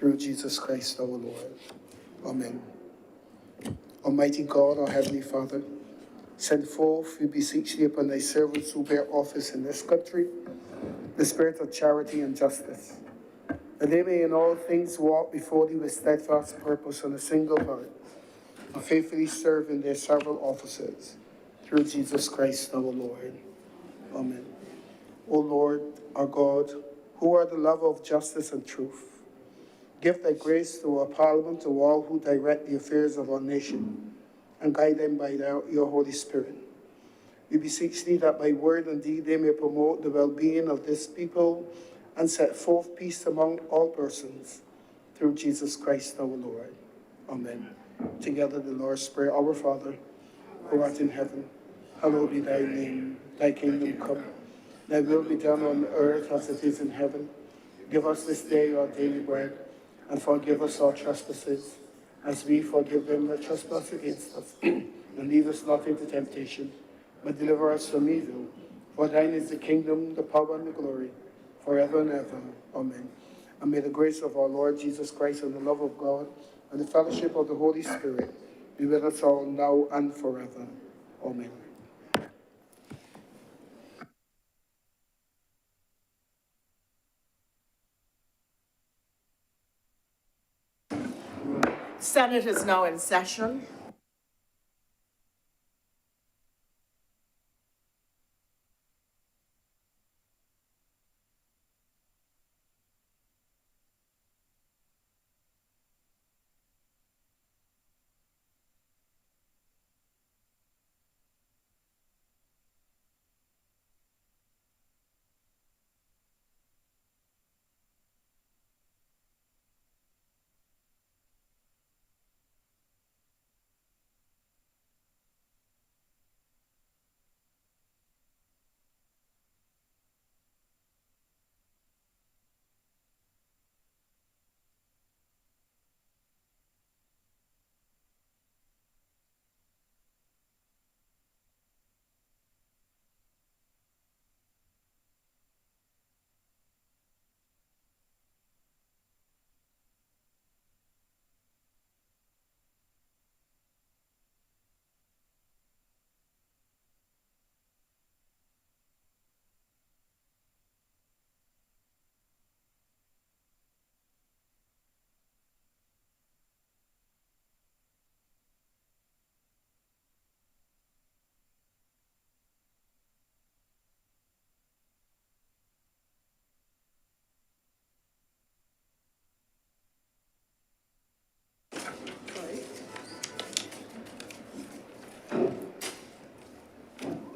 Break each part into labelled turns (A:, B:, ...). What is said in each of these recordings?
A: through Jesus Christ our Lord. Amen. Almighty God, our Heavenly Father, send forth, we beseech thee, upon thy servants who bear office in this country, the spirit of charity and justice, that they may in all things walk before thee with steadfast purpose and a single heart, and faithfully serve in their several offices, through Jesus Christ our Lord. Amen. O Lord, our God, who are the lover of justice and truth, give thy grace to our parliament, to all who direct the affairs of our nation, and guide them by your Holy Spirit. We beseech thee that by word and deed they may promote the well-being of this people and set forth peace among all persons, through Jesus Christ our Lord. Amen. Together the Lord's Prayer. Our Father, who art in heaven, hallowed be thy name. Thy kingdom come. Thy will be done on earth as it is in heaven. Give us this day our daily bread, and forgive us our trespasses, as we forgive them that trespass against us. And lead us not into temptation, but deliver us from evil. For thine is the kingdom, the power, and the glory, forever and ever. Amen. And may the grace of our Lord Jesus Christ and the love of God and the fellowship of the Holy Spirit be with us all now and forever. Amen.
B: Senate is now in session.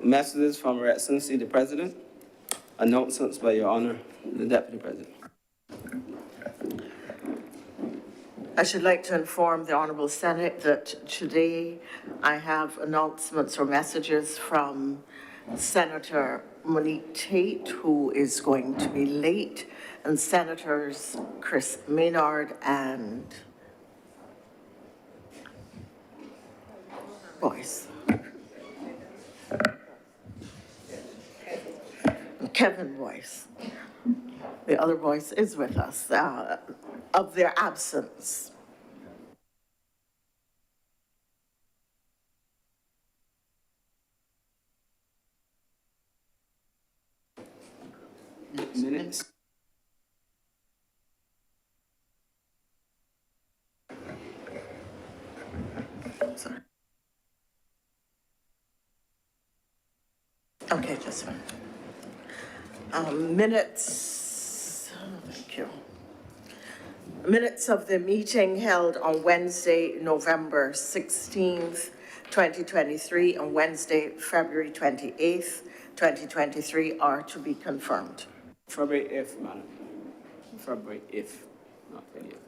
C: Messages from Her Excellency the President. Announcements by Your Honor, the Deputy President.
B: I should like to inform the Honourable Senate that today I have announcements or messages from Senator Monique Tate, who is going to be late, and Senators Chris Maynard and Boyce. Kevin Boyce. The other voice is with us, of their absence.
C: Minutes.
B: Sorry. Okay, just a minute. Minutes, thank you. Minutes of the meeting held on Wednesday, November 16th, 2023, and Wednesday, February 28th, 2023 are to be confirmed.
C: February 8th, Madam. February 8th, not 20th.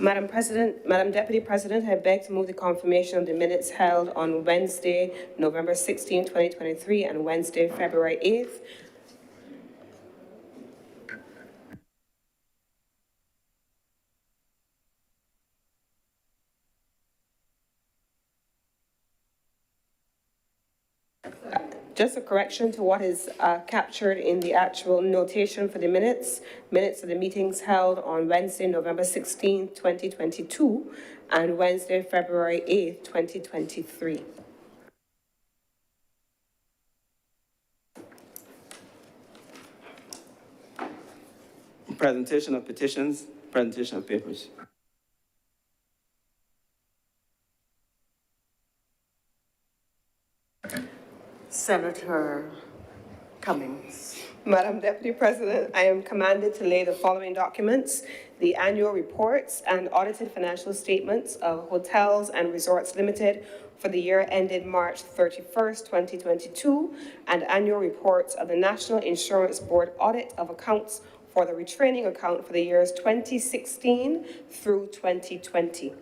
D: Madam President, Madam Deputy President, I beg to move the confirmation of the minutes held on Wednesday, November 16, 2023, and Wednesday, February 8th. Just a correction to what is captured in the actual notation for the minutes. Minutes of the meetings held on Wednesday, November 16th, 2022, and Wednesday, February 8th, 2023.
C: Presentation of petitions, presentation of papers.
B: Senator Cummings.
D: Madam Deputy President, I am commanded to lay the following documents: the annual reports and audited financial statements of Hotels and Resorts Limited for the year ended March 31st, 2022, and annual reports of the National Insurance Board Audit of Accounts for the retraining account for the years 2016 through 2020.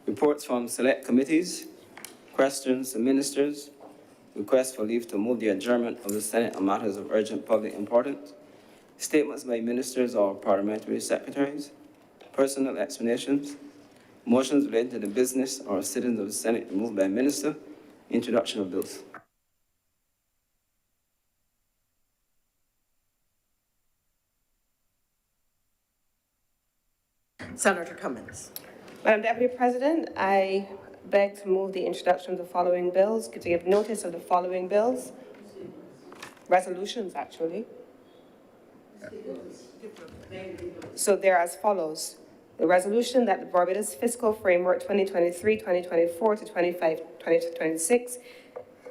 C: Reports from select committees, questions to ministers, request for leave to move the adjournment of the Senate on matters of urgent public importance, statements by ministers or parliamentary secretaries, personal explanations, motions related to the business or sittings of the Senate moved by minister, introduction of bills.
B: Senator Cummings.
D: Madam Deputy President, I beg to move the introduction of the following bills, to give notice of the following bills. Resolutions, actually. So they're as follows. The resolution that the Barbados Fiscal Framework 2023-2024 to 2026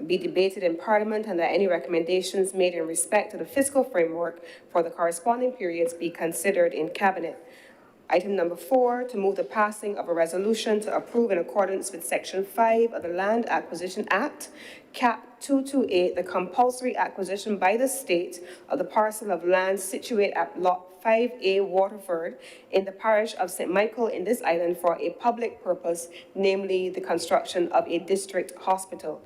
D: be debated in Parliament, and that any recommendations made in respect to the fiscal framework for the corresponding periods be considered in Cabinet. Item number 4, to move the passing of a resolution to approve in accordance with Section 5 of the Land Acquisition Act, Cap 228, the compulsory acquisition by the state of the parcel of land situate at Lot 5A Waterford in the parish of St. Michael in this island for a public purpose, namely the construction of a district hospital.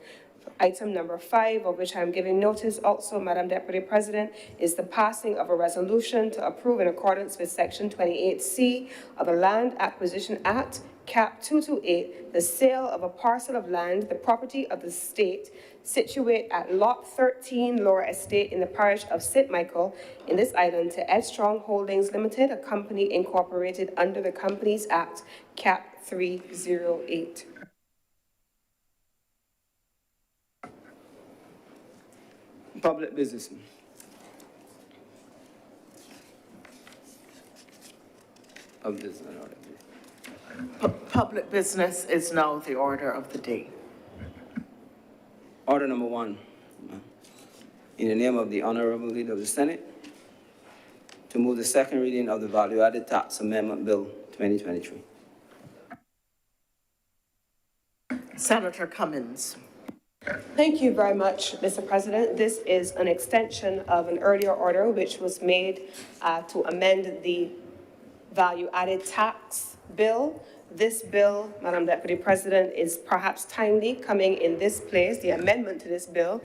D: Item number 5, of which I am giving notice also, Madam Deputy President, is the passing of a resolution to approve in accordance with Section 28C of the Land Acquisition Act, Cap 228, the sale of a parcel of land, the property of the state, situate at Lot 13 Lower Estate in the parish of St. Michael in this island to Edstrong Holdings Limited, a company incorporated under the Companies Act, Cap 308.
C: Public business. Of this,
B: Public business is now the order of the day.
C: Order number 1. In the name of the Honourable Leader of the Senate, to move the second reading of the Value-Added Tax Amendment Bill 2023.
B: Senator Cummings.
D: Thank you very much, Mr. President. This is an extension of an earlier order which was made to amend the value-added tax bill. This bill, Madam Deputy President, is perhaps timely coming in this place, the amendment to this bill,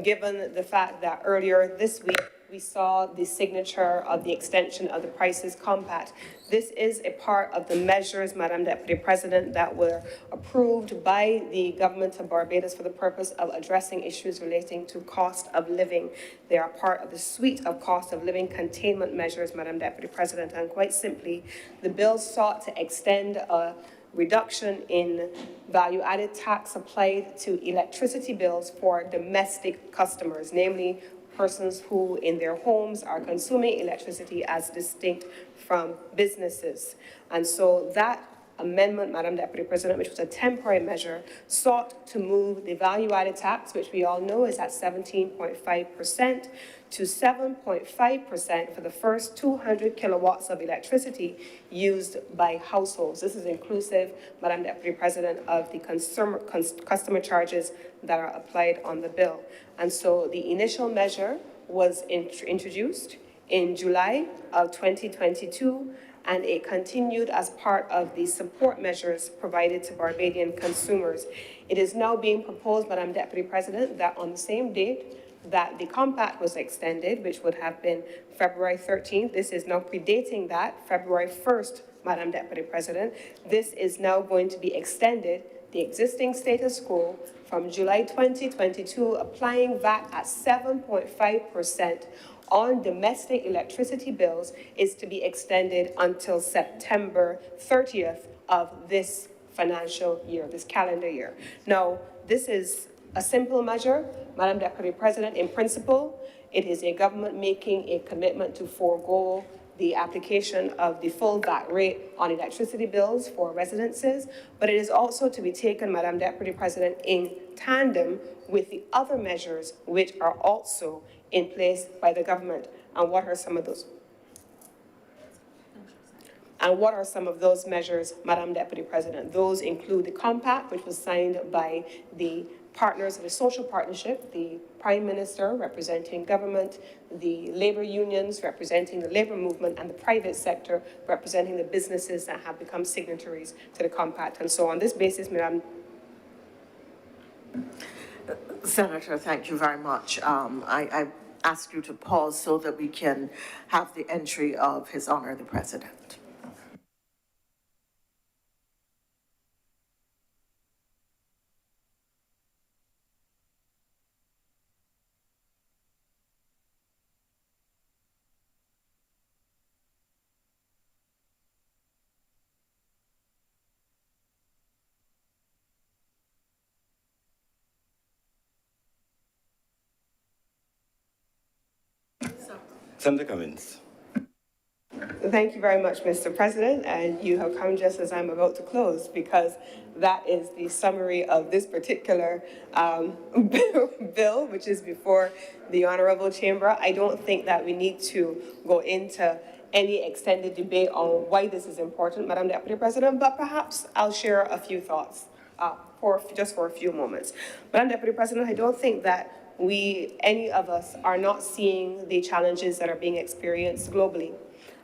D: given the fact that earlier this week we saw the signature of the extension of the Prices Compact. This is a part of the measures, Madam Deputy President, that were approved by the government of Barbados for the purpose of addressing issues relating to cost of living. They are part of the suite of cost of living containment measures, Madam Deputy President, and quite simply, the bill sought to extend a reduction in value-added tax applied to electricity bills for domestic customers, namely persons who in their homes are consuming electricity as distinct from businesses. And so that amendment, Madam Deputy President, which was a temporary measure, sought to move the value-added tax, which we all know is at 17.5%, to 7.5% for the first 200 kilowatts of electricity used by households. This is inclusive, Madam Deputy President, of the customer charges that are applied on the bill. And so the initial measure was introduced in July of 2022, and it continued as part of the support measures provided to Barbadian consumers. It is now being proposed, Madam Deputy President, that on the same date that the compact was extended, which would have been February 13th, this is now predating that, February 1st, Madam Deputy President, this is now going to be extended the existing status quo from July 2022, applying VAT at 7.5% on domestic electricity bills is to be extended until September 30th of this financial year, this calendar year. Now, this is a simple measure, Madam Deputy President. In principle, it is a government making a commitment to forego the application of the full VAT rate on electricity bills for residences, but it is also to be taken, Madam Deputy President, in tandem with the other measures which are also in place by the government. And what are some of those? And what are some of those measures, Madam Deputy President? Those include the compact, which was signed by the partners of the social partnership, the Prime Minister representing government, the labor unions representing the labor movement, and the private sector representing the businesses that have become signatories to the compact. And so on this basis, Madam.
B: Senator, thank you very much. I ask you to pause so that we can have the entry of His Honor the President.
C: Senator Cummins.
D: Thank you very much, Mr. President, and you have come just as I'm about to close, because that is the summary of this particular bill, which is before the Honourable Chamber. I don't think that we need to go into any extended debate on why this is important, Madam Deputy President, but perhaps I'll share a few thoughts for a few moments. Madam Deputy President, I don't think that any of us, are not seeing the challenges that are being experienced globally.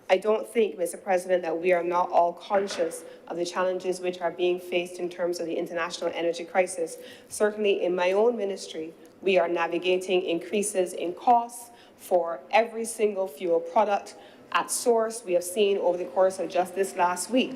D: I don't think, Mr. President, that we are not all conscious of the challenges which are being faced in terms of the international energy crisis. Certainly in my own ministry, we are navigating increases in costs for every single fuel product at source. We have seen over the course of just this last week,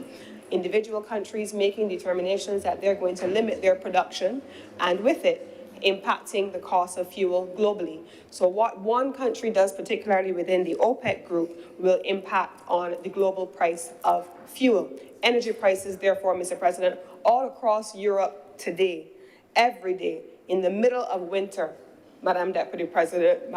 D: individual countries making determinations that they're going to limit their production, and with it, impacting the cost of fuel globally. So what one country does, particularly within the OPEC group, will impact on the global price of fuel. Energy prices, therefore, Mr. President, all across Europe today, every day, in the middle of winter, Madam Deputy President,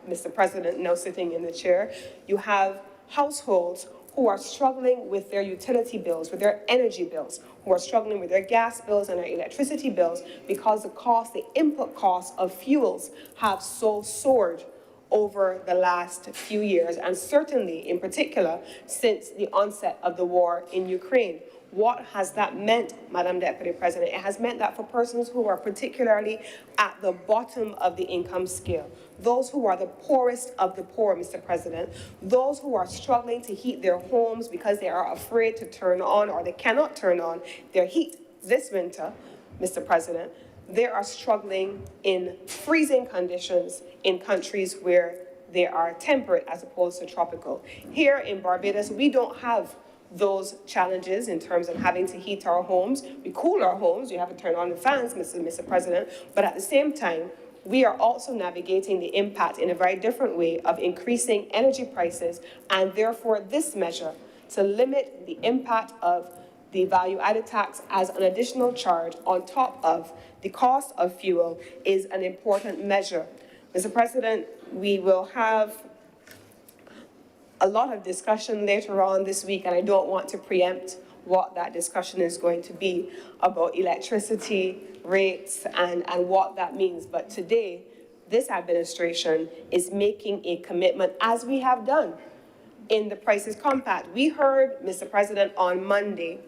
D: Mr. President, now sitting in the chair, you have households who are struggling with their utility bills, with their energy bills, who are struggling with their gas bills and their electricity bills because the input costs of fuels have so soared over the last few years, and certainly in particular since the onset of the war in Ukraine. What has that meant, Madam Deputy President? It has meant that for persons who are particularly at the bottom of the income scale, those who are the poorest of the poor, Mr. President, those who are struggling to heat their homes because they are afraid to turn on, or they cannot turn on their heat this winter, Mr. President, they are struggling in freezing conditions in countries where they are temperate as opposed to tropical. Here in Barbados, we don't have those challenges in terms of having to heat our homes. We cool our homes, we have to turn on the fans, Mr. President, but at the same time, we are also navigating the impact in a very different way of increasing energy prices, and therefore this measure to limit the impact of the value-added tax as an additional charge on top of the cost of fuel is an important measure. Mr. President, we will have a lot of discussion later on this week, and I don't want to preempt what that discussion is going to be about electricity rates and what that means. But today, this administration is making a commitment, as we have done in the Prices Compact. We heard, Mr. President, on Monday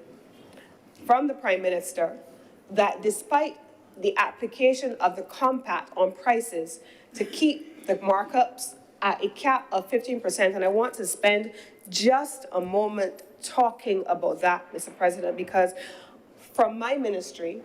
D: from the Prime Minister that despite the application of the compact on prices to keep the markups at a cap of 15%, and I want to spend just a moment talking about that, Mr. President, because from my ministry,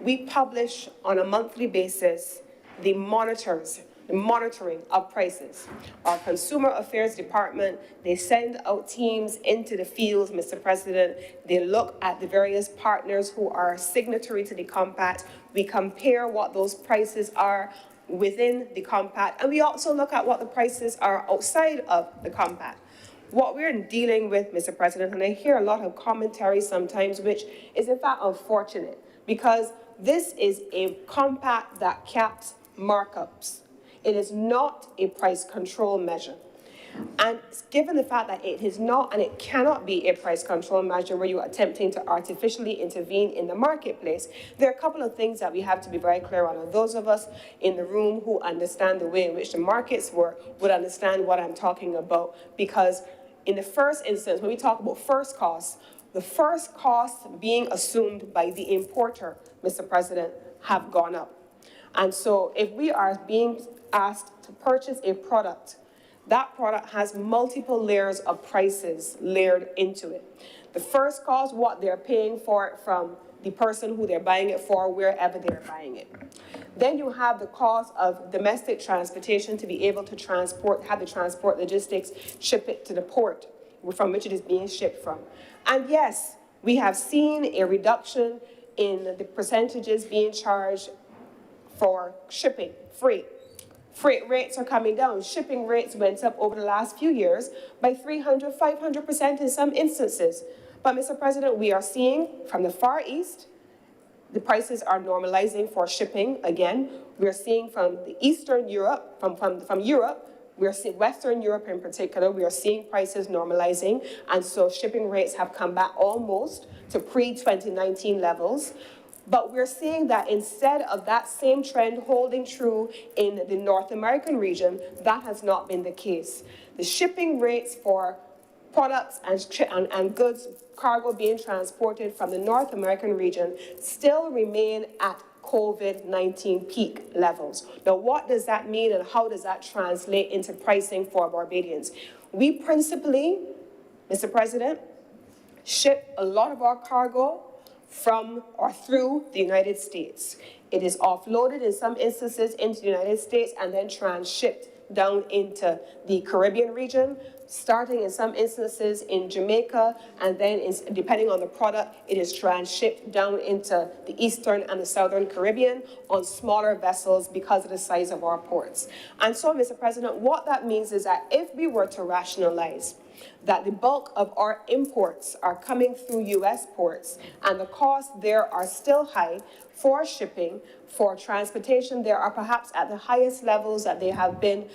D: we publish on a monthly basis the monitors the monitoring of prices. Our Consumer Affairs Department, they send out teams into the fields, Mr. President. They look at the various partners who are signatory to the compact. We compare what those prices are within the compact, and we also look at what the prices are outside of the compact. What we're dealing with, Mr. President, and I hear a lot of commentary sometimes, which is in fact unfortunate, because this is a compact that caps markups. It is not a price control measure. And given the fact that it is not and it cannot be a price control measure where you're attempting to artificially intervene in the marketplace, there are a couple of things that we have to be very clear on. And those of us in the room who understand the way in which the markets work would understand what I'm talking about, because in the first instance, when we talk about first costs, the first costs being assumed by the importer, Mr. President, have gone up. And so if we are being asked to purchase a product, that product has multiple layers of prices layered into it. The first cost, what they're paying for it from the person who they're buying it for, wherever they're buying it. Then you have the cost of domestic transportation to be able to transport, have the transport logistics, ship it to the port from which it is being shipped from. And yes, we have seen a reduction in the percentages being charged for shipping, freight. Freight rates are coming down. Shipping rates went up over the last few years by 300, 500% in some instances. But, Mr. President, we are seeing from the Far East, the prices are normalizing for shipping again. We're seeing from the Eastern Europe, from Europe, we're seeing Western Europe in particular, we are seeing prices normalizing. And so shipping rates have come back almost to pre-2019 levels. But we're seeing that instead of that same trend holding true in the North American region, that has not been the case. The shipping rates for products and goods, cargo being transported from the North American region still remain at COVID-19 peak levels. Now, what does that mean and how does that translate into pricing for Barbadians? We principally, Mr. President, ship a lot of our cargo from or through the United States. It is offloaded in some instances into the United States and then transshipped down into the Caribbean region, starting in some instances in Jamaica, and then depending on the product, it is transshipped down into the Eastern and the Southern Caribbean on smaller vessels because of the size of our ports. And so, Mr. President, what that means is that if we were to rationalize that the bulk of our imports are coming through U.S. ports, and the costs there are still high for shipping, for transportation, they are perhaps at the highest levels that they have been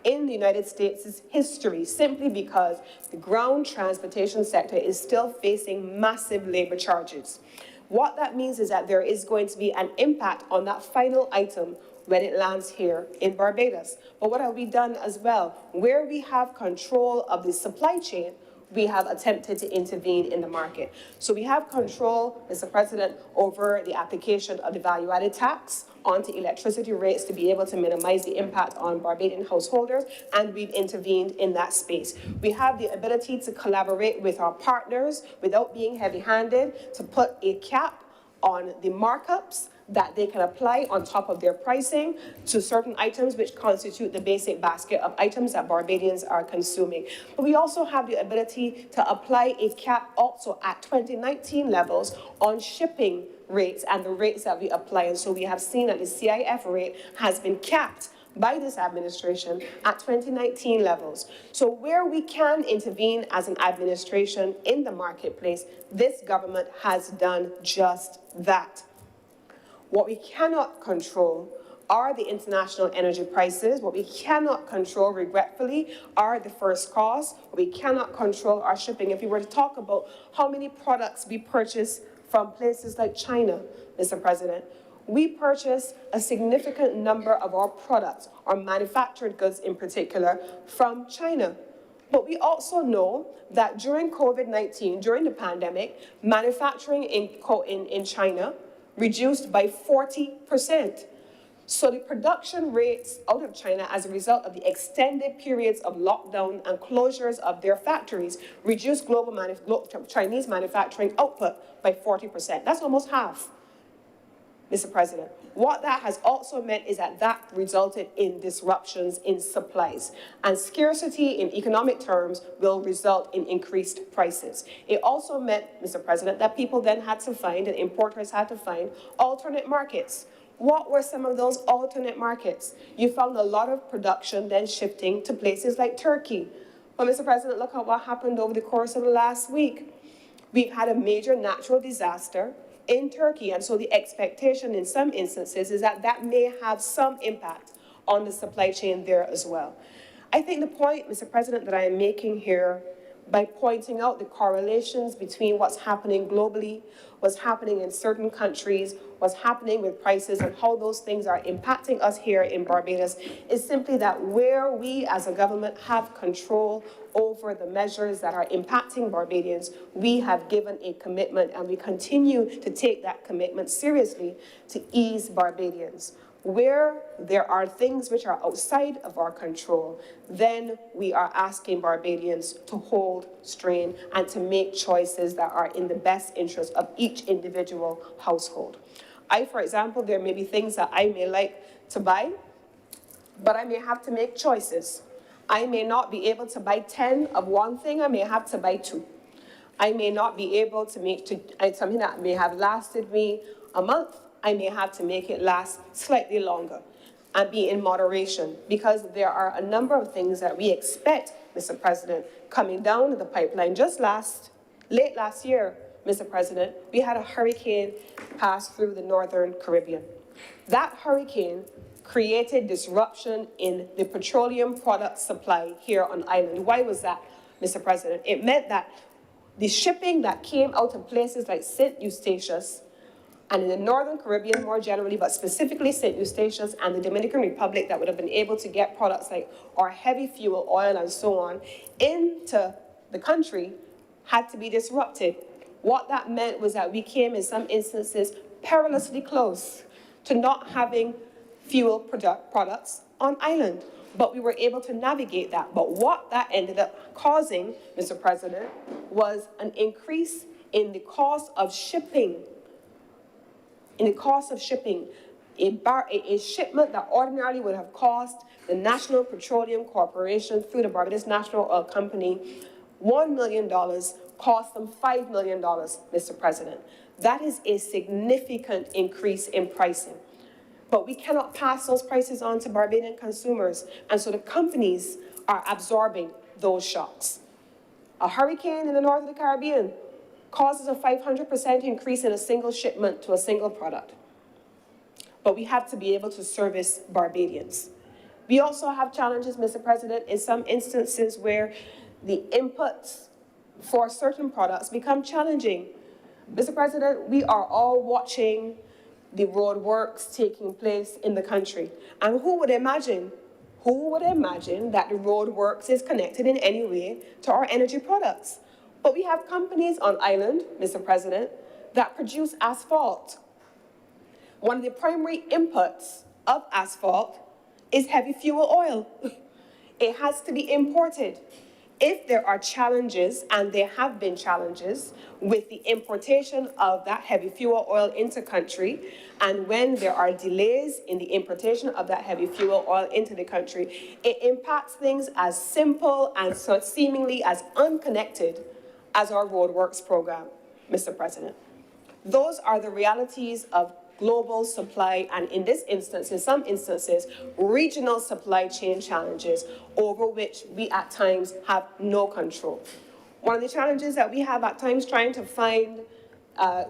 D: in the United States' history, simply because the ground transportation sector is still facing massive labor charges. What that means is that there is going to be an impact on that final item when it lands here in Barbados. But what have we done as well? Where we have control of the supply chain, we have attempted to intervene in the market. So we have control, Mr. President, over the application of the value-added tax onto electricity rates to be able to minimize the impact on Barbadian householders, and we've intervened in that space. We have the ability to collaborate with our partners without being heavy-handed to put a cap on the markups that they can apply on top of their pricing to certain items which constitute the basic basket of items that Barbadians are consuming. But we also have the ability to apply a cap also at 2019 levels on shipping rates and the rates that we apply. And so we have seen that the CIF rate has been capped by this administration at 2019 levels. So where we can intervene as an administration in the marketplace, this government has done just that. What we cannot control are the international energy prices. What we cannot control, regretfully, are the first costs. What we cannot control are shipping. If we were to talk about how many products we purchase from places like China, Mr. President, we purchase a significant number of our products, our manufactured goods in particular, from China. But we also know that during COVID-19, during the pandemic, manufacturing in China reduced by 40%. So the production rates out of China as a result of the extended periods of lockdown and closures of their factories reduced global Chinese manufacturing output by 40%. That's almost half. Mr. President. What that has also meant is that that resulted in disruptions in supplies. And scarcity in economic terms will result in increased prices. It also meant, Mr. President, that people then had to find, and importers had to find, alternate markets. What were some of those alternate markets? You found a lot of production then shifting to places like Turkey. But, Mr. President, look at what happened over the course of the last week. We've had a major natural disaster in Turkey, and so the expectation in some instances is that that may have some impact on the supply chain there as well. I think the point, Mr. President, that I am making here by pointing out the correlations between what's happening globally, what's happening in certain countries, what's happening with prices, and how those things are impacting us here in Barbados is simply that where we as a government have control over the measures that are impacting Barbadians, we have given a commitment, and we continue to take that commitment seriously to ease Barbadians. Where there are things which are outside of our control, then we are asking Barbadians to hold strain and to make choices that are in the best interest of each individual household. For example, there may be things that I may like to buy, but I may have to make choices. I may not be able to buy 10 of one thing, I may have to buy 2. I may not be able to make something that may have lasted me a month, I may have to make it last slightly longer and be in moderation, because there are a number of things that we expect, Mr. President, coming down the pipeline. Just late last year, Mr. President, we had a hurricane pass through the Northern Caribbean. That hurricane created disruption in the petroleum product supply here on island. Why was that, Mr. President? It meant that the shipping that came out of places like St. Eustatius and in the Northern Caribbean more generally, but specifically St. Eustatius and the Dominican Republic, that would have been able to get products like our heavy fuel oil and so on into the country, had to be disrupted. What that meant was that we came in some instances perilously close to not having fuel products on island, but we were able to navigate that. But what that ended up causing, Mr. President, was an increase in the cost of shipping. A shipment that ordinarily would have cost the National Petroleum Corporation through the Barbados National Oil Company $1 million cost them $5 million, Mr. President. That is a significant increase in pricing. But we cannot pass those prices on to Barbadian consumers, and so the companies are absorbing those shocks. A hurricane in the north of the Caribbean causes a 500% increase in a single shipment to a single product. But we have to be able to service Barbadians. We also have challenges, Mr. President, in some instances where the inputs for certain products become challenging. Mr. President, we are all watching the road works taking place in the country. And who would imagine that the road works is connected in any way to our energy products? But we have companies on island, Mr. President, that produce asphalt. One of the primary inputs of asphalt is heavy fuel oil. It has to be imported. If there are challenges, and there have been challenges, with the importation of that heavy fuel oil into country, and when there are delays in the importation of that heavy fuel oil into the country, it impacts things as simple and so seemingly as unconnected as our roadworks program, Mr. President. Those are the realities of global supply, and in this instance, in some instances, regional supply chain challenges over which we at times have no control. One of the challenges that we have at times trying to find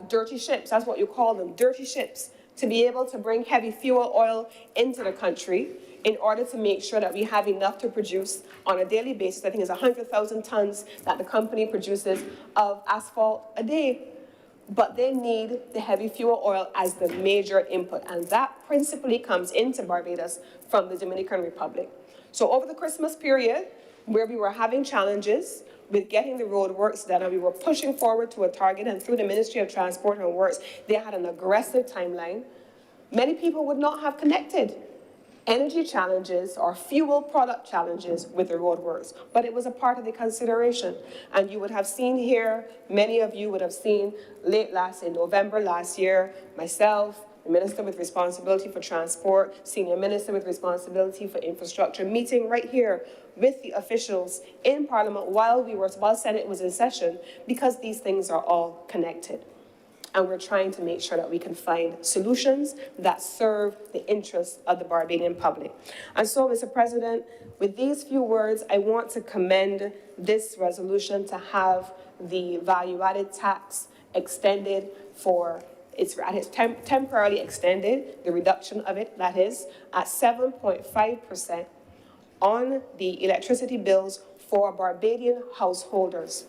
D: dirty ships, that's what you call them, dirty ships, to be able to bring heavy fuel oil into the country in order to make sure that we have enough to produce on a daily basis. I think it's 100,000 tons that the company produces of asphalt a day. But they need the heavy fuel oil as the major input, and that principally comes into Barbados from the Dominican Republic. So over the Christmas period, where we were having challenges with getting the road works done, and we were pushing forward to a target, and through the Ministry of Transport and Works, they had an aggressive timeline, many people would not have connected energy challenges or fuel product challenges with the roadworks, but it was a part of the consideration. And you would have seen here, many of you would have seen in November last year, myself, the Minister with responsibility for transport, Senior Minister with responsibility for infrastructure, meeting right here with the officials in Parliament while Senate was in session, because these things are all connected. And we're trying to make sure that we can find solutions that serve the interests of the Barbadian public. And so, Mr. President, with these few words, I want to commend this resolution to have the value-added tax extended for, it's temporarily extended, the reduction of it, that is, at 7.5% on the electricity bills for Barbadian householders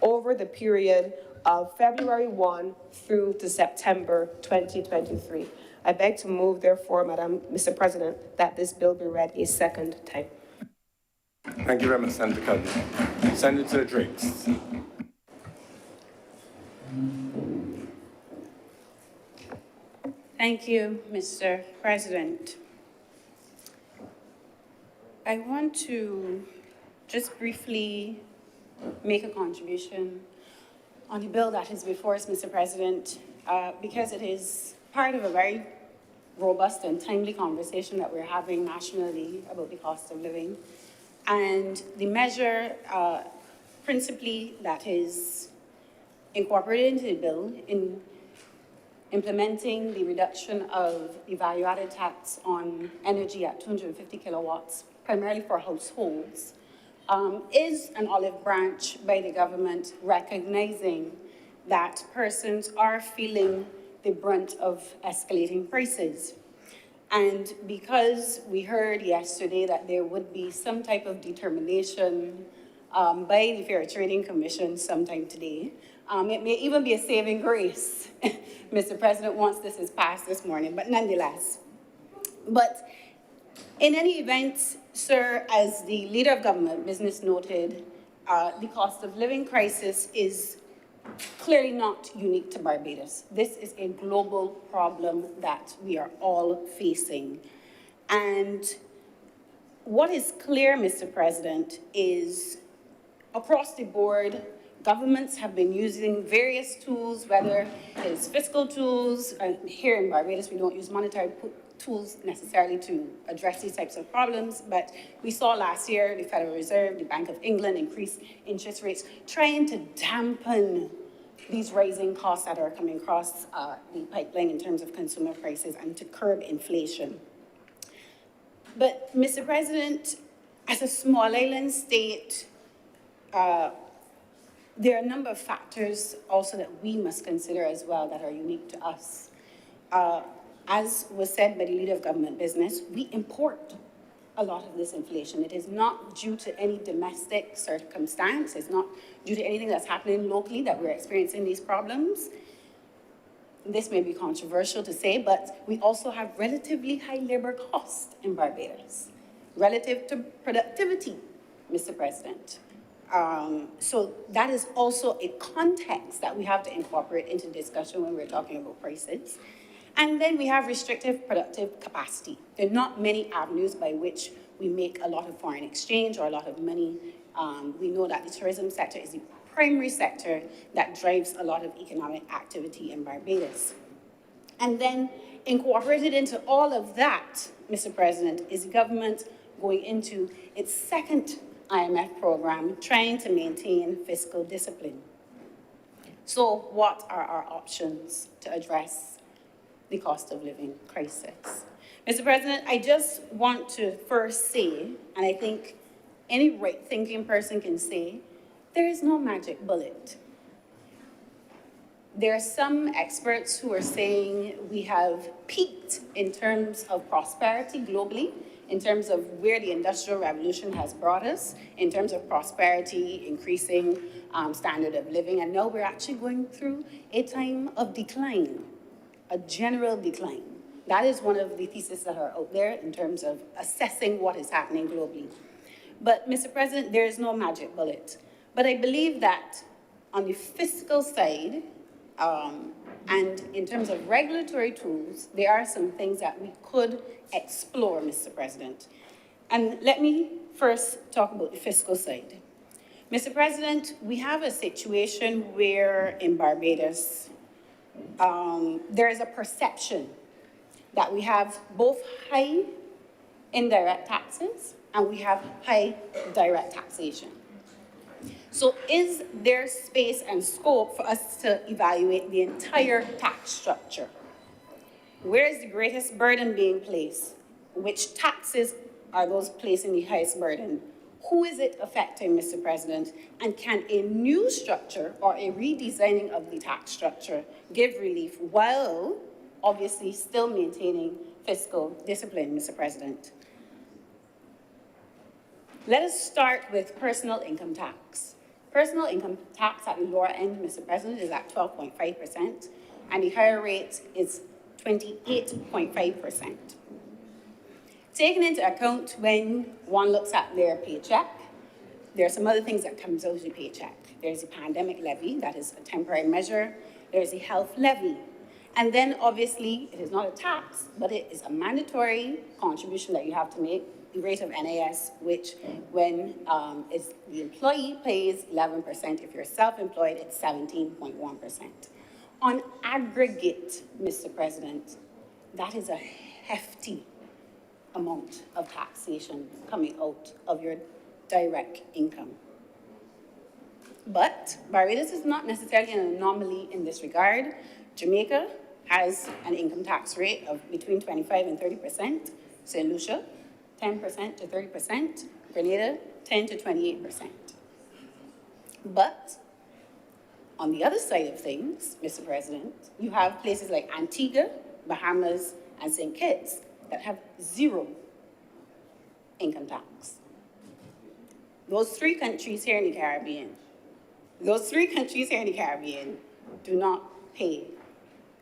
D: over the period of February 1 through to September 2023. I beg to move, therefore, Mr. President, that this bill be read a second time.
E: Thank you very much, Senator Cudley. Senator Drakes.
F: Thank you, Mr. President. I want to just briefly make a contribution on the bill that is before us, Mr. President, because it is part of a very robust and timely conversation that we're having nationally about the cost of living. And the measure principally that is incorporated into the bill in implementing the reduction of the value-added tax on energy at 250 kilowatts, primarily for households, is an olive branch by the government recognizing that persons are feeling the brunt of escalating prices. And because we heard yesterday that there would be some type of determination by the Fair Trading Commission sometime today, it may even be a saving grace, Mr. President, once this is passed this morning, but nonetheless. But in any event, sir, as the leader of government business noted, the cost of living crisis is clearly not unique to Barbados. This is a global problem that we are all facing. And what is clear, Mr. President, is across the board, governments have been using various tools, whether it's fiscal tools, and here in Barbados we don't use monetary tools necessarily to address these types of problems, but we saw last year the Federal Reserve, the Bank of England increase interest rates, trying to dampen these rising costs that are coming across the pipeline in terms of consumer prices and to curb inflation. But, Mr. President, as a small island state, there are a number of factors also that we must consider as well that are unique to us. As was said by the leader of government business, we import a lot of this inflation. It is not due to any domestic circumstance. It's not due to anything that's happening locally that we're experiencing these problems. This may be controversial to say, but we also have relatively high labor costs in Barbados relative to productivity, Mr. President. So that is also a context that we have to incorporate into discussion when we're talking about prices. And then we have restrictive productive capacity. There are not many avenues by which we make a lot of foreign exchange or a lot of money. We know that the tourism sector is the primary sector that drives a lot of economic activity in Barbados. And then incorporated into all of that, Mr. President, is the government going into its second IMF program, trying to maintain fiscal discipline. So what are our options to address the cost of living crisis? Mr. President, I just want to first say, and I think any right-thinking person can say, there is no magic bullet. There are some experts who are saying we have peaked in terms of prosperity globally, in terms of where the Industrial Revolution has brought us, in terms of prosperity, increasing standard of living, and now we're actually going through a time of decline, a general decline. That is one of the theses that are out there in terms of assessing what is happening globally. But, Mr. President, there is no magic bullet. But I believe that on the fiscal side, and in terms of regulatory tools, there are some things that we could explore, Mr. President. And let me first talk about the fiscal side. Mr. President, we have a situation where in Barbados, there is a perception that we have both high indirect taxes and we have high direct taxation. So is there space and scope for us to evaluate the entire tax structure? Where is the greatest burden being placed? Which taxes are those placing the highest burden? Who is it affecting, Mr. President? And can a new structure or a redesigning of the tax structure give relief while obviously still maintaining fiscal discipline, Mr. President? Let us start with personal income tax. Personal income tax at the lower end, Mr. President, is at 12.5%, and the higher rate is 28.5%. Taking into account when one looks at their paycheck, there are some other things that comes out of the paycheck. There's the pandemic levy, that is a temporary measure. There's the health levy. And then obviously, it is not a tax, but it is a mandatory contribution that you have to make, the rate of NAS, which when the employee pays 11%, if you're self-employed, it's 17.1%. On aggregate, Mr. President, that is a hefty amount of taxation coming out of your direct income. But Barbados is not necessarily an anomaly in this regard. Jamaica has an income tax rate of between 25 and 30%. St. Lucia, 10% to 30%. Grenada, 10 to 28%. But on the other side of things, Mr. President, you have places like Antigua, Bahamas, and St. Kitts that have zero income tax. Those three countries here in the Caribbean do not pay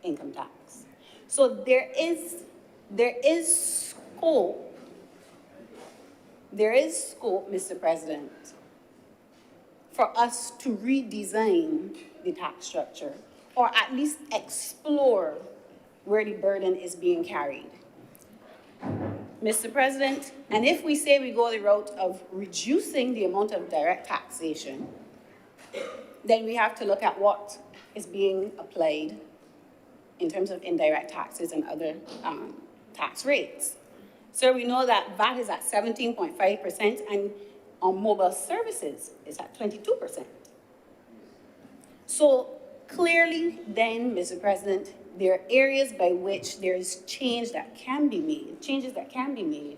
F: income tax. So there is scope, Mr. President, for us to redesign the tax structure, or at least explore where the burden is being carried. Mr. President, and if we say we go the route of reducing the amount of direct taxation, then we have to look at what is being applied in terms of indirect taxes and other tax rates. So we know that VAT is at 17.5%, and on mobile services is at 22%. So clearly then, Mr. President, there are areas by which there is changes that can be made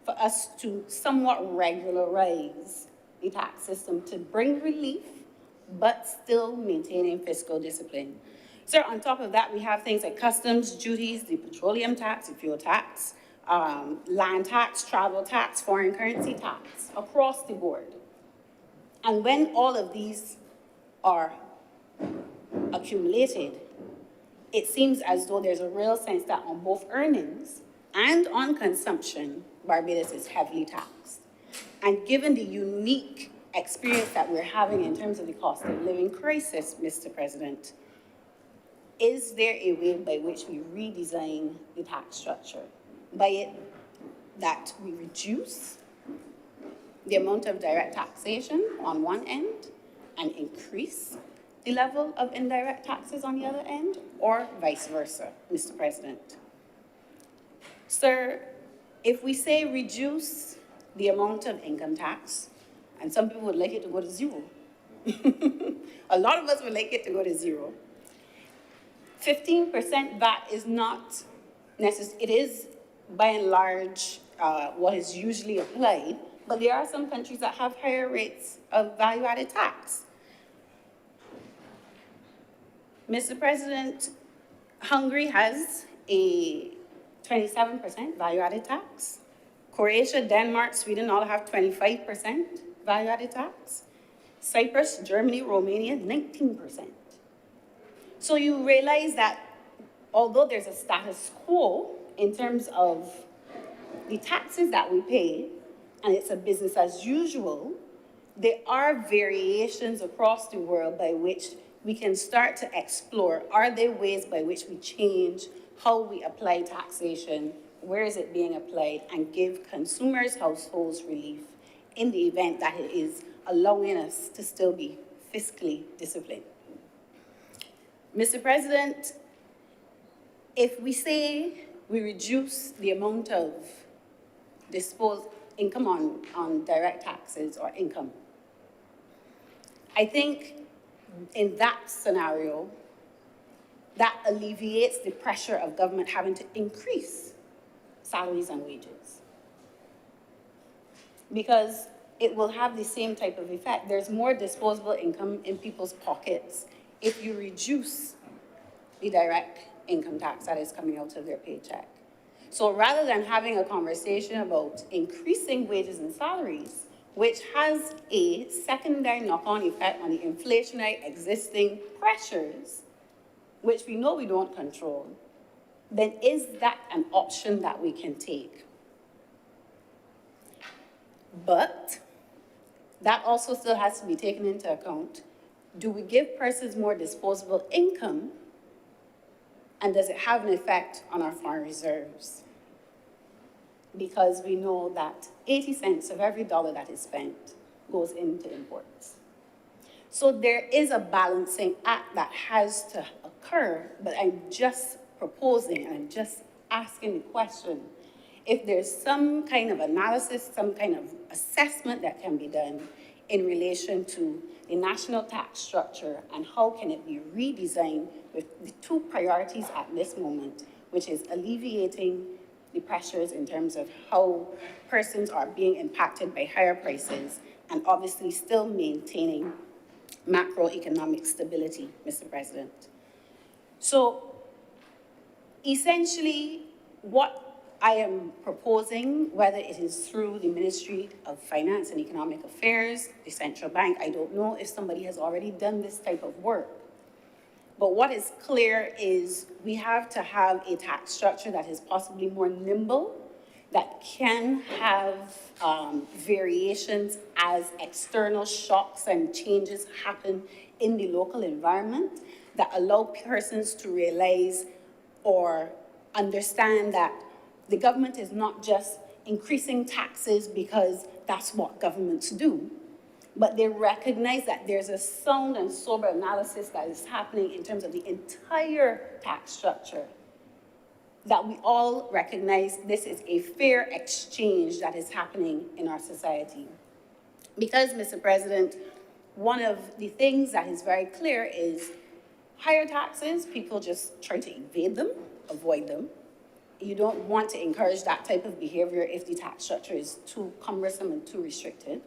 F: for us to somewhat regularize the tax system to bring relief, but still maintaining fiscal discipline. So on top of that, we have things like customs duties, the petroleum tax, the fuel tax, land tax, travel tax, foreign currency tax, across the board. And when all of these are accumulated, it seems as though there's a real sense that on both earnings and on consumption, Barbados is heavily taxed. And given the unique experience that we're having in terms of the cost of living crisis, Mr. President, is there a way by which we redesign the tax structure? By it that we reduce the amount of direct taxation on one end and increase the level of indirect taxes on the other end, or vice versa, Mr. President? Sir, if we say reduce the amount of income tax, and some people would like it to go to zero. A lot of us would like it to go to zero. 15% VAT is not necessary. It is, by and large, what is usually applied, but there are some countries that have higher rates of value-added tax. Mr. President, Hungary has a 27% value-added tax. Croatia, Denmark, Sweden all have 25% value-added tax. Cyprus, Germany, Romania, 19%. So you realize that although there's a status quo in terms of the taxes that we pay, and it's a business as usual, there are variations across the world by which we can start to explore, are there ways by which we change how we apply taxation, where is it being applied, and give consumers, households relief in the event that it is allowing us to still be fiscally disciplined. Mr. President, if we say we reduce the amount of disposed income on direct taxes or income. I think in that scenario, that alleviates the pressure of government having to increase salaries and wages. Because it will have the same type of effect. There's more disposable income in people's pockets if you reduce the direct income tax that is coming out of their paycheck. So rather than having a conversation about increasing wages and salaries, which has a secondary knock-on effect on the inflationary existing pressures, which we know we don't control, then is that an option that we can take? But that also still has to be taken into account. Do we give persons more disposable income? And does it have an effect on our foreign reserves? Because we know that 80 cents of every dollar that is spent goes into imports. So there is a balancing act that has to occur, but I'm just proposing and I'm just asking the question, if there's some kind of analysis, some kind of assessment that can be done in relation to the national tax structure and how can it be redesigned with the two priorities at this moment, which is alleviating the pressures in terms of how persons are being impacted by higher prices and obviously still maintaining macroeconomic stability, Mr. President. So essentially, what I am proposing, whether it is through the Ministry of Finance and Economic Affairs, the central bank, I don't know if somebody has already done this type of work. But what is clear is we have to have a tax structure that is possibly more nimble, that can have variations as external shocks and changes happen in the local environment, that allow persons to realize or understand that the government is not just increasing taxes because that's what governments do, but they recognize that there's a sound and sober analysis that is happening in terms of the entire tax structure, that we all recognize this is a fair exchange that is happening in our society. Because, Mr. President, one of the things that is very clear is higher taxes, people just try to evade them, avoid them. You don't want to encourage that type of behavior if the tax structure is too cumbersome and too restricted.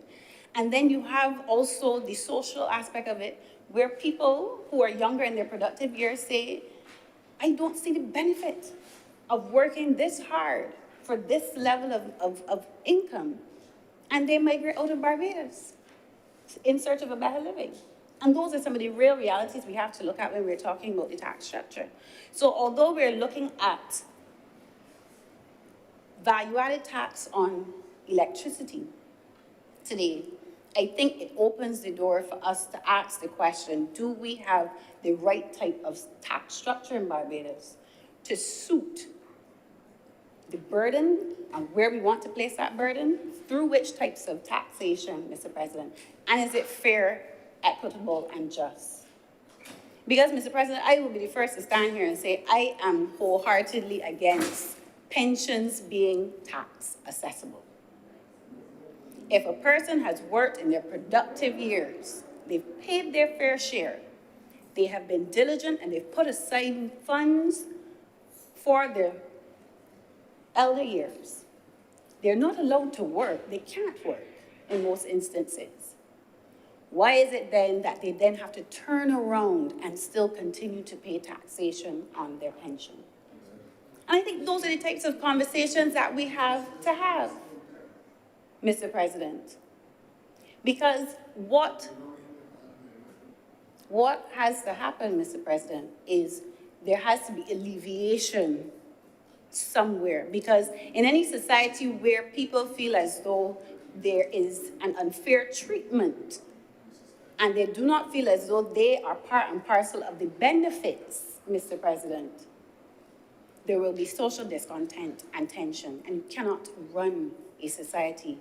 F: And then you have also the social aspect of it, where people who are younger in their productive years say, I don't see the benefit of working this hard for this level of income. And they migrate out of Barbados in search of a better living. And those are some of the real realities we have to look at when we're talking about the tax structure. So although we're looking at value-added tax on electricity today, I think it opens the door for us to ask the question, do we have the right type of tax structure in Barbados to suit the burden and where we want to place that burden, through which types of taxation, Mr. President, and is it fair, equitable, and just? Because, Mr. President, I will be the first to stand here and say I am wholeheartedly against pensions being tax accessible. If a person has worked in their productive years, they've paid their fair share, they have been diligent, and they've put aside funds for their elder years, they're not allowed to work. They can't work in most instances. Why is it then that they then have to turn around and still continue to pay taxation on their pension? And I think those are the types of conversations that we have to have, Mr. President. Because what has to happen, Mr. President, is there has to be alleviation somewhere. Because in any society where people feel as though there is an unfair treatment and they do not feel as though they are part and parcel of the benefits, Mr. President, there will be social discontent and tension, and you cannot run a society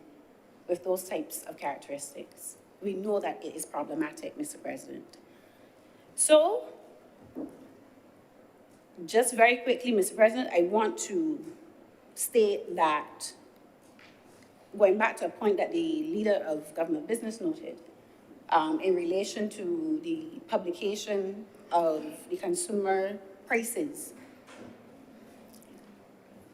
F: with those types of characteristics. We know that it is problematic, Mr. President. So, Just very quickly, Mr. President, I want to state that, going back to a point that the leader of government business noted, in relation to the publication of the consumer prices,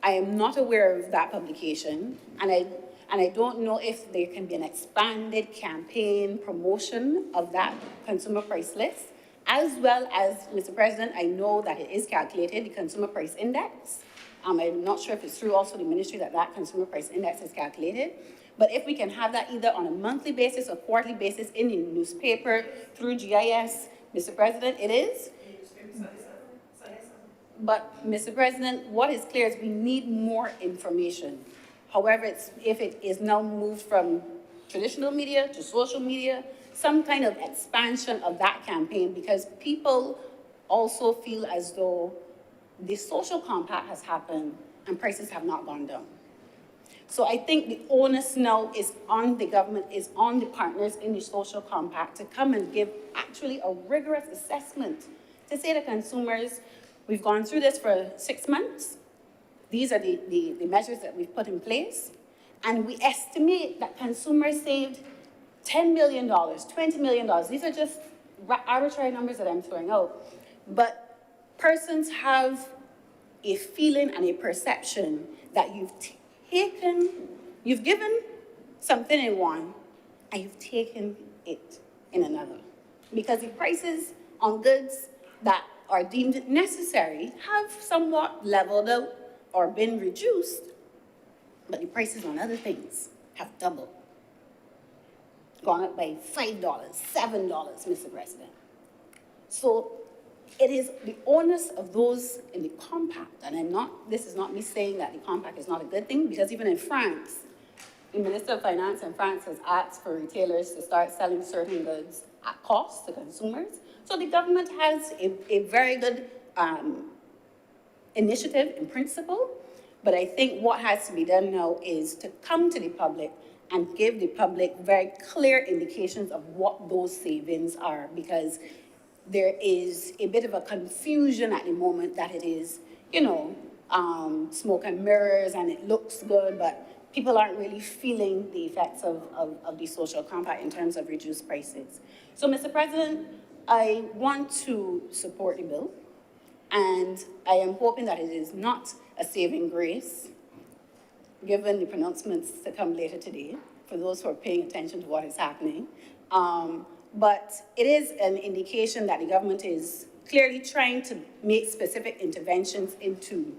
F: I am not aware of that publication, and I don't know if there can be an expanded campaign promotion of that consumer price list, as well as, Mr. President, I know that it is calculated, the consumer price index. I'm not sure if it's through also the ministry that that consumer price index is calculated, but if we can have that either on a monthly basis or quarterly basis in the newspaper through GIS, Mr. President, it is. But, Mr. President, what is clear is we need more information. However, if it is now moved from traditional media to social media, some kind of expansion of that campaign, because people also feel as though the social compact has happened and prices have not gone down. So I think the onus now is on the government, is on the partners in the social compact to come and give actually a rigorous assessment to say to consumers, we've gone through this for 6 months. These are the measures that we've put in place. And we estimate that consumers saved $10 million, $20 million. These are just arbitrary numbers that I'm throwing out. But persons have a feeling and a perception that you've given something in one, and you've taken it in another. Because the prices on goods that are deemed necessary have somewhat leveled out or been reduced, but the prices on other things have doubled. Gone up by $5, $7, Mr. President. So it is the onus of those in the compact, and this is not me saying that the compact is not a good thing, because even in France, the Minister of Finance in France has asked for retailers to start selling certain goods at cost to consumers. So the government has a very good initiative in principle, but I think what has to be done now is to come to the public and give the public very clear indications of what those savings are, because there is a bit of a confusion at the moment that it is, smoke and mirrors and it looks good, but people aren't really feeling the effects of the social compact in terms of reduced prices. So, Mr. President, I want to support the bill, and I am hoping that it is not a saving grace, given the pronouncements to come later today, for those who are paying attention to what is happening. But it is an indication that the government is clearly trying to make specific interventions into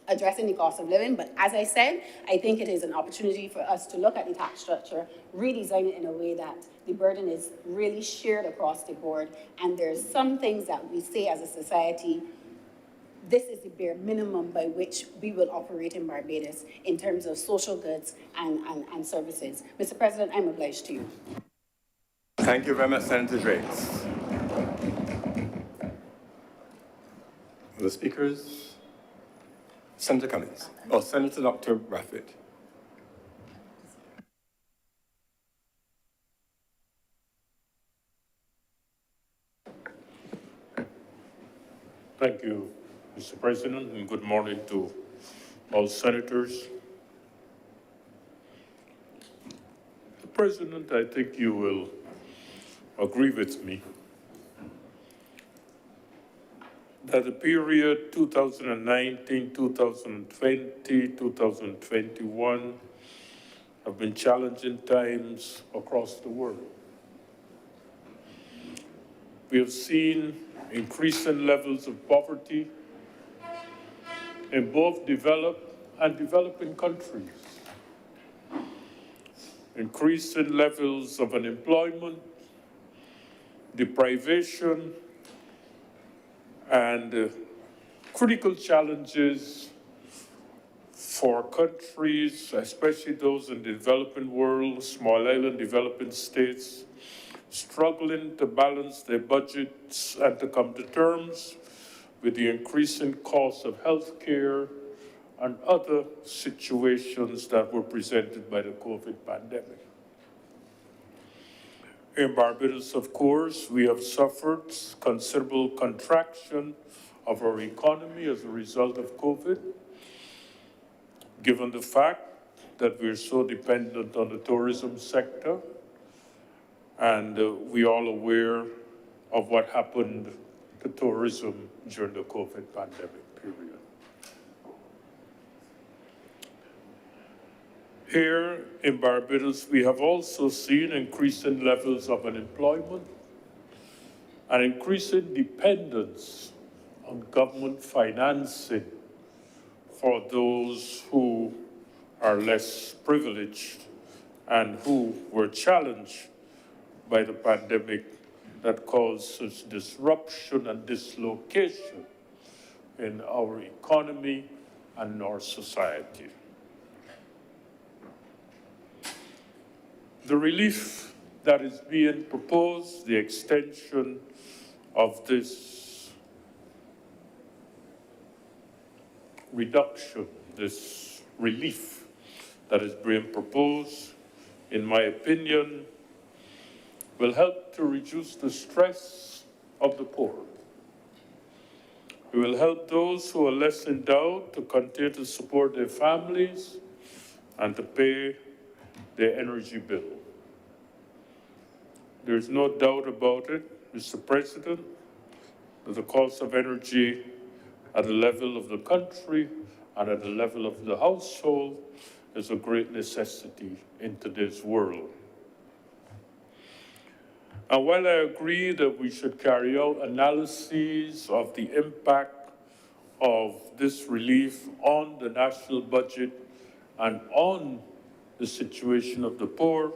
F: addressing the cost of living. But as I said, I think it is an opportunity for us to look at the tax structure, redesign it in a way that the burden is really shared across the board. And there's some things that we say as a society, this is the bare minimum by which we will operate in Barbados in terms of social goods and services. Mr. President, I'm obliged to you.
E: Thank you very much, Senator Drakes. The speakers, Senator Cummings, or Senator Dr. Raffit.
G: Thank you, Mr. President, and good morning to all senators. Mr. President, I think you will agree with me that the period 2019, 2020, 2021 have been challenging times across the world. We have seen increasing levels of poverty in both developed and developing countries, increasing levels of unemployment, deprivation, and critical challenges for countries, especially those in the developing world, small island developing states, struggling to balance their budgets and to come to terms with the increasing cost of health care and other situations that were presented by the COVID pandemic. In Barbados, of course, we have suffered considerable contraction of our economy as a result of COVID, given the fact that we're so dependent on the tourism sector, and we're all aware of what happened to tourism during the COVID pandemic period. Here in Barbados, we have also seen increasing levels of unemployment and increasing dependence on government financing for those who are less privileged and who were challenged by the pandemic that caused such disruption and dislocation in our economy and our society. The relief that is being proposed, the extension of this reduction, this relief that is being proposed, in my opinion, will help to reduce the stress of the poor. It will help those who are less endowed to continue to support their families and to pay their energy bill. There's no doubt about it, Mr. President, that the cost of energy at the level of the country and at the level of the household is a great necessity in today's world. And while I agree that we should carry out analyses of the impact of this relief on the national budget and on the situation of the poor,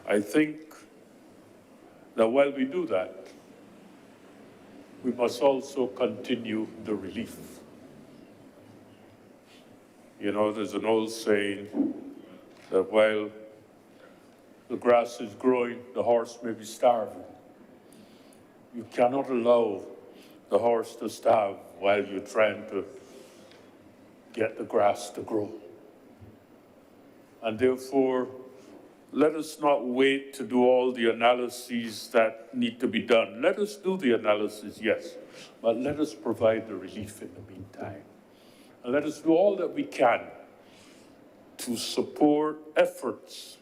G: I think that while we do that, we must also continue the relief. You know, there's an old saying that while the grass is growing, the horse may be starving. You cannot allow the horse to starve while you're trying to get the grass to grow. And therefore, let us not wait to do all the analyses that need to be done. Let us do the analysis, yes, but let us provide the relief in the meantime. And let us do all that we can to support efforts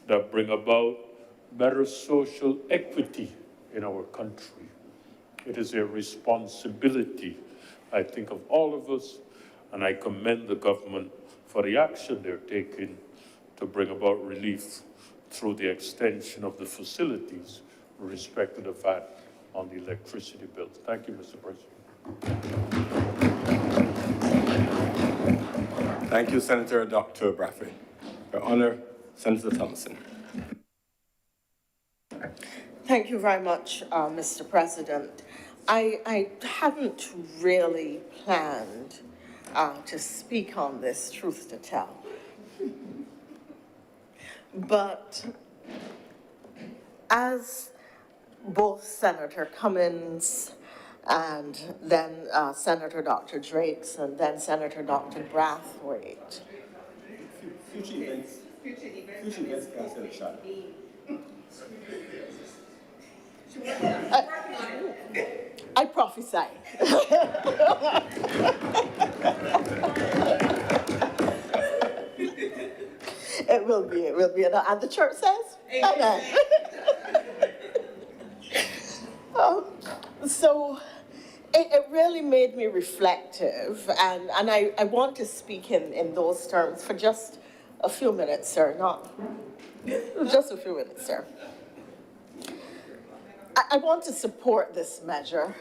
G: that bring about better social equity in our country. It is a responsibility, I think, of all of us, and I commend the government for the action they're taking to bring about relief through the extension of the facilities with respect to the VAT on the electricity bills. Thank you, Mr. President.
E: Thank you, Senator Dr. Bradford. Your Honor, Senator Thompson.
B: Thank you very much, Mr. President. I hadn't really planned to speak on this, truth to tell. But as both Senator Cummins and then Senator Dr. Drakes and then Senator Dr. Brathwaite.
E: Future events can't sell a shot.
B: I prophesy. It will be, and the church says, amen. So it really made me reflective, and I want to speak in those terms for just a few minutes, sir, not just a few minutes, sir. I want to support this measure,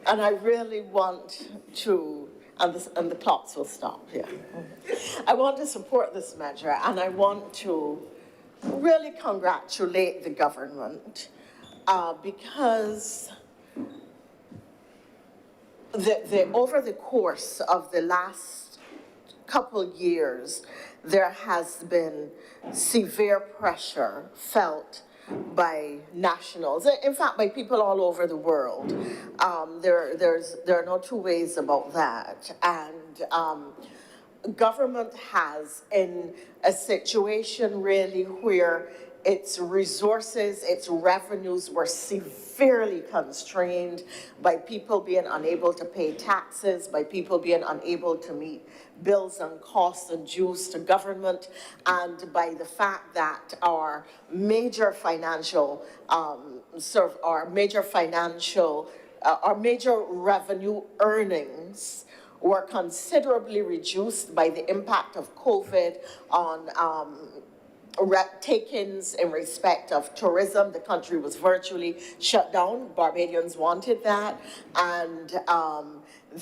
B: and I really want to, and the clocks will stop here. I want to support this measure, and I want to really congratulate the government because over the course of the last couple years, there has been severe pressure felt by nationals, in fact, by people all over the world. There are no two ways about that. And government has, in a situation really where its resources, its revenues were severely constrained by people being unable to pay taxes, by people being unable to meet bills and costs and dues to government, and by the fact that our major revenue earnings were considerably reduced by the impact of COVID on take-ins in respect of tourism. The country was virtually shut down. Barbadians wanted that. And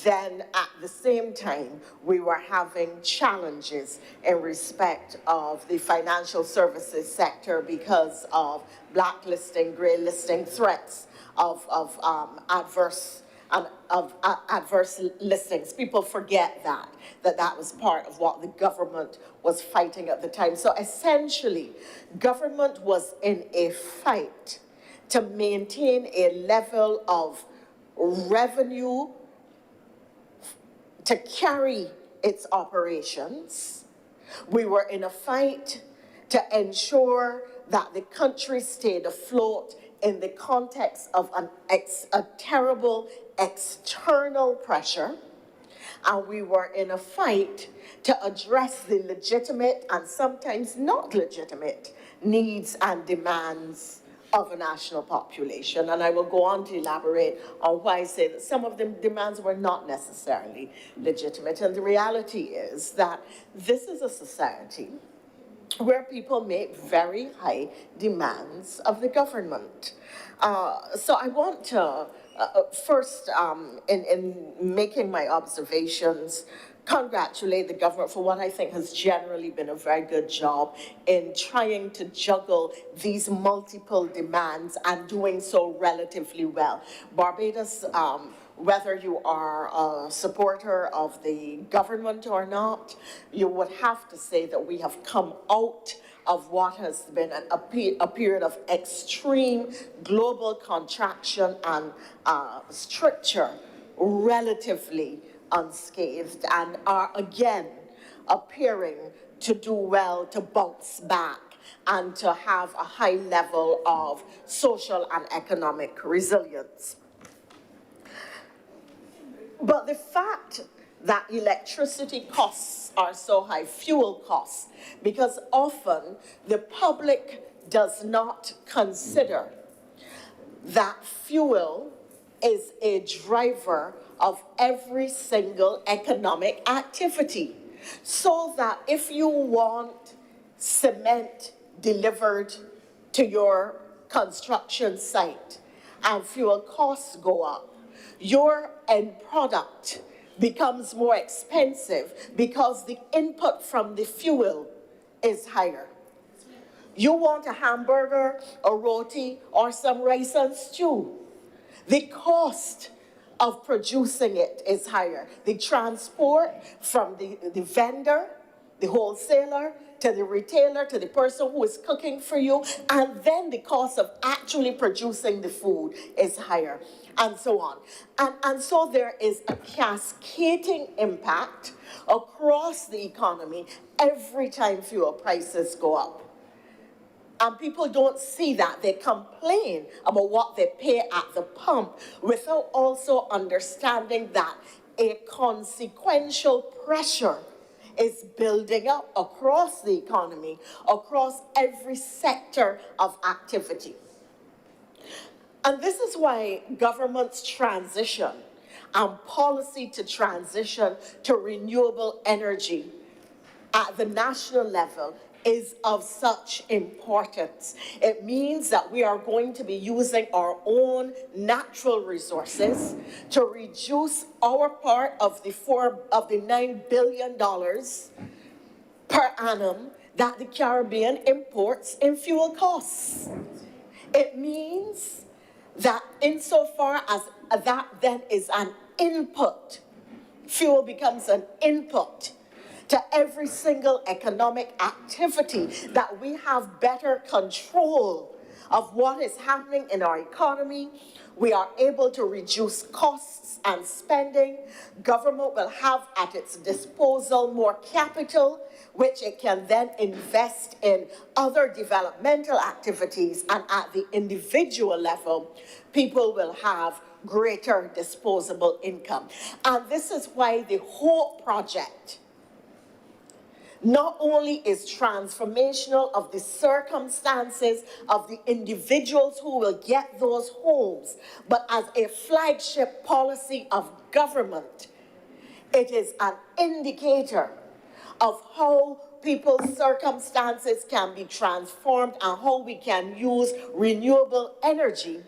B: then at the same time, we were having challenges in respect of the financial services sector because of blacklisting, grey listing, threats of adverse listings. People forget that was part of what the government was fighting at the time. So essentially, government was in a fight to maintain a level of revenue to carry its operations. We were in a fight to ensure that the country stayed afloat in the context of a terrible external pressure. And we were in a fight to address the legitimate and sometimes not legitimate needs and demands of a national population. And I will go on to elaborate on why I say that some of the demands were not necessarily legitimate. And the reality is that this is a society where people make very high demands of the government. So I want to first, in making my observations, congratulate the government for what I think has generally been a very good job in trying to juggle these multiple demands and doing so relatively well. Barbados, whether you are a supporter of the government or not, you would have to say that we have come out of what has been a period of extreme global contraction and stricture relatively unscathed, and are again appearing to do well, to bounce back, and to have a high level of social and economic resilience. But the fact that electricity costs are so high, fuel costs, because often the public does not consider that fuel is a driver of every single economic activity. So that if you want cement delivered to your construction site and fuel costs go up, your end product becomes more expensive because the input from the fuel is higher. You want a hamburger, a roti, or some rice and stew. The cost of producing it is higher. The transport from the vendor, the wholesaler, to the retailer, to the person who is cooking for you, and then the cost of actually producing the food is higher, and so on. And so there is a cascading impact across the economy every time fuel prices go up. And people don't see that. They complain about what they pay at the pump without also understanding that a consequential pressure is building up across the economy, across every sector of activity. And this is why government's transition and policy to transition to renewable energy at the national level is of such importance. It means that we are going to be using our own natural resources to reduce our part of the $9 billion per annum that the Caribbean imports in fuel costs. It means that insofar as that then is an input, fuel becomes an input to every single economic activity, that we have better control of what is happening in our economy. We are able to reduce costs and spending. Government will have at its disposal more capital, which it can then invest in other developmental activities, and at the individual level, people will have greater disposable income. And this is why the HOPE project not only is transformational of the circumstances of the individuals who will get those homes, but as a flagship policy of government, it is an indicator of how people's circumstances can be transformed and how we can use renewable energy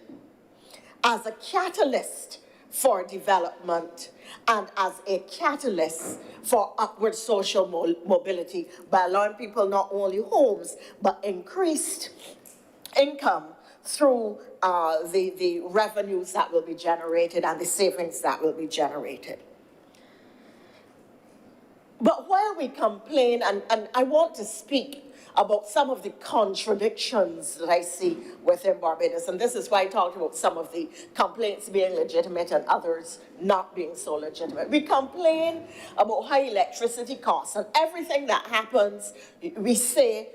B: as a catalyst for development and as a catalyst for upward social mobility by allowing people not only homes, but increased income through the revenues that will be generated and the savings that will be generated. But while we complain, and I want to speak about some of the contradictions that I see within Barbados, and this is why I talked about some of the complaints being legitimate and others not being so legitimate. We complain about high electricity costs, and everything that happens, we say,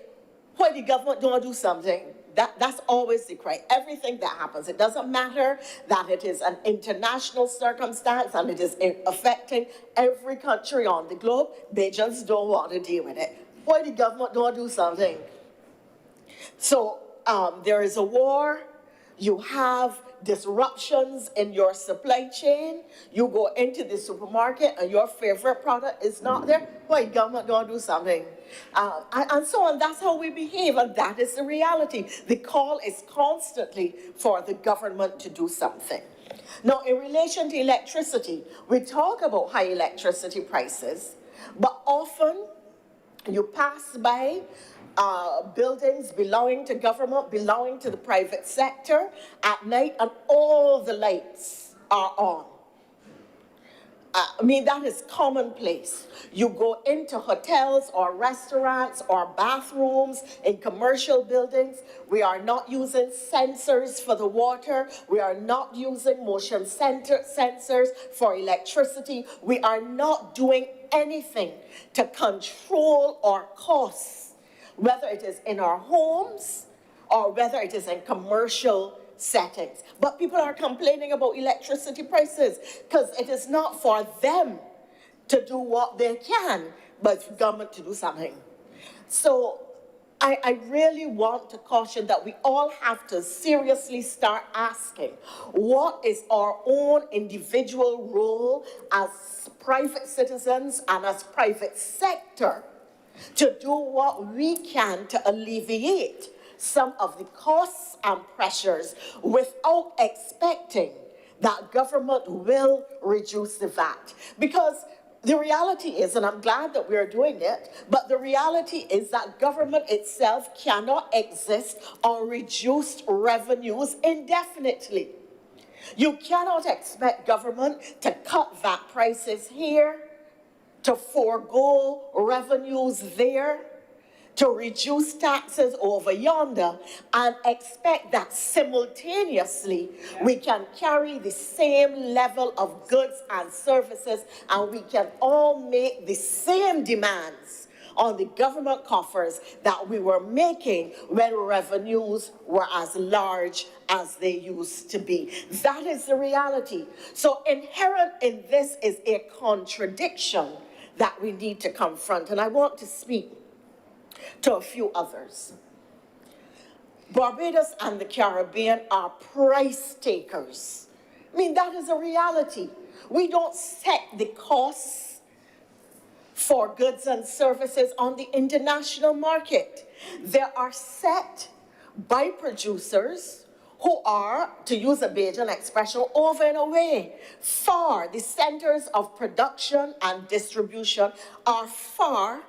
B: why the government don't do something? That's always the cry. Everything that happens, it doesn't matter that it is an international circumstance and it is affecting every country on the globe, they just don't want to deal with it. Why the government don't do something? So there is a war, you have disruptions in your supply chain, you go into the supermarket and your favorite product is not there, why government don't do something? And so on, that's how we behave, and that is the reality. The call is constantly for the government to do something. Now, in relation to electricity, we talk about high electricity prices, but often you pass by buildings belonging to government, belonging to the private sector at night, and all the lights are on. I mean, that is commonplace. You go into hotels or restaurants or bathrooms in commercial buildings. We are not using sensors for the water. We are not using motion sensors for electricity. We are not doing anything to control our costs, whether it is in our homes or whether it is in commercial settings. But people are complaining about electricity prices because it is not for them to do what they can, but for government to do something. So I really want to caution that we all have to seriously start asking, what is our own individual role as private citizens and as private sector to do what we can to alleviate some of the costs and pressures without expecting that government will reduce the VAT. Because the reality is, and I'm glad that we're doing it, but the reality is that government itself cannot exist on reduced revenues indefinitely. You cannot expect government to cut VAT prices here, to forego revenues there, to reduce taxes over yonder, and expect that simultaneously we can carry the same level of goods and services and we can all make the same demands on the government coffers that we were making when revenues were as large as they used to be. That is the reality. So inherent in this is a contradiction that we need to confront, and I want to speak to a few others. Barbados and the Caribbean are price takers. I mean, that is a reality. We don't set the costs for goods and services on the international market. They are set by producers who are, to use a Bajan expression, over and away. Far, the centers of production and distribution are far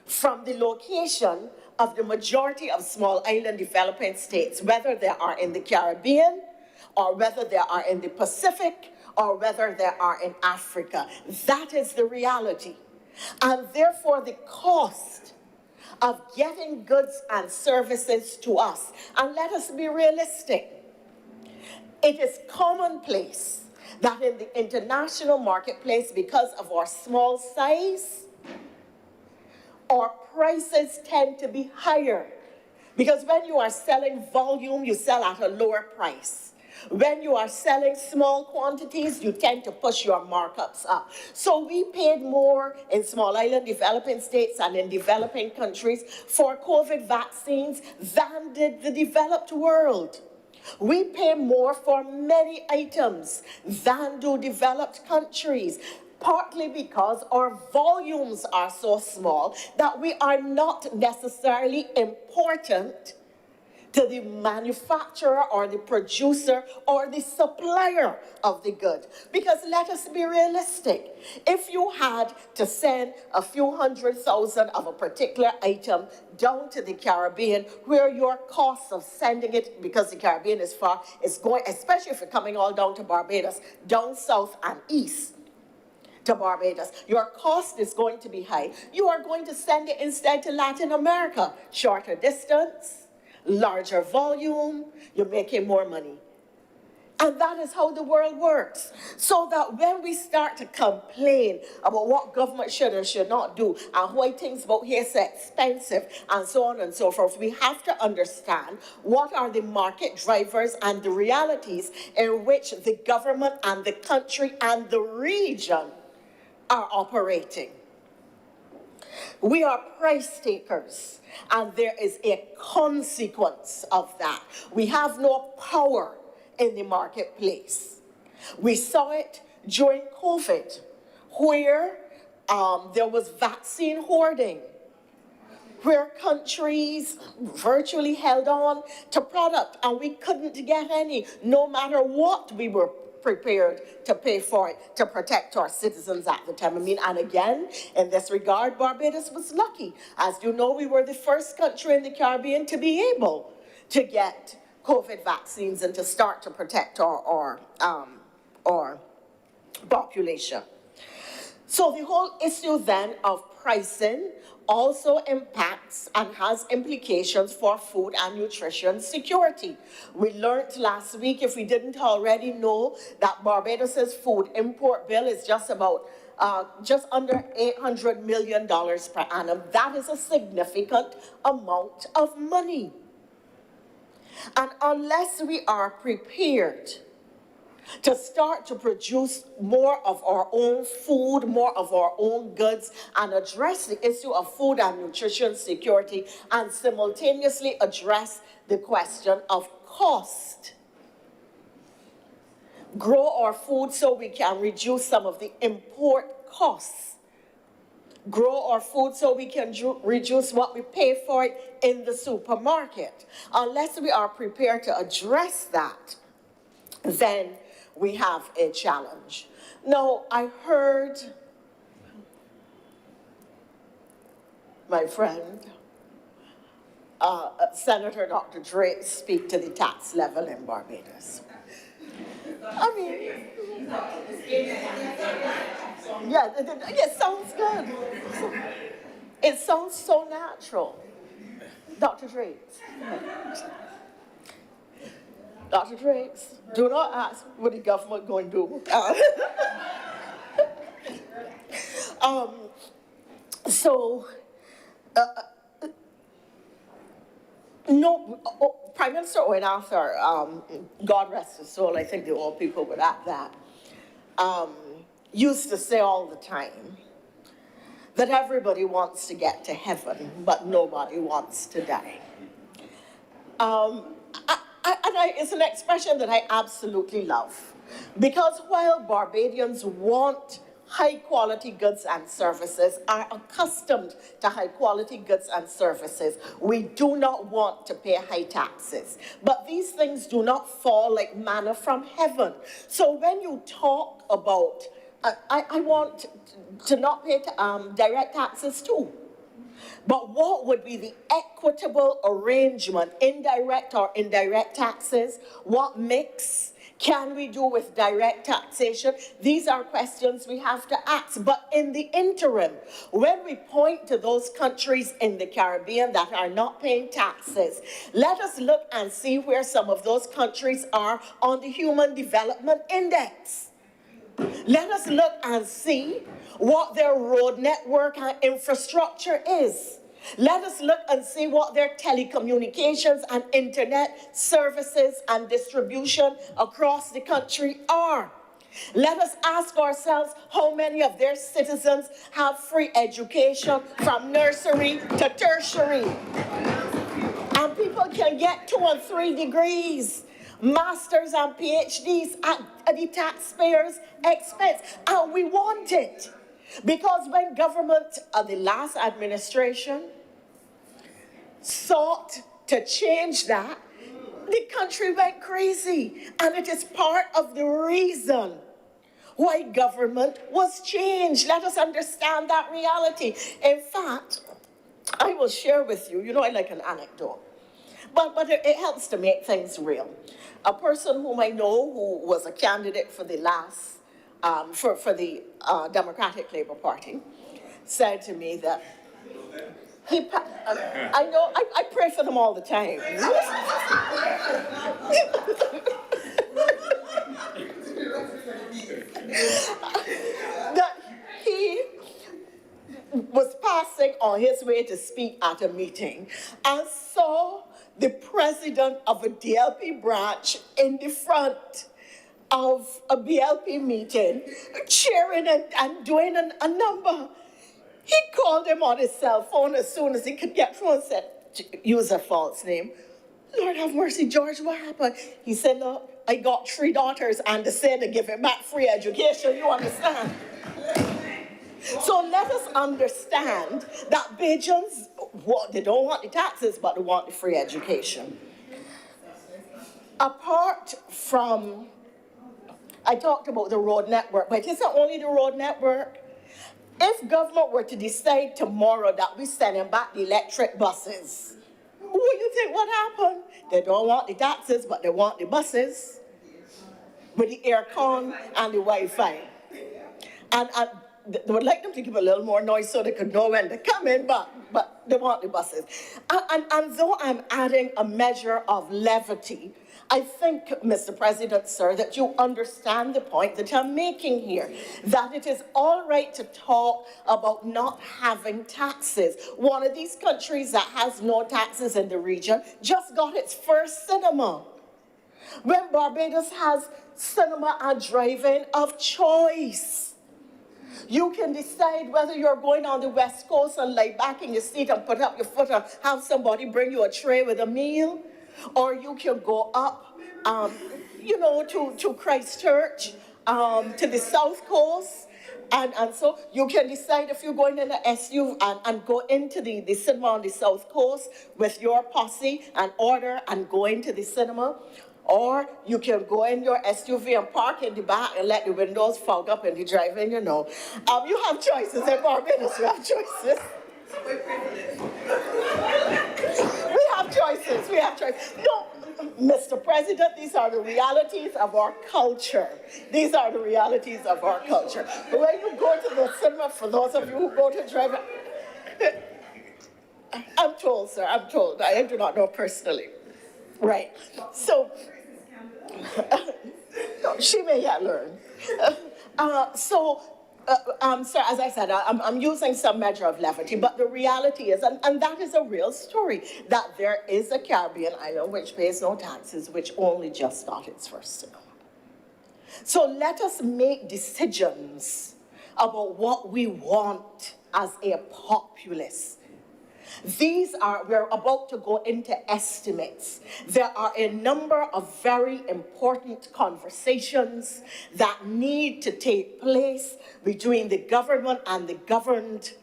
B: from the location of the majority of small island developing states, whether they are in the Caribbean, or whether they are in the Pacific, or whether they are in Africa. That is the reality. And therefore, the cost of getting goods and services to us. And let us be realistic. It is commonplace that in the international marketplace, because of our small size, our prices tend to be higher. Because when you are selling volume, you sell at a lower price. When you are selling small quantities, you tend to push your markups up. So we paid more in small island developing states and in developing countries for COVID vaccines than did the developed world. We pay more for many items than do developed countries, partly because our volumes are so small that we are not necessarily important to the manufacturer or the producer or the supplier of the good. Because let us be realistic. If you had to send a few 100,000 of a particular item down to the Caribbean, where your cost of sending it, because the Caribbean is far, is going, especially if you're coming all down to Barbados, down south and east to Barbados, your cost is going to be high. You are going to send it instead to Latin America, shorter distance, larger volume, you're making more money. And that is how the world works. So that when we start to complain about what government should or should not do, and why things about here are expensive, and so on and so forth, we have to understand what are the market drivers and the realities in which the government and the country and the region are operating. We are price takers, and there is a consequence of that. We have no power in the marketplace. We saw it during COVID, where there was vaccine hoarding, where countries virtually held on to product, and we couldn't get any, no matter what we were prepared to pay for it to protect our citizens at the time. I mean, and again, in this regard, Barbados was lucky. As you know, we were the first country in the Caribbean to be able to get COVID vaccines and to start to protect our population. So the whole issue then of pricing also impacts and has implications for food and nutrition security. We learned last week, if we didn't already know, that Barbados's food import bill is just under $800 million per annum. That is a significant amount of money. And unless we are prepared to start to produce more of our own food, more of our own goods, and address the issue of food and nutrition security, and simultaneously address the question of cost. Grow our food so we can reduce some of the import costs. Grow our food so we can reduce what we pay for it in the supermarket. Unless we are prepared to address that, then we have a challenge. Now, I heard my friend, Senator Dr. Drake, speak to the tax level in Barbados. I mean, yeah, it sounds good. It sounds so natural. Dr. Drake. Dr. Drakes, do not ask what the government going to do. Prime Minister Owen Arthur, God rest his soul, I think the old people would add that, used to say all the time that everybody wants to get to heaven, but nobody wants to die. It's an expression that I absolutely love, because while Barbadians want high-quality goods and services, are accustomed to high-quality goods and services, we do not want to pay high taxes. But these things do not fall like manna from heaven. So when you talk about, I want to not pay direct taxes too. But what would be the equitable arrangement, indirect or indirect taxes? What mix? Can we do with direct taxation? These are questions we have to ask. But in the interim, when we point to those countries in the Caribbean that are not paying taxes, let us look and see where some of those countries are on the Human Development Index. Let us look and see what their road network and infrastructure is. Let us look and see what their telecommunications and internet services and distribution across the country are. Let us ask ourselves how many of their citizens have free education from nursery to tertiary. And people can get 2 and 3 degrees, masters and PhDs at the taxpayers' expense. And we want it. Because when government of the last administration sought to change that, the country went crazy. And it is part of the reason why government was changed. Let us understand that reality. In fact, I will share with you, I like an anecdote, but it helps to make things real. A person whom I know who was a candidate for the last, for the Democratic Labour Party, said to me that I know, I pray for them all the time. That he was passing on his way to speak at a meeting and saw the president of a DLP branch in the front of a BLP meeting, cheering and doing a number. He called him on his cell phone as soon as he could get phone, said, use a false name. Lord have mercy, George, what happened? He said, no, I got 3 daughters and they said to give him back free education, you understand? So let us understand that Bajans, they don't want the taxes, but they want the free education. Apart from, I talked about the road network, but it isn't only the road network. If government were to decide tomorrow that we're sending back the electric buses, who do you think would happen? They don't want the taxes, but they want the buses with the aircon and the Wi-Fi. And they would like them to give a little more noise so they could know when they're coming, but they want the buses. And though I'm adding a measure of levity, I think, Mr. President, sir, that you understand the point that I'm making here, that it is all right to talk about not having taxes. One of these countries that has no taxes in the region just got its first cinema. When Barbados has cinema and drive-in of choice. You can decide whether you're going on the West Coast and lie back in your seat and put up your foot and have somebody bring you a tray with a meal, or you can go up, to Christchurch, to the South Coast, and so you can decide if you're going in an SUV and go into the cinema on the South Coast with your posse and order and go into the cinema. Or you can go in your SUV and park in the back and let the windows fog up in the drive-in, You have choices in Barbados, we have choices. We have choices. No, Mr. President, these are the realities of our culture. These are the realities of our culture. When you go to the cinema, for those of you who go to drive-in, I'm told, sir, I do not know personally. Right, so, she may yet learn. Sir, as I said, I'm using some measure of levity, but the reality is, and that is a real story, that there is a Caribbean island which pays no taxes, which only just got its first cinema. So let us make decisions about what we want as a populace. We're about to go into estimates. There are a number of very important conversations that need to take place between the government and the governed,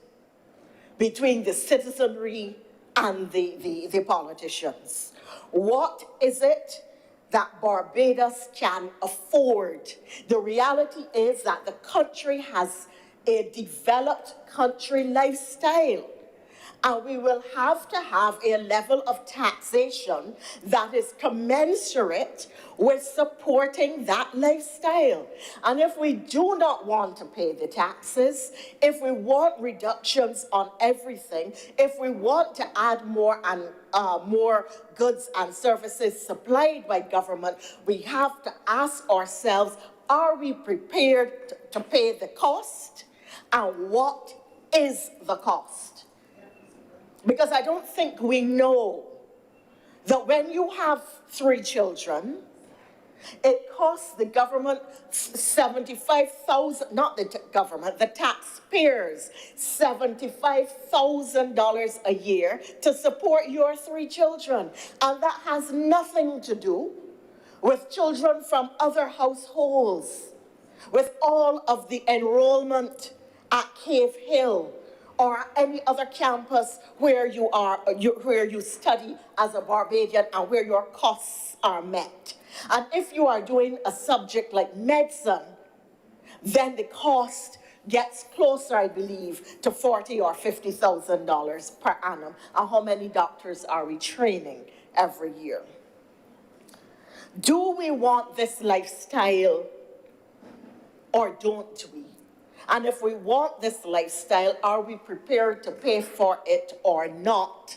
B: between the citizenry and the politicians. What is it that Barbados can afford? The reality is that the country has a developed country lifestyle. And we will have to have a level of taxation that is commensurate with supporting that lifestyle. And if we do not want to pay the taxes, if we want reductions on everything, if we want to add more and more goods and services supplied by government, we have to ask ourselves, are we prepared to pay the cost? And what is the cost? Because I don't think we know that when you have 3 children, it costs the government $75,000, not the government, the taxpayers, $75,000 a year to support your 3 children. And that has nothing to do with children from other households, with all of the enrollment at Cave Hill, or any other campus where where you study as a Barbadian and where your costs are met. And if you are doing a subject like medicine, then the cost gets closer, I believe, to $40,000 or $50,000 per annum. And how many doctors are we training every year? Do we want this lifestyle or don't we? And if we want this lifestyle, are we prepared to pay for it or not?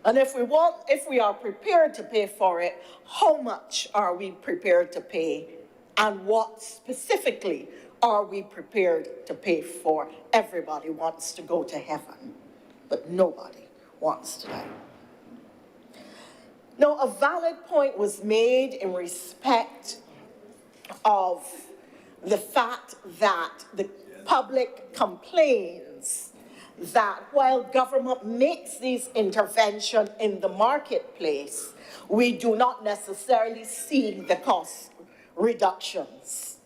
B: And if we are prepared to pay for it, how much are we prepared to pay? And what specifically are we prepared to pay for? Everybody wants to go to heaven, but nobody wants to die. Now, a valid point was made in respect of the fact that the public complains that while government makes these interventions in the marketplace, we do not necessarily see the cost reductions.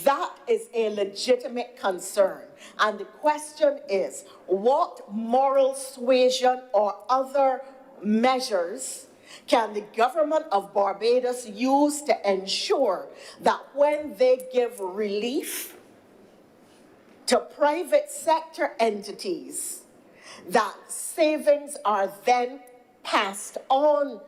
B: That is a legitimate concern. And the question is, what moral suasion or other measures can the government of Barbados use to ensure that when they give relief to private sector entities, that savings are then passed on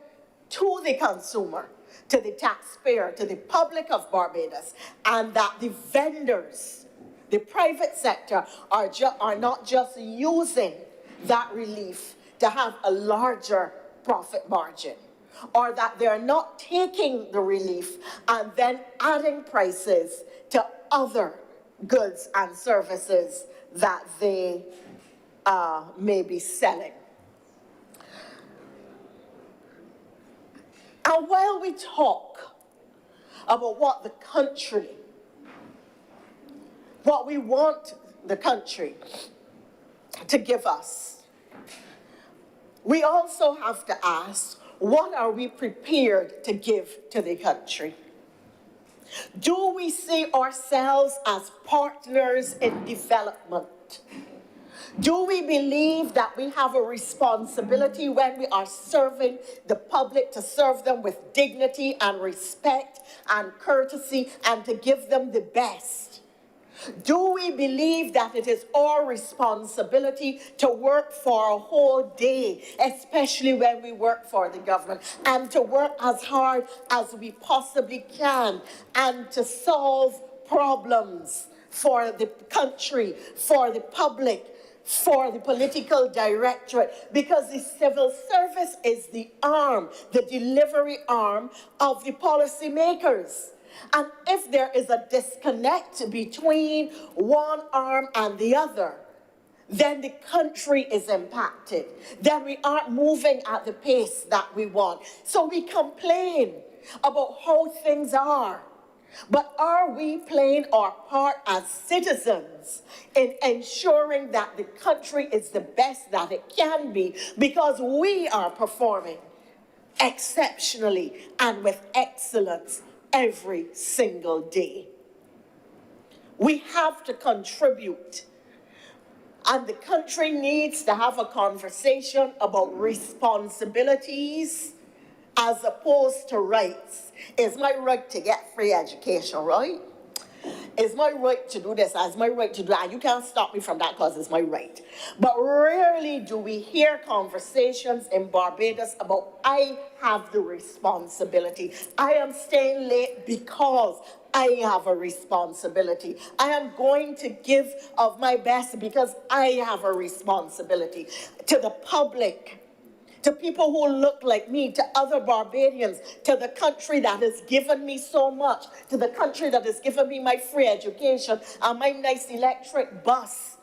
B: to the consumer, to the taxpayer, to the public of Barbados, and that the vendors, the private sector, are not just using that relief to have a larger profit margin, or that they're not taking the relief and then adding prices to other goods and services that they may be selling. And while we talk about what we want the country to give us, we also have to ask, what are we prepared to give to the country? Do we see ourselves as partners in development? Do we believe that we have a responsibility when we are serving the public to serve them with dignity and respect and courtesy and to give them the best? Do we believe that it is our responsibility to work for a whole day, especially when we work for the government, and to work as hard as we possibly can and to solve problems for the country, for the public, for the political directorate? Because the civil service is the arm, the delivery arm of the policymakers. And if there is a disconnect between one arm and the other, then the country is impacted. Then we aren't moving at the pace that we want. So we complain about how things are. But are we playing our part as citizens in ensuring that the country is the best that it can be, because we are performing exceptionally and with excellence every single day? We have to contribute, and the country needs to have a conversation about responsibilities as opposed to rights. It's my right to get free education, right? It's my right to do this, it's my right to do that, and you can't stop me from that because it's my right. But rarely do we hear conversations in Barbados about, I have the responsibility. I am staying late because I have a responsibility. I am going to give of my best because I have a responsibility. To the public, to people who look like me, to other Barbadians, to the country that has given me so much, to the country that has given me my free education, and my nice electric bus,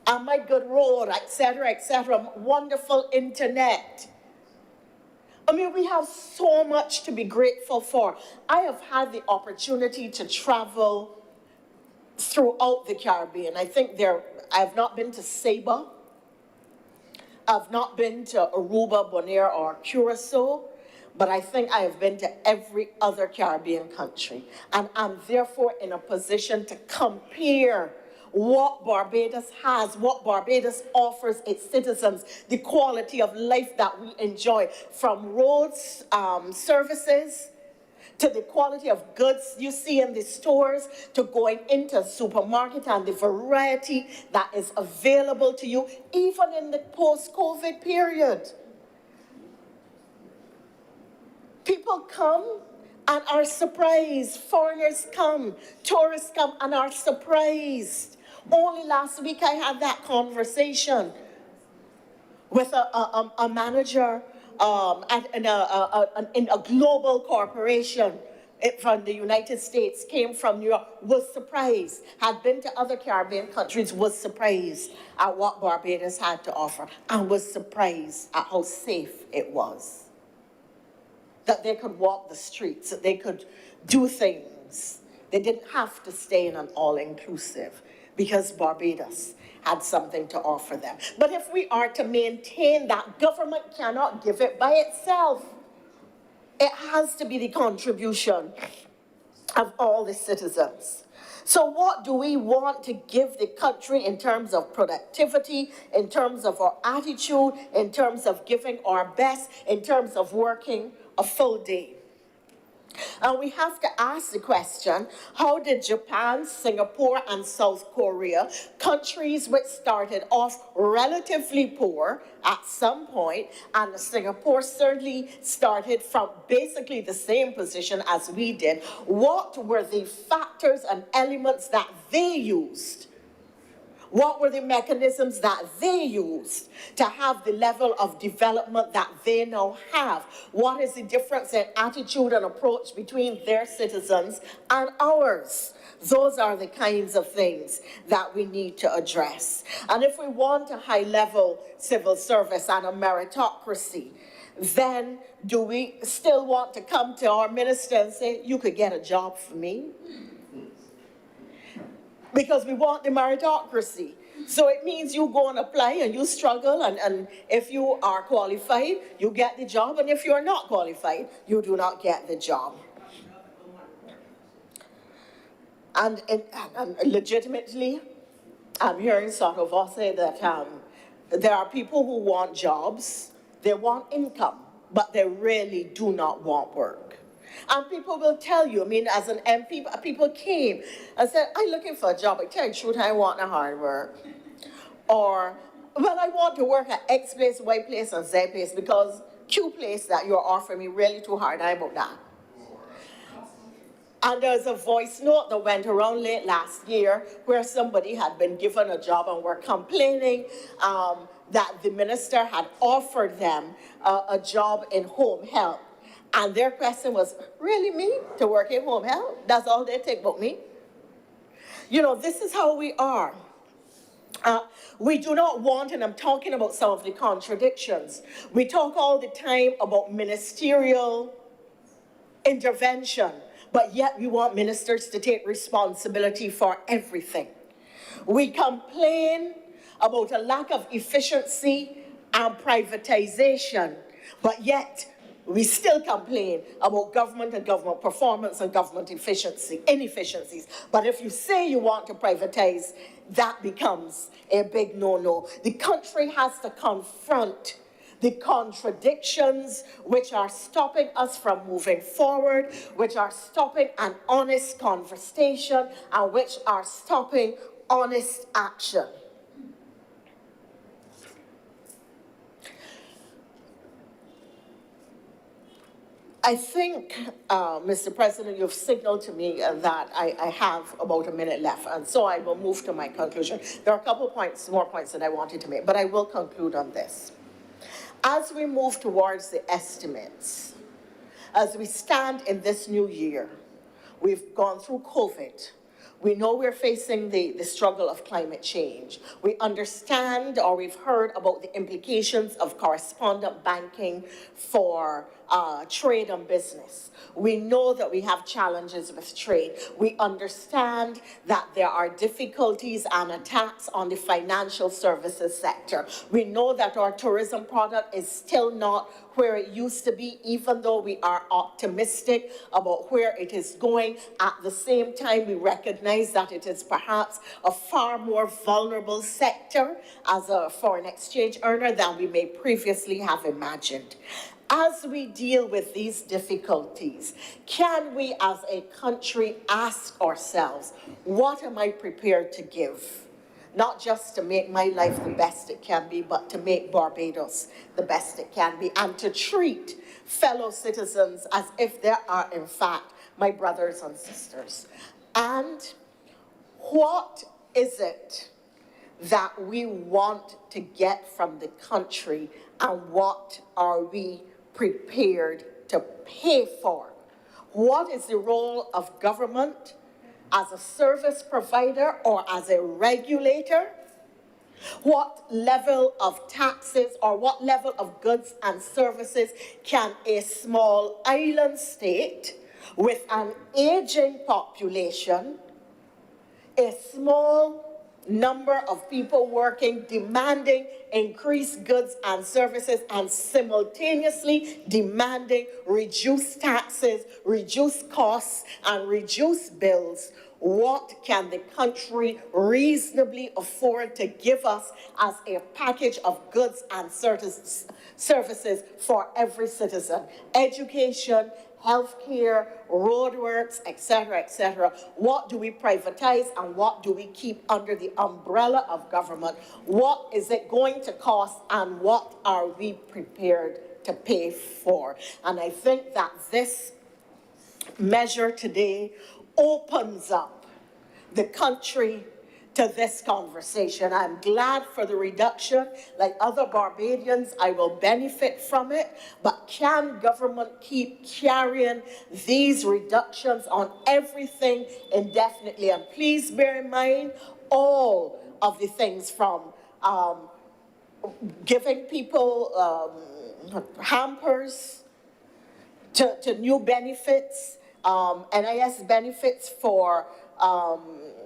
B: and my good road, etc., wonderful internet. I mean, we have so much to be grateful for. I have had the opportunity to travel throughout the Caribbean. I have not been to Saba. I've not been to Aruba, Bonaire, or Curacao, but I think I have been to every other Caribbean country. And I'm therefore in a position to compare what Barbados has, what Barbados offers its citizens, the quality of life that we enjoy, from roads, services, to the quality of goods you see in the stores, to going into a supermarket and the variety that is available to you, even in the post-COVID period. People come and are surprised. Foreigners come, tourists come and are surprised. Only last week I had that conversation with a manager in a global corporation from the United States, came from New York, was surprised, had been to other Caribbean countries, was surprised at what Barbados had to offer, and was surprised at how safe it was. That they could walk the streets, that they could do things. They didn't have to stay in an all-inclusive because Barbados had something to offer them. But if we are to maintain that, government cannot give it by itself. It has to be the contribution of all the citizens. So what do we want to give the country in terms of productivity, in terms of our attitude, in terms of giving our best, in terms of working a full day? And we have to ask the question, how did Japan, Singapore, and South Korea, countries which started off relatively poor at some point, and Singapore certainly started from basically the same position as we did, what were the factors and elements that they used? What were the mechanisms that they used to have the level of development that they now have? What is the difference in attitude and approach between their citizens and ours? Those are the kinds of things that we need to address. And if we want a high-level civil service and a meritocracy, then do we still want to come to our minister and say, you could get a job for me? Because we want the meritocracy. So it means you go and apply and you struggle, and if you are qualified, you get the job, and if you're not qualified, you do not get the job. And legitimately, I'm hearing sort of all say that there are people who want jobs, they want income, but they really do not want work. And people will tell you, I mean, as an MP, people came and said, I'm looking for a job. I tell you the truth, I want a hard work. Or, well, I want to work at X place, Y place, and Z place because Q place that you're offering me really too hard. I about that. And there's a voice note that went around late last year where somebody had been given a job and were complaining that the minister had offered them a job in home health. And their question was, really me to work in home health? That's all they think about me? You know, this is how we are. We do not want, and I'm talking about some of the contradictions. We talk all the time about ministerial intervention, but yet we want ministers to take responsibility for everything. We complain about a lack of efficiency and privatization, but yet we still complain about government and government performance and government inefficiencies. But if you say you want to privatize, that becomes a big no-no. The country has to confront the contradictions which are stopping us from moving forward, which are stopping an honest conversation, and which are stopping honest action. I think, Mr. President, you've signaled to me that I have about a minute left, and so I will move to my conclusion. There are a couple more points that I wanted to make, but I will conclude on this. As we move towards the estimates, as we stand in this new year, we've gone through COVID. We know we're facing the struggle of climate change. We understand, or we've heard about the implications of correspondent banking for trade and business. We know that we have challenges with trade. We understand that there are difficulties and attacks on the financial services sector. We know that our tourism product is still not where it used to be, even though we are optimistic about where it is going. At the same time, we recognize that it is perhaps a far more vulnerable sector as a foreign exchange earner than we may previously have imagined. As we deal with these difficulties, can we as a country ask ourselves, what am I prepared to give? Not just to make my life the best it can be, but to make Barbados the best it can be, and to treat fellow citizens as if they are, in fact, my brothers and sisters. And what is it that we want to get from the country, and what are we prepared to pay for? What is the role of government as a service provider or as a regulator? What level of taxes or what level of goods and services can a small island state with an aging population, a small number of people working, demanding increased goods and services, and simultaneously demanding reduced taxes, reduced costs, and reduced bills? What can the country reasonably afford to give us as a package of goods and services for every citizen? Education, healthcare, roadworks, etc., etc. What do we privatize and what do we keep under the umbrella of government? What is it going to cost, and what are we prepared to pay for? And I think that this measure today opens up the country to this conversation. I'm glad for the reduction. Like other Barbadians, I will benefit from it, but can government keep carrying these reductions on everything indefinitely? And please bear in mind all of the things from giving people hampers to new benefits, NIS benefits for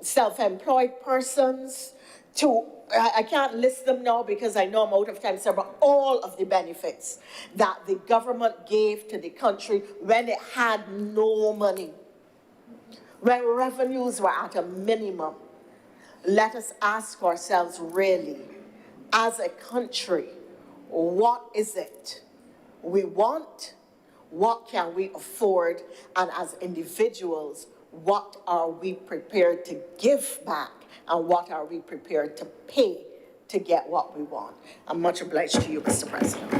B: self-employed persons, to, I can't list them now because I know I'm out of time, sir, but all of the benefits that the government gave to the country when it had no money, when revenues were at a minimum. Let us ask ourselves really, as a country, what is it we want? What can we afford? And as individuals, what are we prepared to give back, and what are we prepared to pay to get what we want? I'm much obliged to you, Mr. President.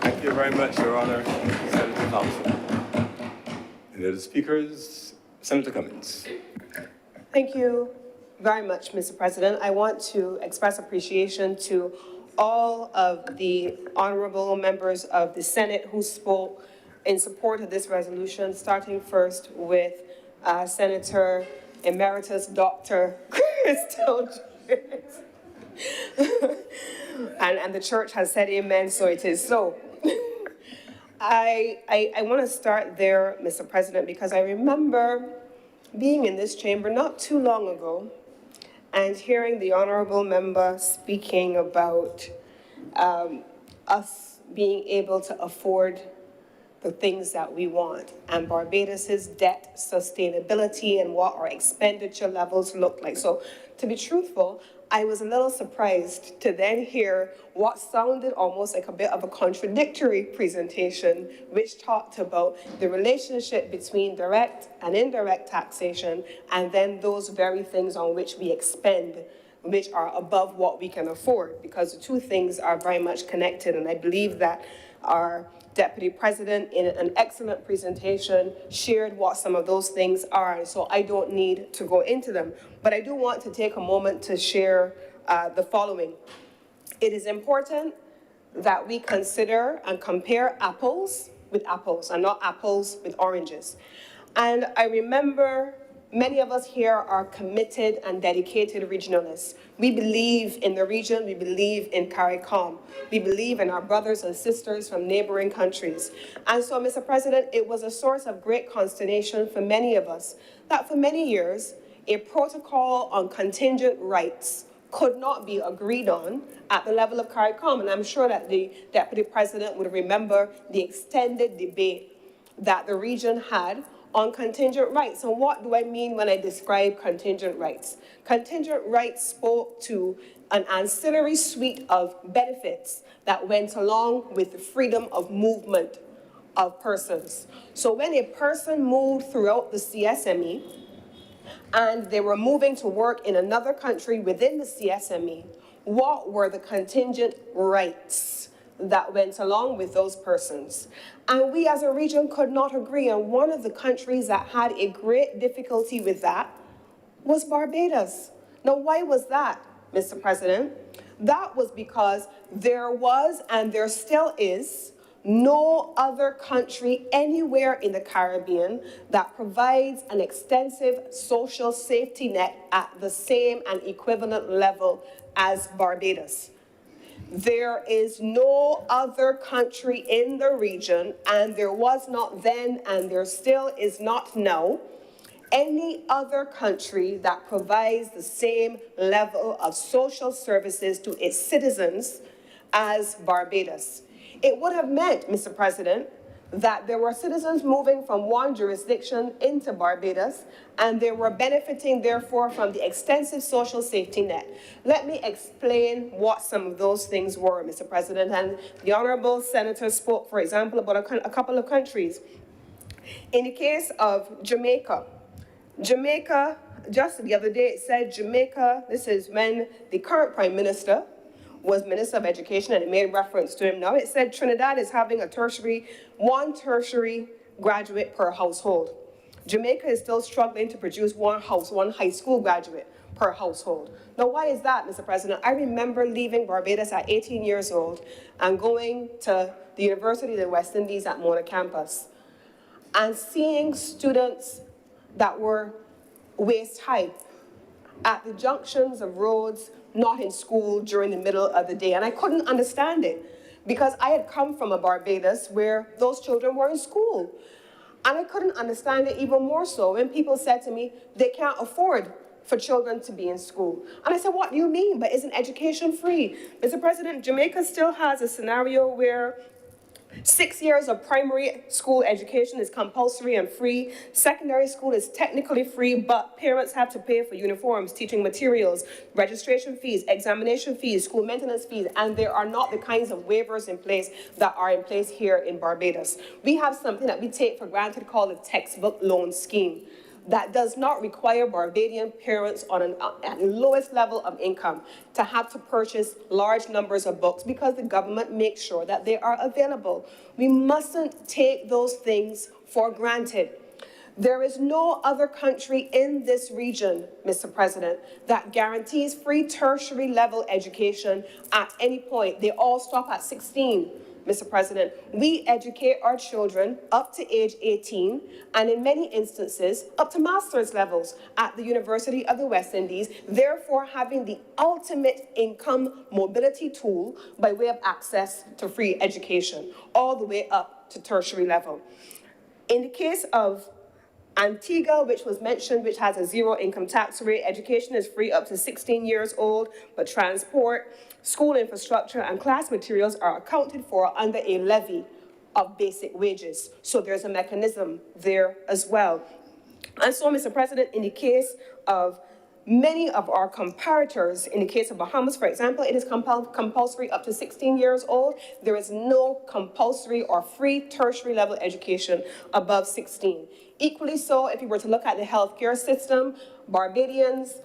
E: Thank you very much, Your Honor, Senator Thompson. And the speakers, Senator Cummins.
D: Thank you very much, Mr. President. I want to express appreciation to all of the honorable members of the Senate who spoke in support of this resolution, starting first with Senator Emeritus Dr. Crystal Jones. and the church has said amen, so it is so. I want to start there, Mr. President, because I remember being in this chamber not too long ago and hearing the honorable member speaking about us being able to afford the things that we want, and Barbados's debt sustainability and what our expenditure levels look like. So to be truthful, I was a little surprised to then hear what sounded almost like a bit of a contradictory presentation, which talked about the relationship between direct and indirect taxation, and then those very things on which we expend, which are above what we can afford, because the two things are very much connected. And I believe that our Deputy President, in an excellent presentation, shared what some of those things are, and so I don't need to go into them. But I do want to take a moment to share the following. It is important that we consider and compare apples with apples and not apples with oranges. And I remember many of us here are committed and dedicated regionalists. We believe in the region, we believe in CARICOM. We believe in our brothers and sisters from neighboring countries. And so, Mr. President, it was a source of great consternation for many of us that for many years, a protocol on contingent rights could not be agreed on at the level of CARICOM. And I'm sure that the Deputy President would remember the extended debate that the region had on contingent rights. And what do I mean when I describe contingent rights? Contingent rights spoke to an ancillary suite of benefits that went along with the freedom of movement of persons. So when a person moved throughout the CSME and they were moving to work in another country within the CSME, what were the contingent rights that went along with those persons? And we as a region could not agree. And one of the countries that had a great difficulty with that was Barbados. Now, why was that, Mr. President? That was because there was, and there still is, no other country anywhere in the Caribbean that provides an extensive social safety net at the same and equivalent level as Barbados. There is no other country in the region, and there was not then, and there still is not now, any other country that provides the same level of social services to its citizens as Barbados. It would have meant, Mr. President, that there were citizens moving from one jurisdiction into Barbados, and they were benefiting, therefore, from the extensive social safety net. Let me explain what some of those things were, Mr. President. And the Honourable Senator spoke, for example, about a couple of countries. In the case of Jamaica, just the other day, it said Jamaica, this is when the current Prime Minister was Minister of Education, and it made reference to him now. It said Trinidad is having one tertiary graduate per household. Jamaica is still struggling to produce one high school graduate per household. Now, why is that, Mr. President? I remember leaving Barbados at 18 years old and going to the University of the West Indies at Mona campus and seeing students that were waist high at the junctions of roads, not in school during the middle of the day. And I couldn't understand it because I had come from a Barbados where those children were in school. And I couldn't understand it even more so when people said to me, they can't afford for children to be in school. And I said, what do you mean? But isn't education free? Mr. President, Jamaica still has a scenario where 6 years of primary school education is compulsory and free. Secondary school is technically free, but parents have to pay for uniforms, teaching materials, registration fees, examination fees, school maintenance fees, and there are not the kinds of waivers in place that are in place here in Barbados. We have something that we take for granted called the textbook loan scheme that does not require Barbadian parents at the lowest level of income to have to purchase large numbers of books because the government makes sure that they are available. We mustn't take those things for granted. There is no other country in this region, Mr. President, that guarantees free tertiary level education at any point. They all stop at 16. Mr. President, we educate our children up to age 18 and in many instances up to master's levels at the University of the West Indies, therefore having the ultimate income mobility tool by way of access to free education, all the way up to tertiary level. In the case of Antigua, which was mentioned, which has a zero income tax rate, education is free up to 16 years old, but transport, school infrastructure, and class materials are accounted for under a levy of basic wages. So there's a mechanism there as well. And so, Mr. President, in the case of Many of our comparators, in the case of Bahamas, for example, it is compulsory up to 16 years old. There is no compulsory or free tertiary level education above 16. Equally so, if you were to look at the healthcare system, Barbadians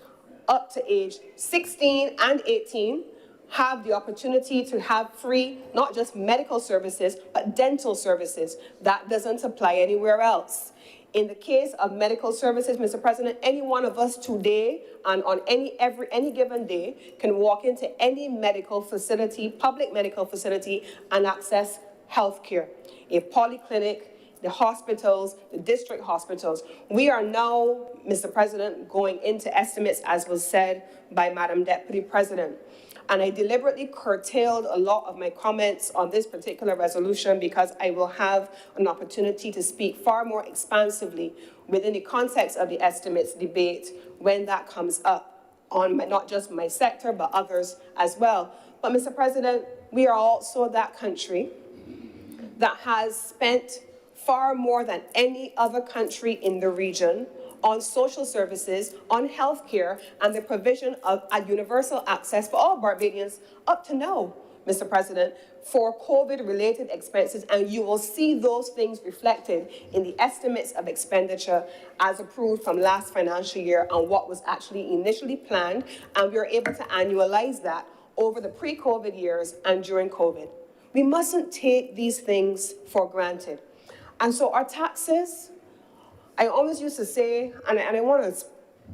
D: up to age 16 and 18 have the opportunity to have free, not just medical services, but dental services. That doesn't apply anywhere else. In the case of medical services, Mr. President, any one of us today and on any given day can walk into any medical facility, public medical facility, and access health care. A polyclinic, the hospitals, the district hospitals. We are now, Mr. President, going into estimates, as was said by Madam Deputy President. And I deliberately curtailed a lot of my comments on this particular resolution because I will have an opportunity to speak far more expansively within the context of the estimates debate when that comes up on not just my sector, but others as well. But Mr. President, we are also that country that has spent far more than any other country in the region on social services, on health care, and the provision of a universal access for all Barbadians up to now, Mr. President, for COVID-related expenses, and you will see those things reflected in the estimates of expenditure as approved from last financial year on what was actually initially planned, and we were able to annualize that over the pre-COVID years and during COVID. We mustn't take these things for granted. And so our taxes, I always used to say, and I want to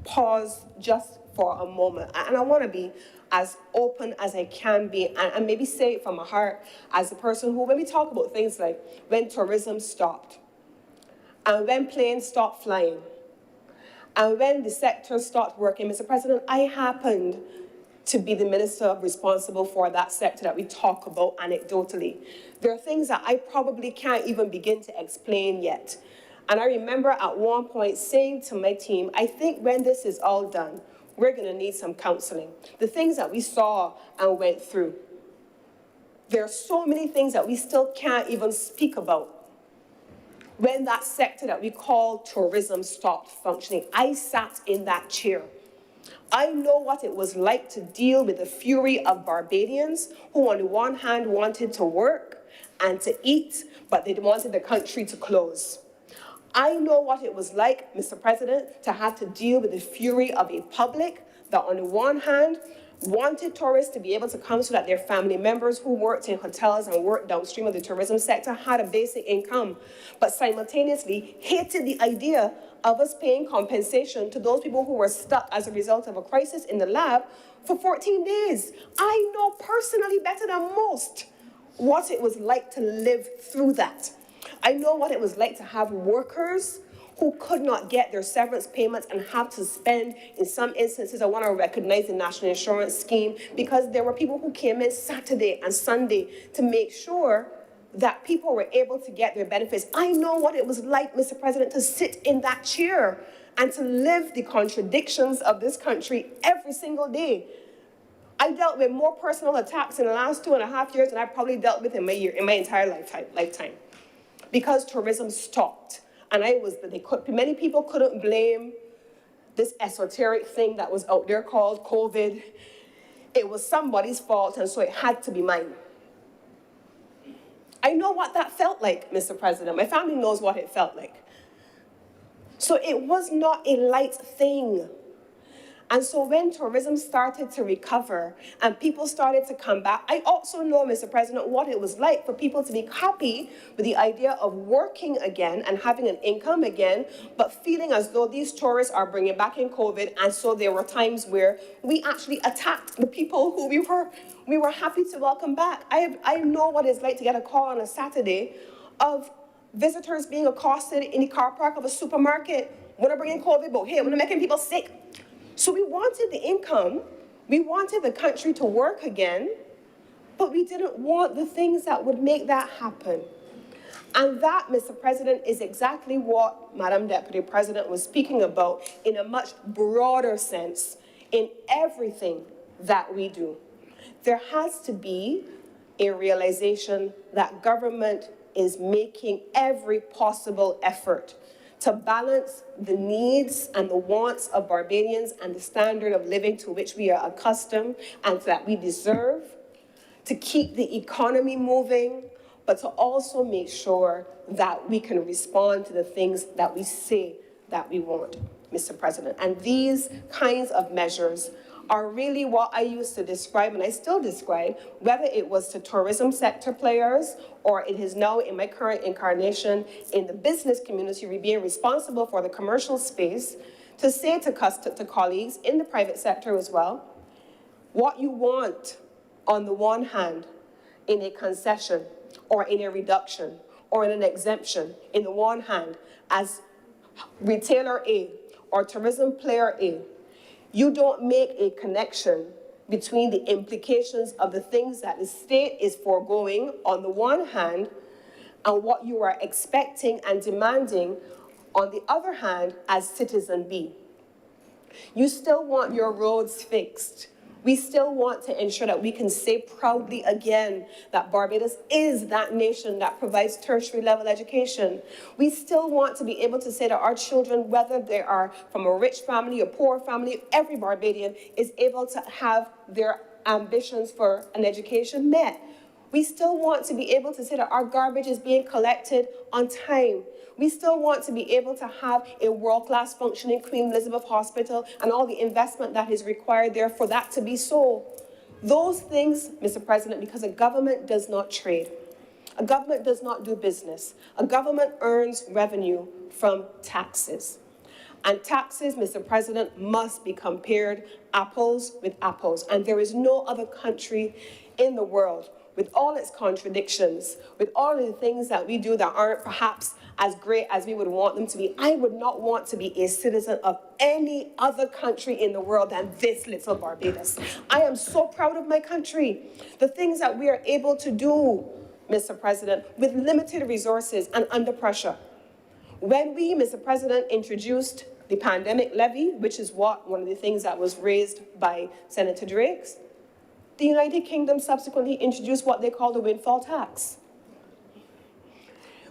D: pause just for a moment, and I want to be as open as I can be, and maybe say it from my heart as a person who, when we talk about things like when tourism stopped, and when planes stopped flying, and when the sector stopped working, Mr. President, I happened to be the minister responsible for that sector that we talk about anecdotally. There are things that I probably can't even begin to explain yet. And I remember at one point saying to my team, I think when this is all done, we're going to need some counseling. The things that we saw and went through. There are so many things that we still can't even speak about. When that sector that we call tourism stopped functioning, I sat in that chair. I know what it was like to deal with the fury of Barbadians who on the one hand wanted to work and to eat, but they wanted the country to close. I know what it was like, Mr. President, to have to deal with the fury of a public that on the one hand wanted tourists to be able to come so that their family members who worked in hotels and worked downstream of the tourism sector had a basic income, but simultaneously hated the idea of us paying compensation to those people who were stuck as a result of a crisis in the lab for 14 days. I know personally better than most what it was like to live through that. I know what it was like to have workers who could not get their severance payments and have to spend, in some instances, I want to recognize the National Insurance Scheme, because there were people who came in Saturday and Sunday to make sure that people were able to get their benefits. I know what it was like, Mr. President, to sit in that chair and to live the contradictions of this country every single day. I dealt with more personal attacks in the last 2.5 years than I probably dealt with in my entire lifetime. Because tourism stopped. And many people couldn't blame this esoteric thing that was out there called COVID. It was somebody's fault, and so it had to be mine. I know what that felt like, Mr. President. My family knows what it felt like. So it was not a light thing. And so when tourism started to recover and people started to come back, I also know, Mr. President, what it was like for people to be happy with the idea of working again and having an income again, but feeling as though these tourists are bringing back in COVID. And so there were times where we actually attacked the people who we were happy to welcome back. I know what it's like to get a call on a Saturday of visitors being accosted in the car park of a supermarket. When they're bringing COVID, but hey, when they're making people sick. So we wanted the income, we wanted the country to work again, but we didn't want the things that would make that happen. And that, Mr. President, is exactly what Madam Deputy President was speaking about in a much broader sense in everything that we do. There has to be a realization that government is making every possible effort to balance the needs and the wants of Barbadians and the standard of living to which we are accustomed and that we deserve, to keep the economy moving, but to also make sure that we can respond to the things that we say that we want, Mr. President. And these kinds of measures are really what I used to describe, and I still describe, whether it was to tourism sector players or it is now in my current incarnation in the business community, being responsible for the commercial space, to say to colleagues in the private sector as well, what you want on the one hand in a concession or in a reduction or in an exemption, in the one hand, as retailer A or tourism player A, you don't make a connection between the implications of the things that the state is foregoing on the one hand and what you are expecting and demanding on the other hand as citizen B. You still want your roads fixed. We still want to ensure that we can say proudly again that Barbados is that nation that provides tertiary level education. We still want to be able to say that our children, whether they are from a rich family or poor family, every Barbadian is able to have their ambitions for an education met. We still want to be able to say that our garbage is being collected on time. We still want to be able to have a world-class functioning Queen Elizabeth Hospital and all the investment that is required there for that to be so. Those things, Mr. President, because a government does not trade. A government does not do business. A government earns revenue from taxes. And taxes, Mr. President, must be compared apples with apples. And there is no other country in the world, with all its contradictions, with all of the things that we do that aren't perhaps as great as we would want them to be. I would not want to be a citizen of any other country in the world than this little Barbados. I am so proud of my country. The things that we are able to do, Mr. President, with limited resources and under pressure. When we, Mr. President, introduced the pandemic levy, which is one of the things that was raised by Senator Drake, the United Kingdom subsequently introduced what they call the windfall tax.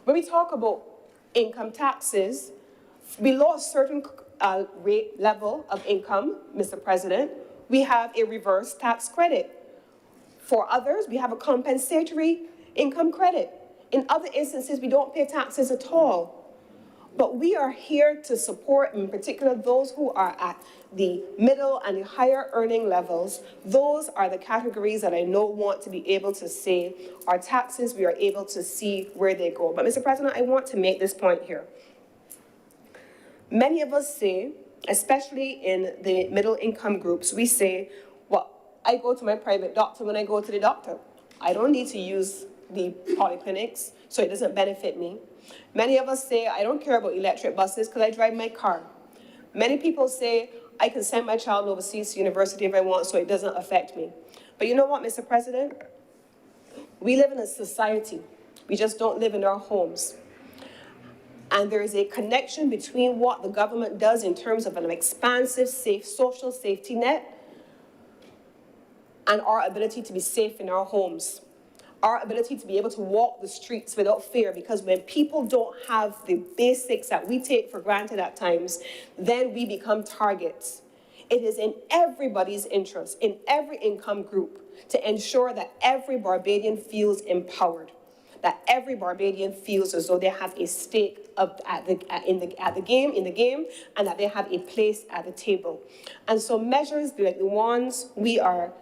D: When we talk about income taxes, below a certain rate level of income, Mr. President, we have a reverse tax credit. For others, we have a compensatory income credit. In other instances, we don't pay taxes at all. But we are here to support, in particular, those who are at the middle and the higher earning levels. Those are the categories that I know want to be able to say our taxes, we are able to see where they go. But, Mr. President, I want to make this point here. Many of us say, especially in the middle income groups, we say, well, I go to my private doctor when I go to the doctor. I don't need to use the polyclinics, so it doesn't benefit me. Many of us say, I don't care about electric buses because I drive my car. Many people say, I can send my child overseas to university if I want, so it doesn't affect me. But you know what, Mr. President? We live in a society. We just don't live in our homes. And there is a connection between what the government does in terms of an expansive, safe social safety net and our ability to be safe in our homes. Our ability to be able to walk the streets without fear, because when people don't have the basics that we take for granted at times, then we become targets. It is in everybody's interest, in every income group, to ensure that every Barbadian feels empowered, that every Barbadian feels as though they have a stake in the game, and that they have a place at the table. And so measures like the ones we are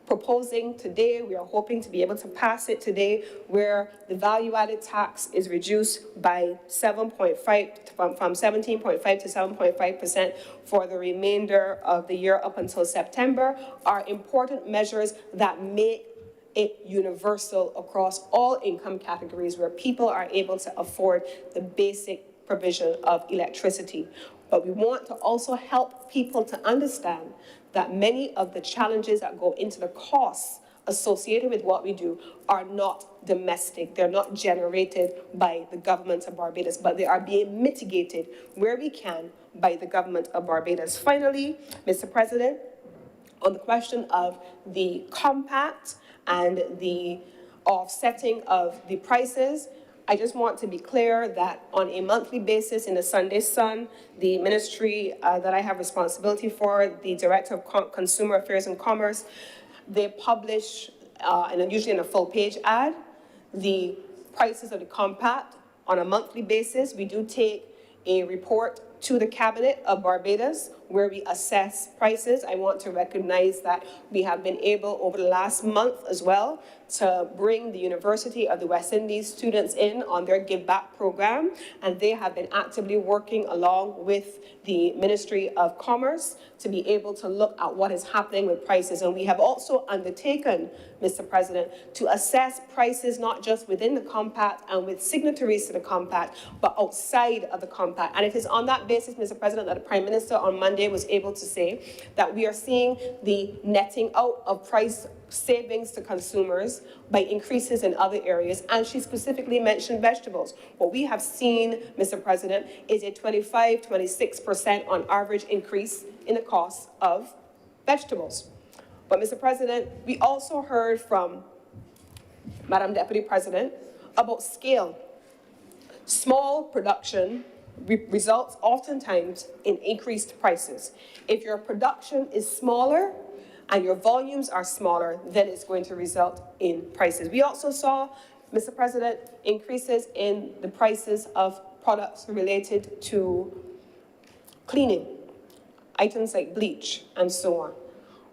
D: proposing today, we are hoping to be able to pass it today, where the value-added tax is reduced by 7.5, from 17.5 to 7.5% for the remainder of the year up until September, are important measures that make it universal across all income categories, where people are able to afford the basic provision of electricity. But we want to also help people to understand that many of the challenges that go into the costs associated with what we do are not domestic. They're not generated by the government of Barbados, but they are being mitigated where we can by the government of Barbados. Finally, Mr. President, on the question of the compact and the offsetting of the prices, I just want to be clear that on a monthly basis in the Sunday Sun, the ministry that I have responsibility for, the Director of Consumer Affairs and Commerce, they publish, and usually in a full-page ad, the prices of the compact on a monthly basis. We do take a report to the Cabinet of Barbados where we assess prices. I want to recognize that we have been able over the last month as well to bring the University of the West Indies students in on their Give Back program, and they have been actively working along with the Ministry of Commerce to be able to look at what is happening with prices. And we have also undertaken, Mr. President, to assess prices not just within the compact and with signatories to the compact, but outside of the compact. And it is on that basis, Mr. President, that the Prime Minister on Monday was able to say that we are seeing the netting out of price savings to consumers by increases in other areas, and she specifically mentioned vegetables. What we have seen, Mr. President, is a 25–26% on average increase in the cost of vegetables. But, Mr. President, we also heard from Madam Deputy President about scale. Small production results oftentimes in increased prices. If your production is smaller and your volumes are smaller, then it's going to result in prices. We also saw, Mr. President, increases in the prices of products related to cleaning, items like bleach and so on.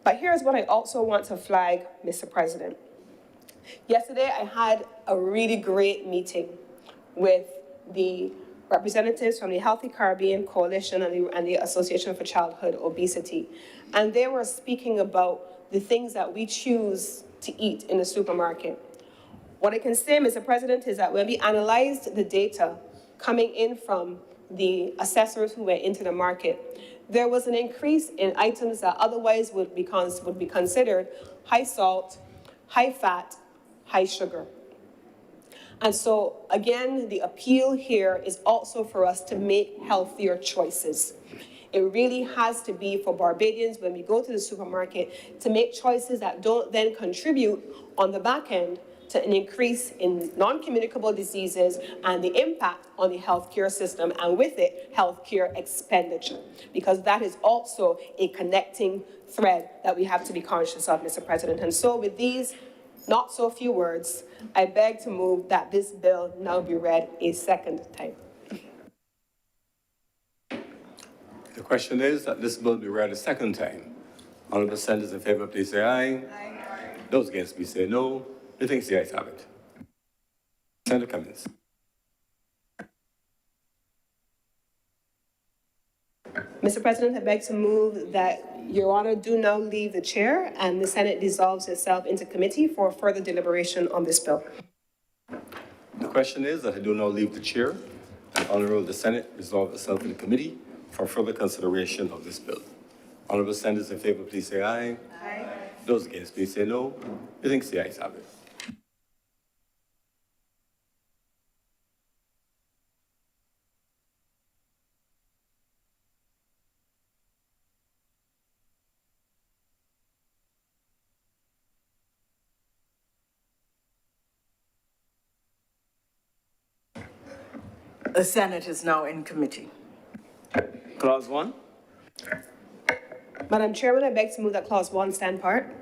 D: But here's what I also want to flag, Mr. President. Yesterday, I had a really great meeting with the representatives from the Healthy Caribbean Coalition and the Association for Childhood Obesity. And they were speaking about the things that we choose to eat in the supermarket. What I can say, Mr. President, is that when we analyzed the data coming in from the assessors who went into the market, there was an increase in items that otherwise would be considered high salt, high fat, high sugar. And so, again, the appeal here is also for us to make healthier choices. It really has to be for Barbadians, when we go to the supermarket, to make choices that don't then contribute on the back end to an increase in non-communicable diseases and the impact on the healthcare system, and with it, healthcare expenditure, because that is also a connecting thread that we have to be conscious of, Mr. President. And so with these not so few words, I beg to move that this bill now be read a second time.
E: The question is that this bill be read a second time. Honourable senators in favour, please say aye. Aye. Those against, please say no. The things the ayes have it. Senator Cummins.
D: Mr. President, I beg to move that Your Honour do now leave the chair and the Senate dissolves itself into committee for further deliberation on this bill.
E: The question is that I do now leave the chair and Honourable the Senate resolve itself in committee for further consideration of this bill. Honourable senators in favour, please say aye. Aye. Those against, please say no. The things the ayes have it.
B: The Senate is now in committee.
C: Clause 1.
D: Madam Chairman, I beg to move that Clause 1 stand part.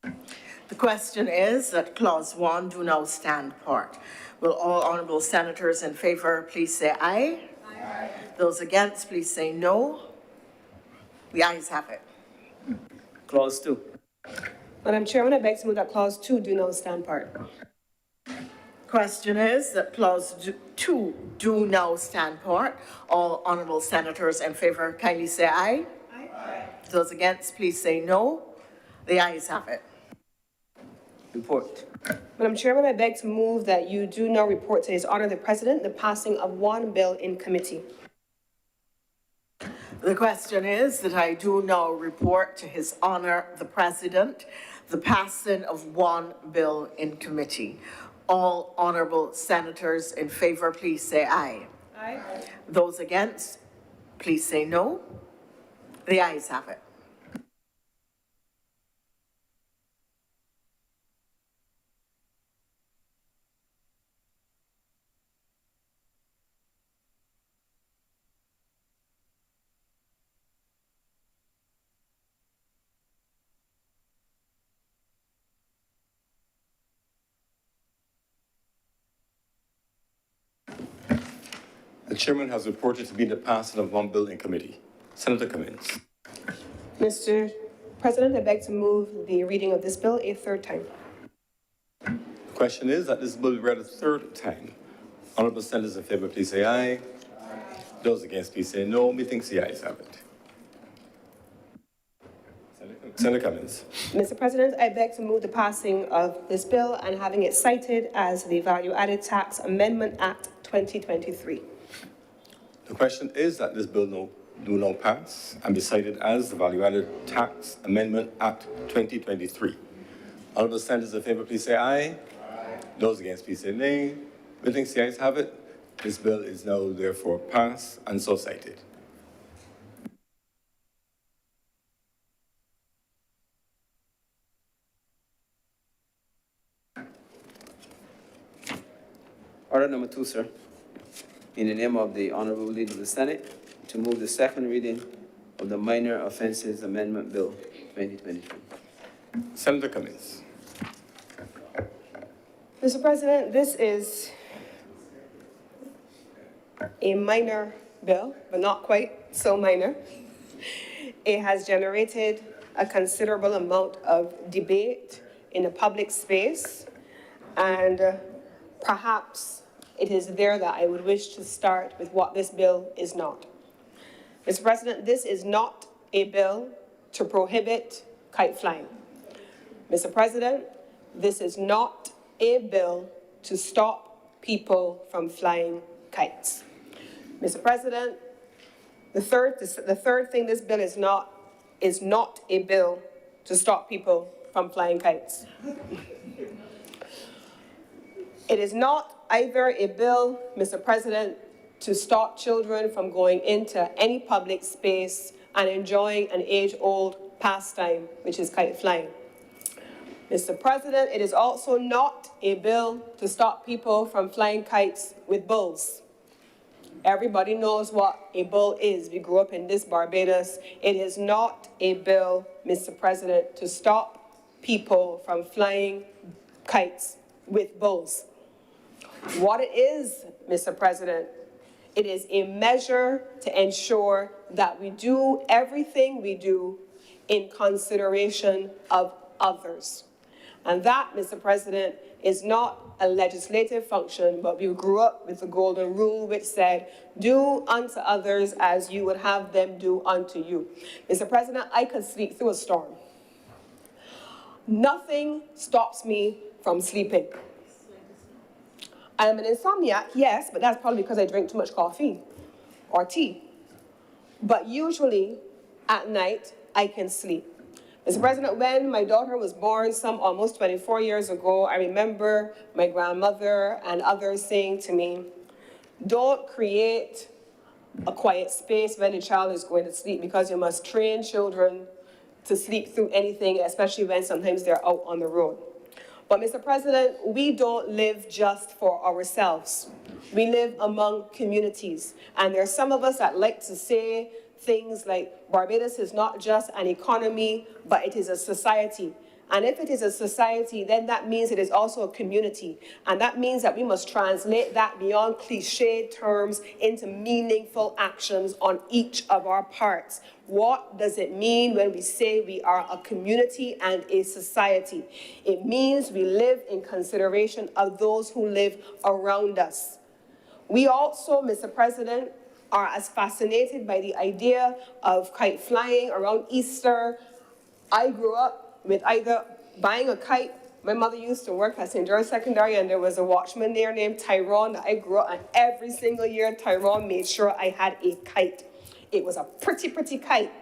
B: The question is that Clause 1 do now stand part. Will all honourable senators in favour please say aye? Aye. Those against, please say no. The ayes have it.
C: Clause 2.
D: Madam Chairman, I beg to move that Clause 2 do now stand part.
B: Question is that Clause 2 do now stand part. All honourable senators in favour kindly say aye. Aye. Those against, please say no. The ayes have it.
C: Report.
D: Madam Chairman, I beg to move that you do now report to His Honour the President the passing of one bill in committee.
B: The question is that I do now report to His Honour the President the passing of one bill in committee. All honourable senators in favour, please say aye. Aye. Those against, please say no. The ayes have it.
E: The chairman has reported to be the passing of one bill in committee. Senator Cummins.
D: Mr. President, I beg to move the reading of this bill a third time.
E: The question is that this bill be read a third time. Honourable senators in favour, please say aye. Those against, please say no. Methinks the ayes have it. Senator Cummins.
D: Mr. President, I beg to move the passing of this bill and having it cited as the Value Added Tax Amendment Act 2023.
E: The question is that this bill do now pass and be cited as the Value Added Tax Amendment Act 2023. Honourable senators in favour, please say aye. Those against, please say nay. Methinks the ayes have it. This bill is now therefore passed and so cited.
C: Order number 2, sir. In the name of the Honourable Leader of the Senate, to move the second reading of the Minor Offences Amendment Bill 2023.
E: Senator Cummins.
D: Mr. President, this is a minor bill, but not quite so minor. It has generated a considerable amount of debate in the public space, and perhaps it is there that I would wish to start with what this bill is not. Mr. President, this is not a bill to prohibit kite flying. Mr. President, this is not a bill to stop people from flying kites. Mr. President, the third thing this bill is not a bill to stop people from flying kites. It is not either a bill, Mr. President, to stop children from going into any public space and enjoying an age-old pastime, which is kite flying. Mr. President, it is also not a bill to stop people from flying kites with bulls. Everybody knows what a bull is. We grew up in this Barbados. It is not a bill, Mr. President, to stop people from flying kites with bulls. What it is, Mr. President, it is a measure to ensure that we do everything we do in consideration of others. And that, Mr. President, is not a legislative function, but we grew up with the golden rule which said, do unto others as you would have them do unto you. Mr. President, I could sleep through a storm. Nothing stops me from sleeping. I am an insomniac, yes, but that's probably because I drink too much coffee or tea. But usually at night, I can sleep. Mr. President, when my daughter was born almost 24 years ago, I remember my grandmother and others saying to me, don't create a quiet space when the child is going to sleep because you must train children to sleep through anything, especially when sometimes they're out on the road. But Mr. President, we don't live just for ourselves. We live among communities. And there are some of us that like to say things like Barbados is not just an economy, but it is a society. And if it is a society, then that means it is also a community. And that means that we must translate that beyond cliched terms into meaningful actions on each of our parts. What does it mean when we say we are a community and a society? It means we live in consideration of those who live around us. We also, Mr. President, are as fascinated by the idea of kite flying around Easter. I grew up with either buying a kite. My mother used to work at St. George Secondary, and there was a watchman there named Tyrone that I grew up, and every single year Tyrone made sure I had a kite. It was a pretty, pretty kite.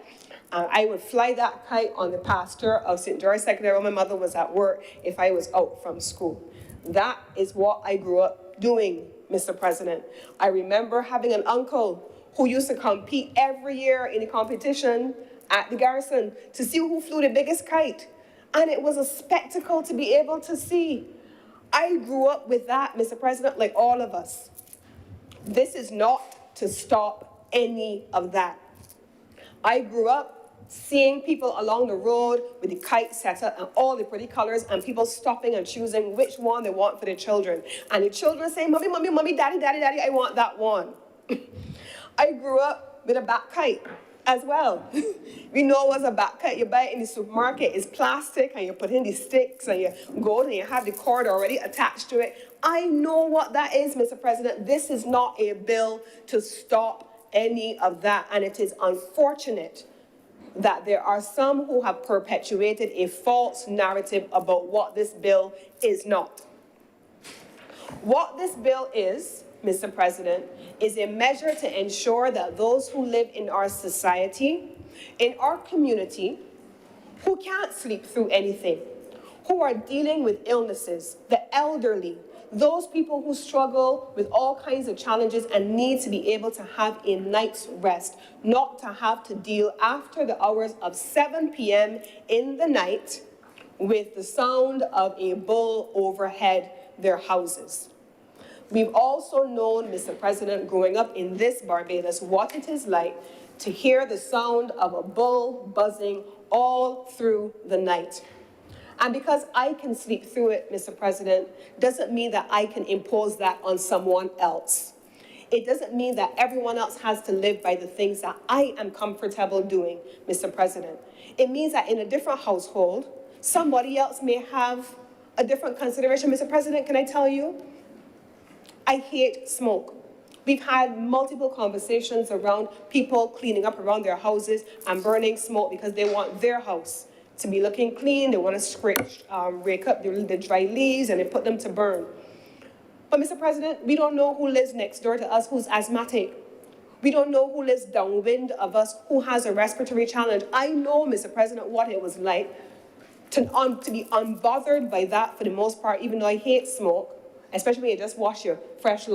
D: I would fly that kite on the pasture of St. George Secondary when my mother was at work if I was out from school. That is what I grew up doing, Mr. President. I remember having an uncle who used to compete every year in a competition at the garrison to see who flew the biggest kite. And it was a spectacle to be able to see. I grew up with that, Mr. President, like all of us. This is not to stop any of that. I grew up seeing people along the road with the kite set up and all the pretty colors and people stopping and choosing which one they want for their children. And the children saying, mommy, mommy, mommy, daddy, daddy, daddy, I want that one. I grew up with a bat kite as well. We know what's a bat kite. You buy it in the supermarket, it's plastic, and you put in the sticks, and you go and you have the cord already attached to it. I know what that is, Mr. President. This is not a bill to stop any of that, and it is unfortunate that there are some who have perpetuated a false narrative about what this bill is not. What this bill is, Mr. President, is a measure to ensure that those who live in our society, in our community, who can't sleep through anything, who are dealing with illnesses, the elderly, those people who struggle with all kinds of challenges and need to be able to have a night's rest, not to have to deal after the hours of 7 p.m. in the night with the sound of a bull overhead their houses. We've also known, Mr. President, growing up in this Barbados, what it is like to hear the sound of a bull buzzing all through the night. And because I can sleep through it, Mr. President, doesn't mean that I can impose that on someone else. It doesn't mean that everyone else has to live by the things that I am comfortable doing, Mr. President. It means that in a different household, somebody else may have a different consideration. Mr. President, can I tell you? I hate smoke. We've had multiple conversations around people cleaning up around their houses and burning smoke because they want their house to be looking clean. They want to rake up the dry leaves and they put them to burn. But Mr. President, we don't know who lives next door to us who's asthmatic. We don't know who lives downwind of us who has a respiratory challenge. I know, Mr. President, what it was like to be unbothered by that for the most part, even though I hate smoke. Especially when you just wash your fresh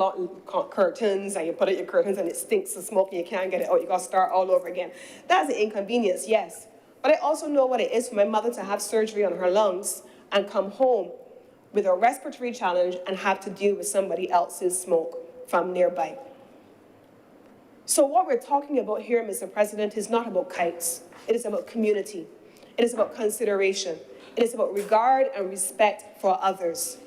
D: curtains and you put out your curtains and it stinks of smoke and you can't get it out, you got to start all over again. That's an inconvenience, yes. But I also know what it is for my mother to have surgery on her lungs and come home with a respiratory challenge and have to deal with somebody else's smoke from nearby. So what we're talking about here, Mr. President, is not about kites. It is about community. It is about consideration. It is about regard and respect for others.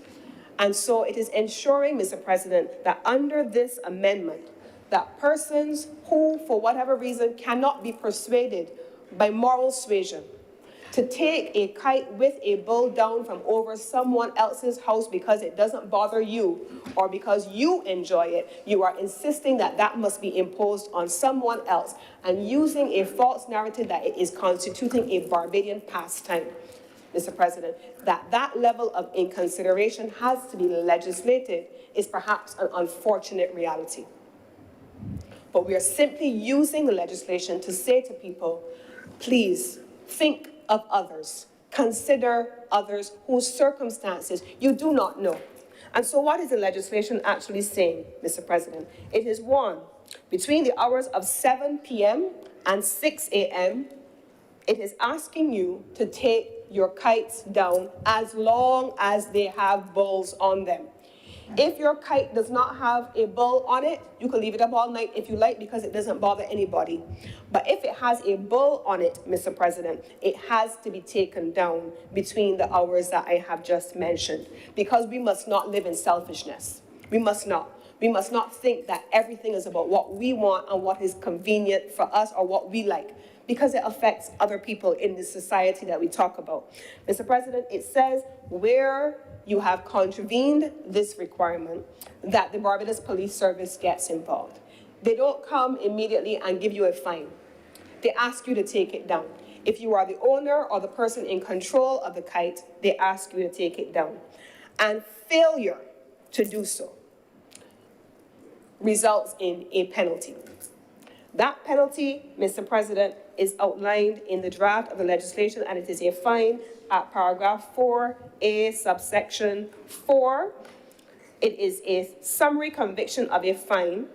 D: And so it is ensuring, Mr. President, that under this amendment, that persons who, for whatever reason, cannot be persuaded by moral suasion to take a kite with a bull down from over someone else's house because it doesn't bother you or because you enjoy it, you are insisting that that must be imposed on someone else and using a false narrative that it is constituting a Barbadian pastime. Mr. President, that level of inconsideration has to be legislated is perhaps an unfortunate reality. But we are simply using the legislation to say to people, please think of others, consider others whose circumstances you do not know. And so what is the legislation actually saying, Mr. President? It is one, between the hours of 7 p.m. and 6 a.m., it is asking you to take your kites down as long as they have bulls on them. If your kite does not have a bull on it, you can leave it up all night if you like because it doesn't bother anybody. But if it has a bull on it, Mr. President, it has to be taken down between the hours that I have just mentioned because we must not live in selfishness. We must not. We must not think that everything is about what we want and what is convenient for us or what we like, because it affects other people in the society that we talk about. Mr. President, it says where you have contravened this requirement that the Barbados Police Service gets involved. They don't come immediately and give you a fine. They ask you to take it down. If you are the owner or the person in control of the kite, they ask you to take it down. And failure to do so results in a penalty. That penalty, Mr. President, is outlined in the draft of the legislation, and it is a fine at paragraph 4A, subsection 4. It is a summary conviction of a fine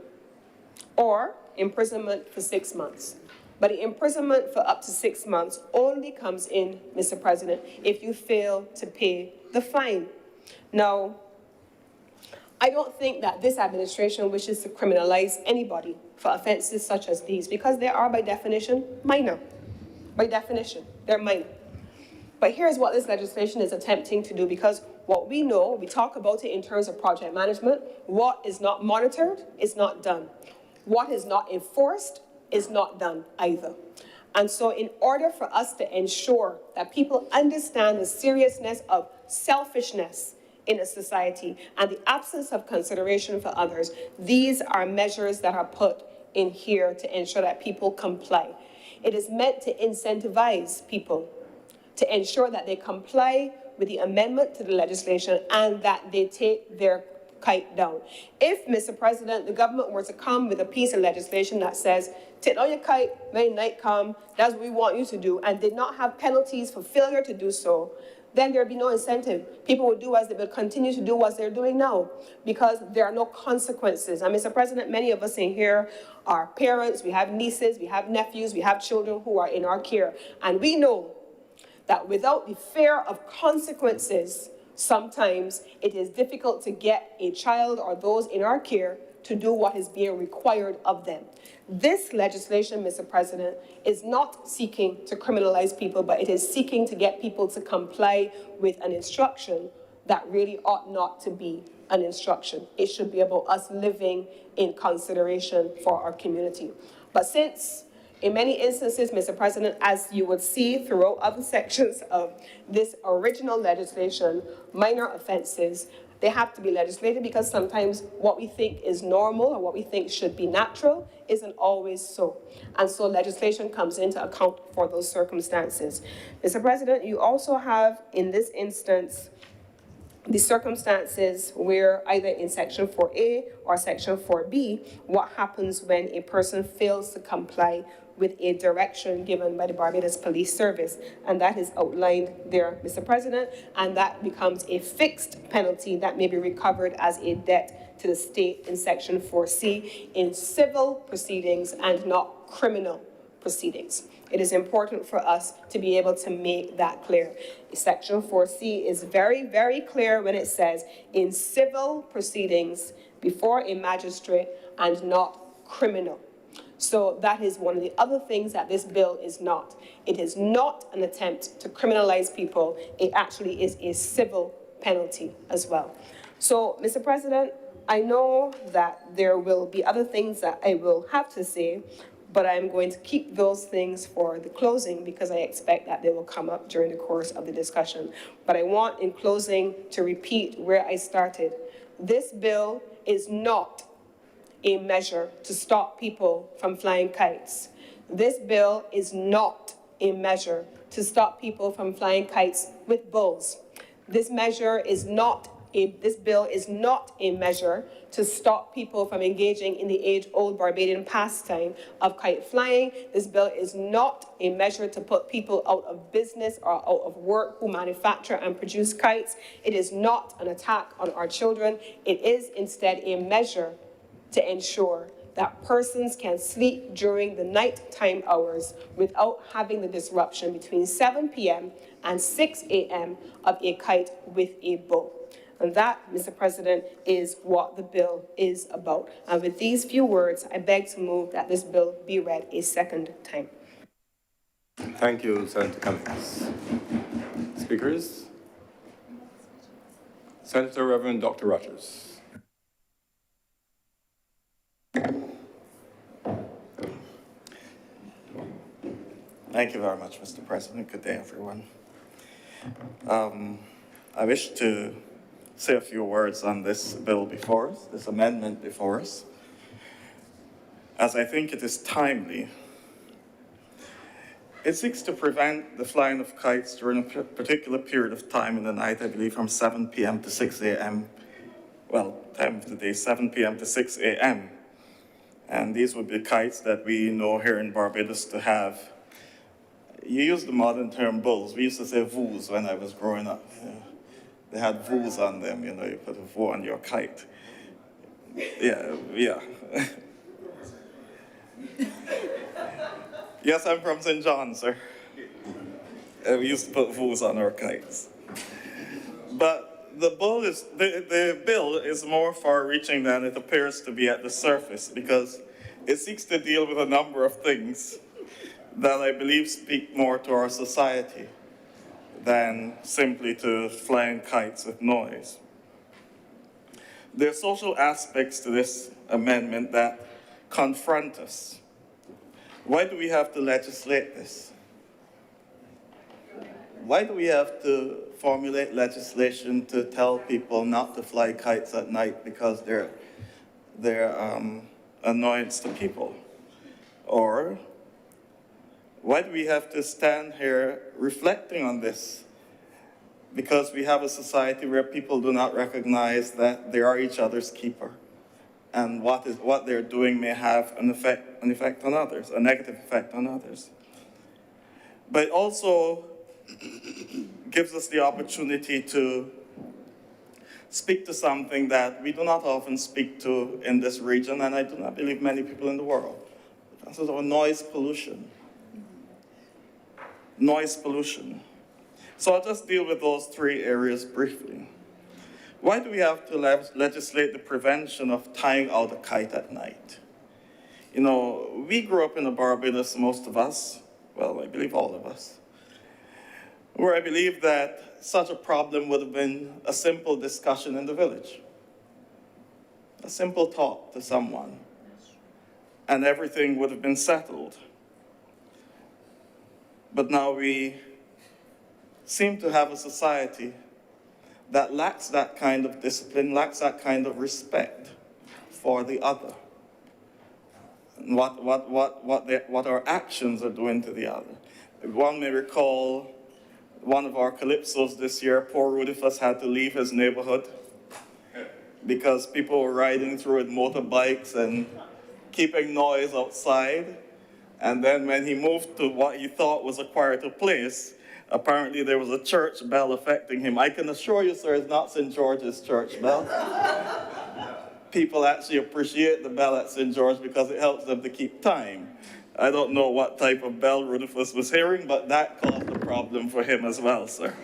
D: or imprisonment for 6 months. But the imprisonment for up to 6 months only comes in, Mr. President, if you fail to pay the fine. Now, I don't think that this administration wishes to criminalize anybody for offenses such as these because they are, by definition, minor. By definition, they're minor. But here's what this legislation is attempting to do, because what we know, we talk about it in terms of project management, what is not monitored is not done. What is not enforced is not done either. And so in order for us to ensure that people understand the seriousness of selfishness in a society and the absence of consideration for others, these are measures that are put in here to ensure that people comply. It is meant to incentivize people to ensure that they comply with the amendment to the legislation and that they take their kite down. If, Mr. President, the government were to come with a piece of legislation that says, take down your kite when night come, that's what we want you to do, and did not have penalties for failure to do so, then there'd be no incentive. People would do as they would continue to do what they're doing now, because there are no consequences. And Mr. President, many of us in here are parents, we have nieces, we have nephews, we have children who are in our care, and we know that without the fear of consequences, sometimes it is difficult to get a child or those in our care to do what is being required of them. This legislation, Mr. President, is not seeking to criminalize people, but it is seeking to get people to comply with an instruction that really ought not to be an instruction. It should be about us living in consideration for our community. But since in many instances, Mr. President, as you would see throughout other sections of this original legislation, minor offenses, they have to be legislated because sometimes what we think is normal or what we think should be natural isn't always so. And so legislation comes in to account for those circumstances. Mr. President, you also have, in this instance, the circumstances where either in Section 4A or Section 4B, what happens when a person fails to comply with a direction given by the Barbados Police Service. And that is outlined there, Mr. President, and that becomes a fixed penalty that may be recovered as a debt to the state in Section 4C in civil proceedings and not criminal proceedings. It is important for us to be able to make that clear. Section 4C is very, very clear when it says in civil proceedings before a magistrate and not criminal. So that is one of the other things that this bill is not. It is not an attempt to criminalize people. It actually is a civil penalty as well. So, Mr. President, I know that there will be other things that I will have to say, but I'm going to keep those things for the closing because I expect that they will come up during the course of the discussion. But I want, in closing, to repeat where I started. This bill is not a measure to stop people from flying kites. This bill is not a measure to stop people from flying kites with bulls. This bill is not a measure to stop people from engaging in the age-old Barbadian pastime of kite flying. This bill is not a measure to put people out of business or out of work who manufacture and produce kites. It is not an attack on our children. It is instead a measure to ensure that persons can sleep during the nighttime hours without having the disruption between 7 p.m. and 6 a.m. of a kite with a bull. And that, Mr. President, is what the bill is about. And with these few words, I beg to move that this bill be read a second time.
E: Thank you, Senator Cummings. Speakers? Senator Reverend Dr. Rogers.
H: Thank you very much, Mr. President. Good day, everyone. I wish to say a few words on this bill before us, this amendment before us, as I think it is timely. It seeks to prevent the flying of kites during a particular period of time in the night, I believe from 7 p.m. to 6 a.m. Well, time of the day, 7 p.m. to 6 a.m. And these would be kites that we know here in Barbados to have. You use the modern term bulls. We used to say voos when I was growing up. They had voos on them, you know, you put a voo on your kite. Yeah. Yes, I'm from St. John, sir. We used to put voos on our kites. But the bill is more far-reaching than it appears to be at the surface because it seeks to deal with a number of things that I believe speak more to our society than simply to flying kites with noise. There are social aspects to this amendment that confront us. Why do we have to legislate this? Why do we have to formulate legislation to tell people not to fly kites at night because they're annoyance to people? Or why do we have to stand here reflecting on this? Because we have a society where people do not recognize that they are each other's keeper, and what they're doing may have an effect on others, a negative effect on others. But it also gives us the opportunity to speak to something that we do not often speak to in this region, and I do not believe many people in the world. This is noise pollution. Noise pollution. So I'll just deal with those three areas briefly. Why do we have to legislate the prevention of tying out a kite at night? You know, we grew up in the Barbados, most of us, well, I believe all of us, where I believe that such a problem would have been a simple discussion in the village. A simple talk to someone, and everything would have been settled. But now we seem to have a society that lacks that kind of discipline, lacks that kind of respect for the other, and what our actions are doing to the other. One may recall one of our calypsos this year, poor Rudifus had to leave his neighborhood because people were riding through with motorbikes and keeping noise outside. And then when he moved to what he thought was a quieter place, apparently there was a church bell affecting him. I can assure you, sir, it's not St. George's church bell. People actually appreciate the bell at St. George because it helps them to keep time. I don't know what type of bell Rudifus was hearing, but that caused a problem for him as well, sir.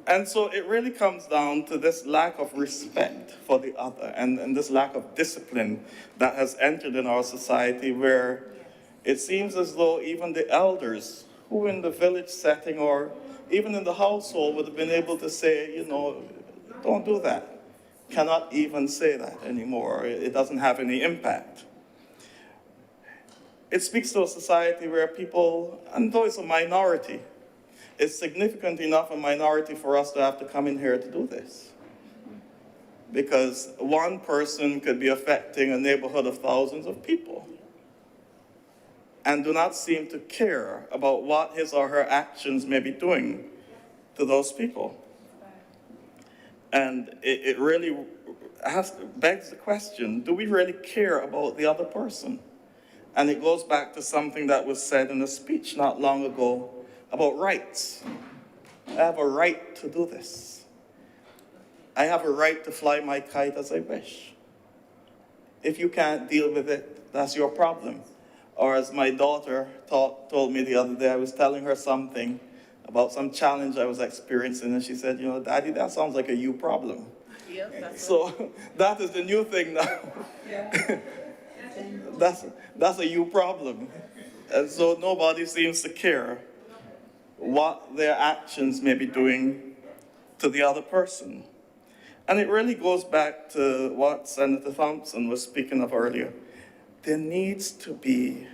H: And so it really comes down to this lack of respect for the other and this lack of discipline that has entered in our society, where it seems as though even the elders who in the village setting or even in the household would have been able to say, you know, don't do that. Cannot even say that anymore. It doesn't have any impact. It speaks to a society where people, and though it's a minority, it's significant enough a minority for us to have to come in here to do this. Because one person could be affecting a neighborhood of thousands of people and do not seem to care about what his or her actions may be doing to those people. And it really begs the question, do we really care about the other person? And it goes back to something that was said in a speech not long ago about rights. I have a right to do this. I have a right to fly my kite as I wish. If you can't deal with it, that's your problem. Or as my daughter told me the other day, I was telling her something about some challenge I was experiencing, and she said, you know, Daddy, that sounds like a you problem.
B: Yeah, that's
H: So that is the new thing now. Yeah. That's a you problem. And so nobody seems to care what their actions may be doing to the other person. And it really goes back to what Senator Thompson was speaking of earlier. There needs to be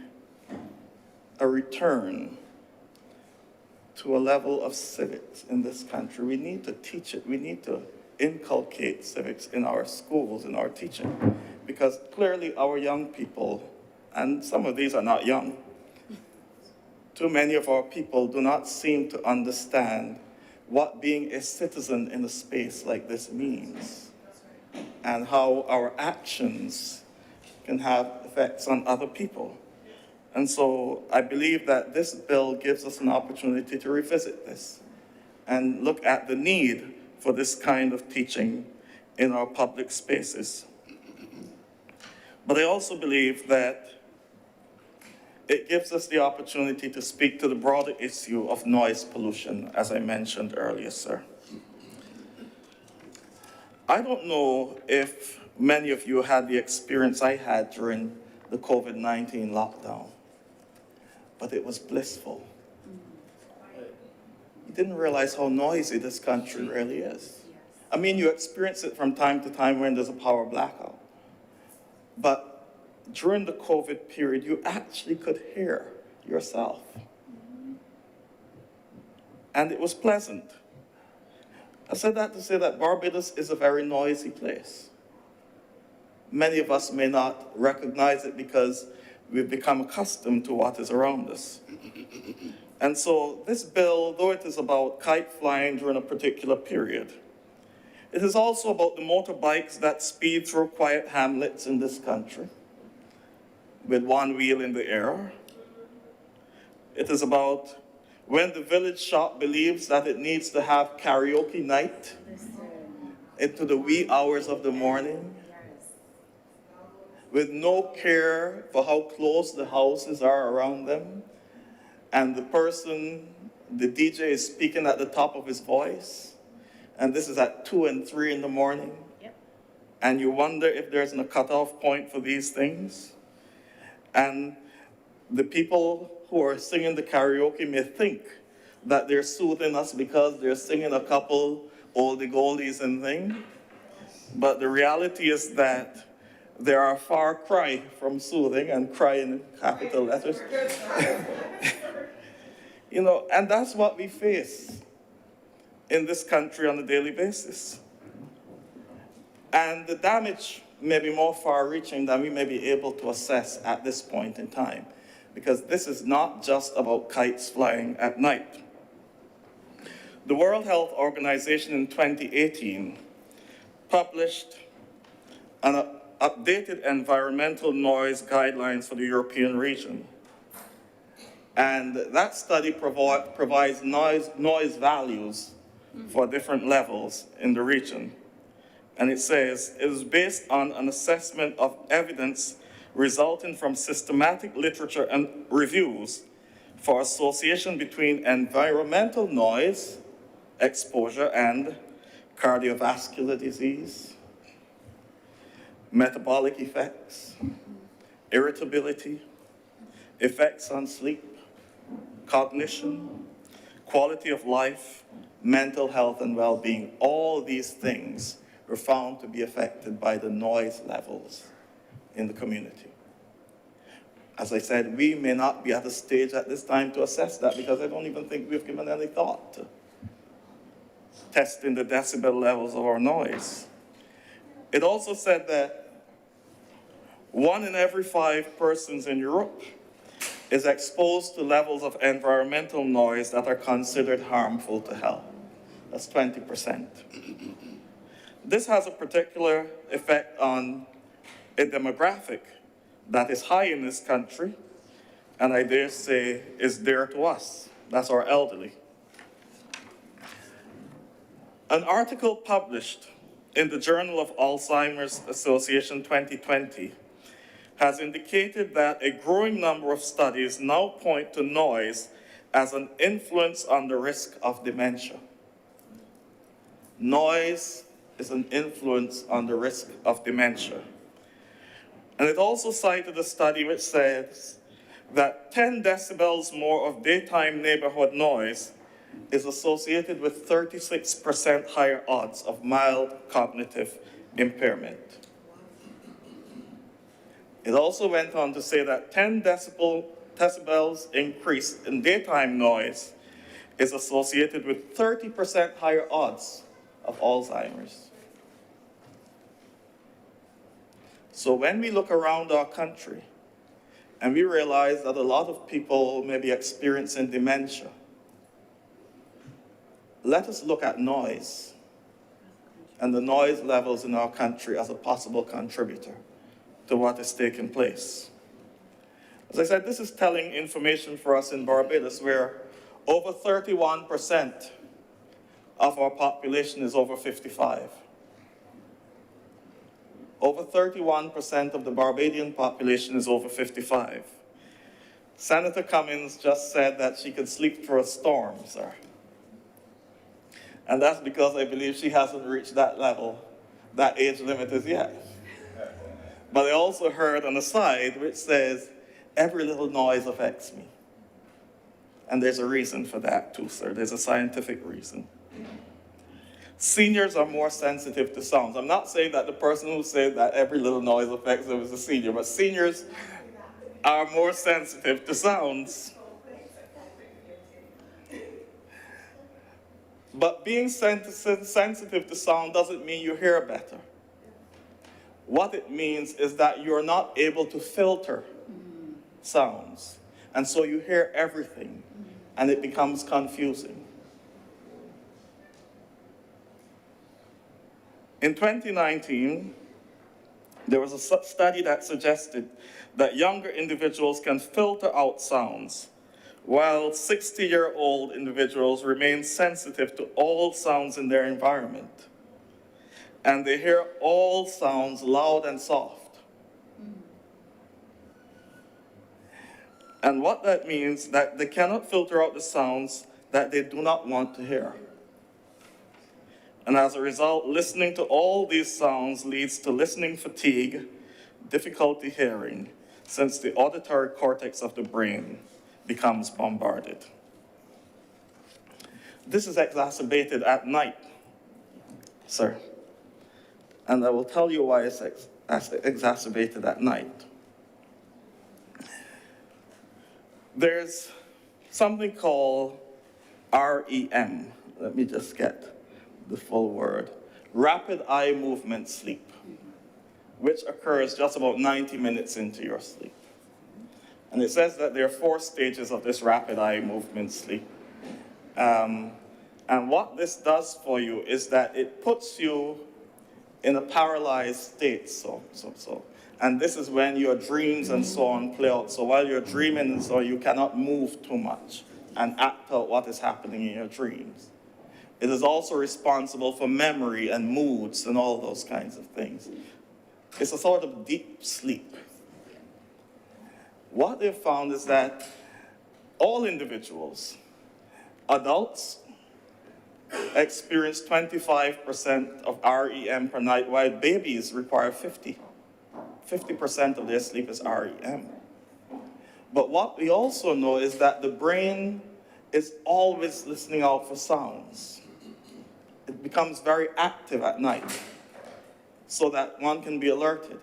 H: a return to a level of civics in this country. We need to teach it. We need to inculcate civics in our schools, in our teaching, because clearly our young people, and some of these are not young, too many of our people do not seem to understand what being a citizen in a space like this means, and how our actions can have effects on other people. And so I believe that this bill gives us an opportunity to revisit this and look at the need for this kind of teaching in our public spaces. But I also believe that it gives us the opportunity to speak to the broader issue of noise pollution, as I mentioned earlier, sir. I don't know if many of you had the experience I had during the COVID-19 lockdown, but it was blissful. You didn't realize how noisy this country really is. I mean, you experience it from time to time when there's a power blackout. But during the COVID period, you actually could hear yourself. And it was pleasant. I said that to say that Barbados is a very noisy place. Many of us may not recognize it because we've become accustomed to what is around us. And so this bill, though it is about kite flying during a particular period, it is also about the motorbikes that speed through quiet hamlets in this country with one wheel in the air. It is about when the village shop believes that it needs to have karaoke night into the wee hours of the morning, with no care for how close the houses are around them, and the DJ is speaking at the top of his voice, and this is at 2 and 3 in the morning, and you wonder if there's a cutoff point for these things, and the people who are singing the karaoke may think that they're soothing us because they're singing a couple oldie goldies and things. But the reality is that they are a far cry from soothing, and cry in capital letters. And that's what we face in this country on a daily basis. And the damage may be more far-reaching than we may be able to assess at this point in time, because this is not just about kites flying at night. The World Health Organization in 2018 published an updated environmental noise guidelines for the European region. And that study provides noise values for different levels in the region. And it says, it is based on an assessment of evidence resulting from systematic literature and reviews for association between environmental noise exposure and cardiovascular disease, metabolic effects, irritability, effects on sleep, cognition, quality of life, mental health and well-being. All these things were found to be affected by the noise levels in the community. As I said, we may not be at a stage at this time to assess that, because I don't even think we've given any thought to testing the decibel levels of our noise. It also said that 1 in every 5 persons in Europe is exposed to levels of environmental noise that are considered harmful to health. That's 20%. This has a particular effect on a demographic that is high in this country, and I dare say is dear to us. That's our elderly. An article published in the Journal of Alzheimer's Association 2020 has indicated that a growing number of studies now point to noise as an influence on the risk of dementia. Noise is an influence on the risk of dementia. And it also cited a study which says that 10 decibels more of daytime neighborhood noise is associated with 36% higher odds of mild cognitive impairment. It also went on to say that 10 decibels increase in daytime noise is associated with 30% higher odds of Alzheimer's. So when we look around our country and we realize that a lot of people may be experiencing dementia, let us look at noise and the noise levels in our country as a possible contributor to what is taking place. As I said, this is telling information for us in Barbados, where over 31% of our population is over 55. Over 31% of the Barbadian population is over 55. Senator Cummings just said that she could sleep through a storm, sir. And that's because I believe she hasn't reached that level, that age limit as yet. But I also heard an aside which says, every little noise affects me. And there's a reason for that too, sir. There's a scientific reason. Seniors are more sensitive to sounds. I'm not saying that the person who said that every little noise affects them is a senior, but seniors are more sensitive to sounds. But being sensitive to sound doesn't mean you hear better. What it means is that you're not able to filter sounds. And so you hear everything, and it becomes confusing. In 2019, there was a study that suggested that younger individuals can filter out sounds, while 60-year-old individuals remain sensitive to all sounds in their environment. And they hear all sounds loud and soft. And what that means, that they cannot filter out the sounds that they do not want to hear. And as a result, listening to all these sounds leads to listening fatigue, difficulty hearing, since the auditory cortex of the brain becomes bombarded. This is exacerbated at night, sir. And I will tell you why it's exacerbated at night. There's something called REM. Let me just get the full word. Rapid eye movement sleep, which occurs just about 90 minutes into your sleep. And it says that there are 4 stages of this rapid eye movement sleep. And what this does for you is that it puts you in a paralyzed state, And this is when your dreams and so on play out. So while you're dreaming and so you cannot move too much and act out what is happening in your dreams. It is also responsible for memory and moods and all those kinds of things. It's a sort of deep sleep. What they've found is that all individuals, adults, experience 25% of REM per night, while babies require 50. 50% of their sleep is REM. But what we also know is that the brain is always listening out for sounds. It becomes very active at night so that one can be alerted.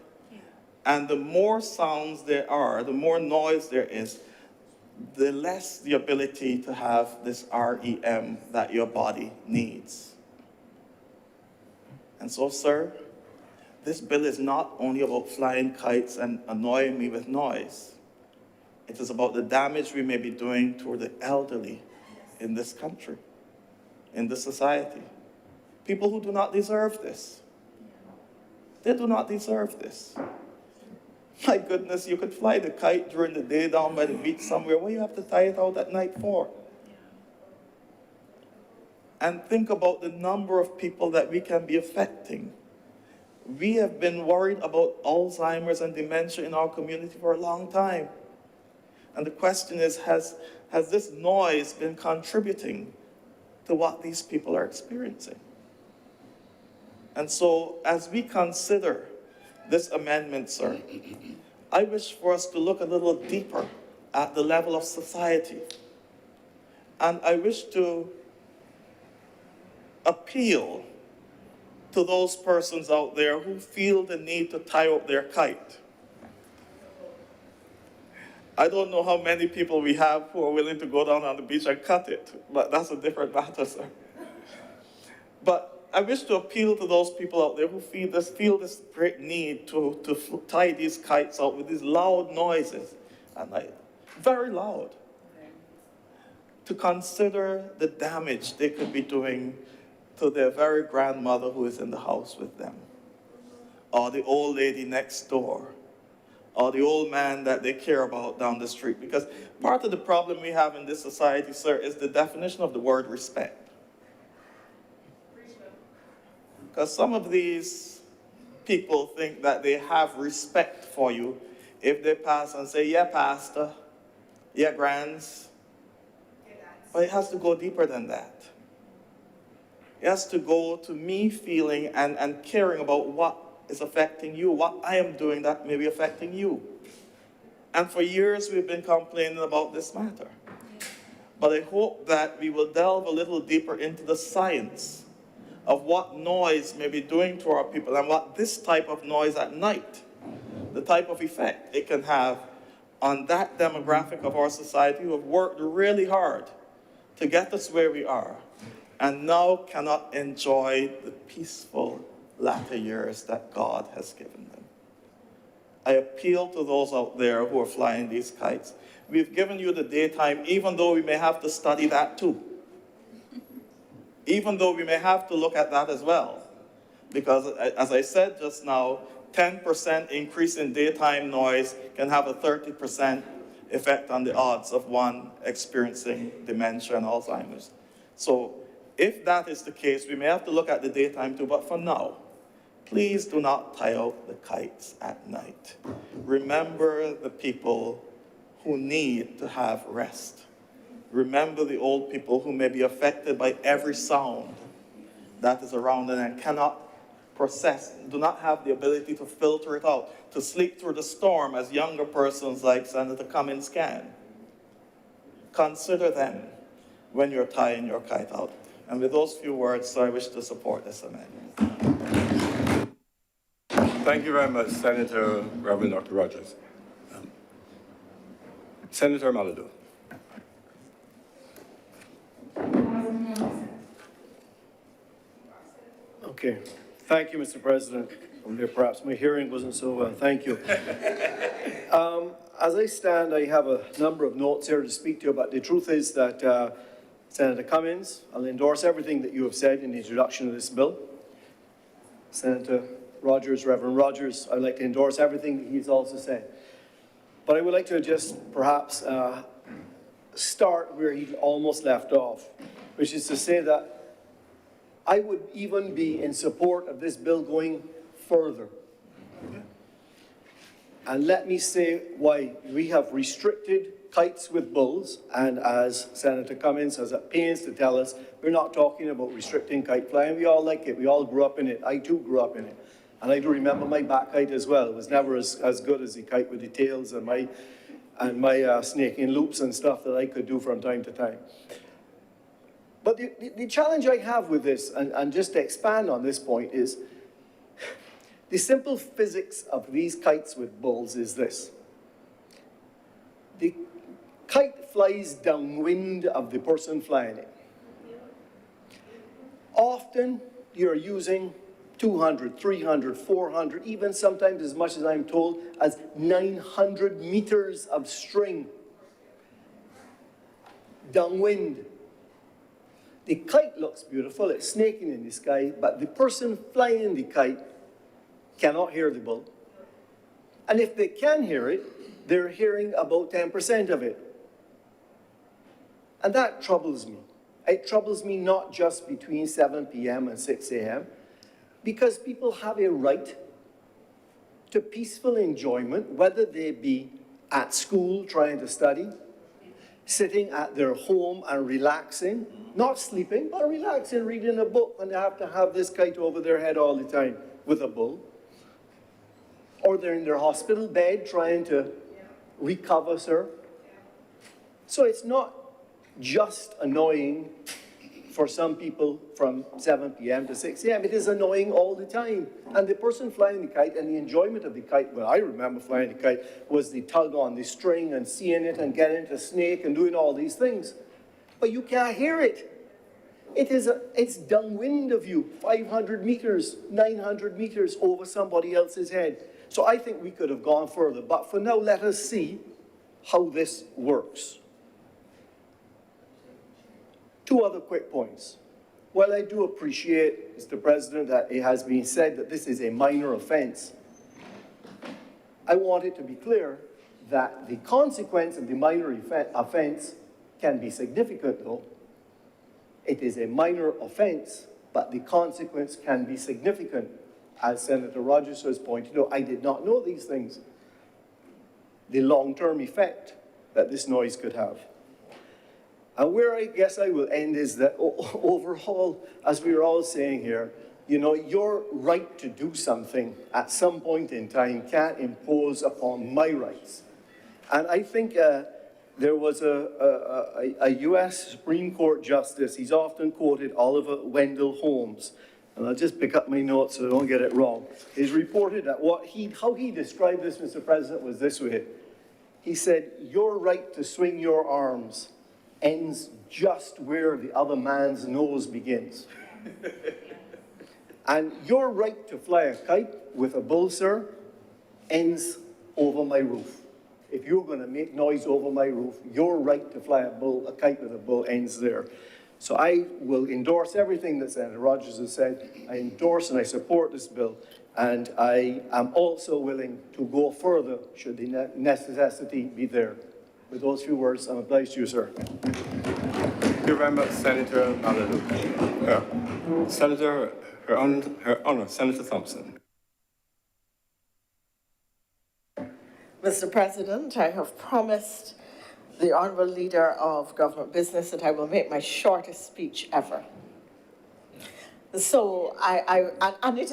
H: And the more sounds there are, the more noise there is, the less the ability to have this REM that your body needs. And so, sir, this bill is not only about flying kites and annoying me with noise. It is about the damage we may be doing to the elderly in this country, in this society. People who do not deserve this. They do not deserve this. My goodness, you could fly the kite during the day down by the beach somewhere. What do you have to tie it out at night for? And think about the number of people that we can be affecting. We have been worried about Alzheimer's and dementia in our community for a long time. And the question is, has this noise been contributing to what these people are experiencing? And so, as we consider this amendment, sir, I wish for us to look a little deeper at the level of society. And I wish to appeal to those persons out there who feel the need to tie up their kite. I don't know how many people we have who are willing to go down on the beach and cut it, but that's a different matter, sir. But I wish to appeal to those people out there who feel this great need to tie these kites out with these loud noises, and very loud, to consider the damage they could be doing to their very grandmother who is in the house with them, or the old lady next door, or the old man that they care about down the street. Because part of the problem we have in this society, sir, is the definition of the word respect. Because some of these people think that they have respect for you if they pass and say, yeah, pastor, yeah, grands. But it has to go deeper than that. It has to go to me feeling and caring about what is affecting you, what I am doing that may be affecting you. And for years we've been complaining about this matter. But I hope that we will delve a little deeper into the science of what noise may be doing to our people and what this type of noise at night, the type of effect it can have on that demographic of our society who have worked really hard to get us where we are and now cannot enjoy the peaceful latter years that God has given them. I appeal to those out there who are flying these kites. We've given you the daytime, even though we may have to study that too. Even though we may have to look at that as well. Because as I said just now, 10% increase in daytime noise can have a 30% effect on the odds of one experiencing dementia and Alzheimer's. So if that is the case, we may have to look at the daytime too, but for now, please do not tie out the kites at night. Remember the people who need to have rest. Remember the old people who may be affected by every sound that is around them and cannot process, do not have the ability to filter it out, to sleep through the storm as younger persons like Senator Cummins can. Consider them when you're tying your kite out. And with those few words, I wish to support this amendment.
E: Thank you very much, Senator Reverend Dr. Rogers. Senator Maladu.
I: Okay. Thank you, Mr. President. Perhaps my hearing wasn't so well. Thank you. As I stand, I have a number of notes here to speak to you about. The truth is that Senator Cummins, I'll endorse everything that you have said in the introduction of this bill. Senator Rogers, Reverend Rogers, I'd like to endorse everything that he's also said. But I would like to just perhaps start where he almost left off, which is to say that I would even be in support of this bill going further. And let me say why. We have restricted kites with bulls, and as Senator Cummins has at pains to tell us, we're not talking about restricting kite flying. We all like it. We all grew up in it. I too grew up in it. And I do remember my back kite as well. It was never as good as the kite with the tails and my snaking loops and stuff that I could do from time to time. But the challenge I have with this, and just to expand on this point, is the simple physics of these kites with bulls is this. The kite flies downwind of the person flying it. Often you're using 200, 300, 400, even sometimes as much as I'm told as 900 meters of string downwind. The kite looks beautiful, it's snaking in the sky, but the person flying the kite cannot hear the bull. And if they can hear it, they're hearing about 10% of it. And that troubles me. It troubles me not just between 7 p.m. and 6 a.m., because people have a right to peaceful enjoyment, whether they be at school trying to study, sitting at their home and relaxing, not sleeping, but relaxing, reading a book when they have to have this kite over their head all the time with a bull. Or they're in their hospital bed trying to recover, sir. So it's not just annoying for some people from 7 p.m. to 6 a.m. It is annoying all the time. And the person flying the kite and the enjoyment of the kite, well, I remember flying the kite, was the tug on the string and seeing it and getting it to snake and doing all these things. But you can't hear it. It's downwind of you, 500 meters, 900 meters over somebody else's head. So I think we could have gone further. But for now, let us see how this works. Two other quick points. While I do appreciate, Mr. President, that it has been said that this is a minor offense, I want it to be clear that the consequence of the minor offense can be significant, though. It is a minor offense, but the consequence can be significant. As Senator Rogers has pointed out, I did not know these things. The long-term effect that this noise could have. And where I guess I will end is that overall, as we are all saying here, you know, your right to do something at some point in time can't impose upon my rights. And I think there was a U.S. Supreme Court justice, he's often quoted, Oliver Wendell Holmes, and I'll just pick up my notes so I don't get it wrong, is reported that how he described this, Mr. President, was this way. He said, your right to swing your arms ends just where the other man's nose begins. And your right to fly a kite with a bull, sir, ends over my roof. If you're going to make noise over my roof, your right to fly a kite with a bull ends there. So I will endorse everything that Senator Rogers has said. I endorse and I support this bill. And I am also willing to go further should the necessity be there. With those few words, I'm obliged to you, sir.
E: Thank you very much, Senator Malalu. Senator, Her Honor, Senator Thompson.
B: Mr. President, I have promised the Honourable Leader of Government Business that I will make my shortest speech ever. So and it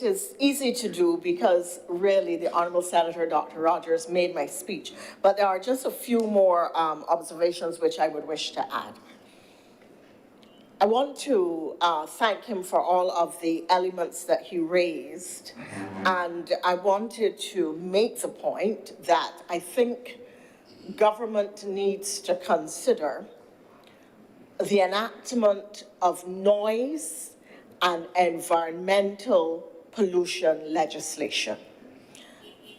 B: is easy to do because really the Honourable Senator Dr. Rogers made my speech, but there are just a few more observations which I would wish to add. I want to thank him for all of the elements that he raised, and I wanted to make the point that I think government needs to consider the enactment of noise and environmental pollution legislation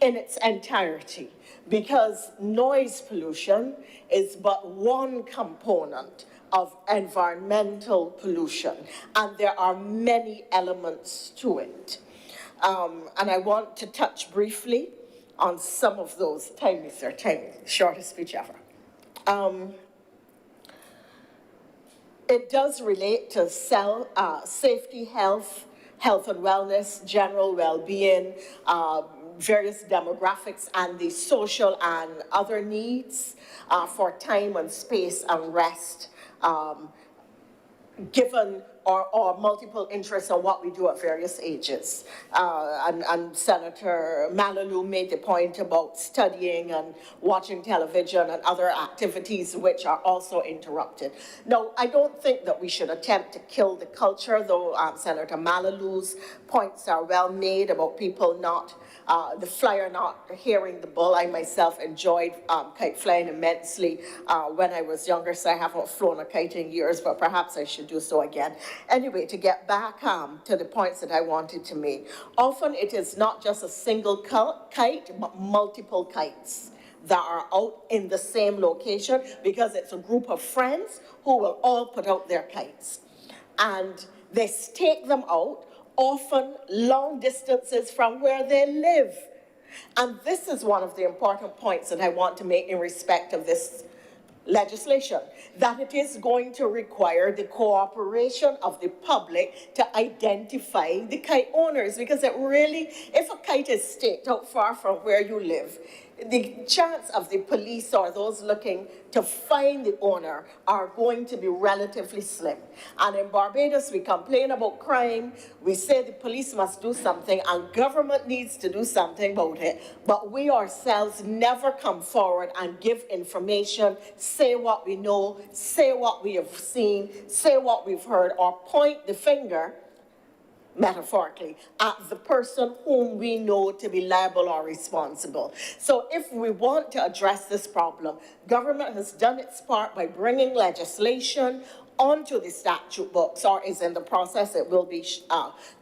B: in its entirety, because noise pollution is but one component of environmental pollution, and there are many elements to it. And I want to touch briefly on some of those. Time me, sir, time me. Shortest speech ever. It does relate to safety, health and wellness, general well-being, various demographics, and the social and other needs for time and space and rest, given or multiple interests on what we do at various ages. And Senator Malalu made the point about studying and watching television and other activities which are also interrupted. Now, I don't think that we should attempt to kill the culture, though Senator Malalu's points are well made about people not, the flyer not hearing the bull. I myself enjoyed kite flying immensely when I was younger, so I haven't flown a kite in years, but perhaps I should do so again. Anyway, to get back to the points that I wanted to make, often it is not just a single kite, but multiple kites that are out in the same location because it's a group of friends who will all put out their kites. And they stake them out, often long distances from where they live. And this is one of the important points that I want to make in respect of this legislation, that it is going to require the cooperation of the public to identify the kite owners, because it really, if a kite is staked out far from where you live, the chance of the police or those looking to find the owner are going to be relatively slim. And in Barbados, we complain about crime, we say the police must do something, and government needs to do something about it, but we ourselves never come forward and give information, say what we know, say what we have seen, say what we've heard, or point the finger, metaphorically, at the person whom we know to be liable or responsible. So if we want to address this problem, government has done its part by bringing legislation onto the statute books, or is in the process. It will be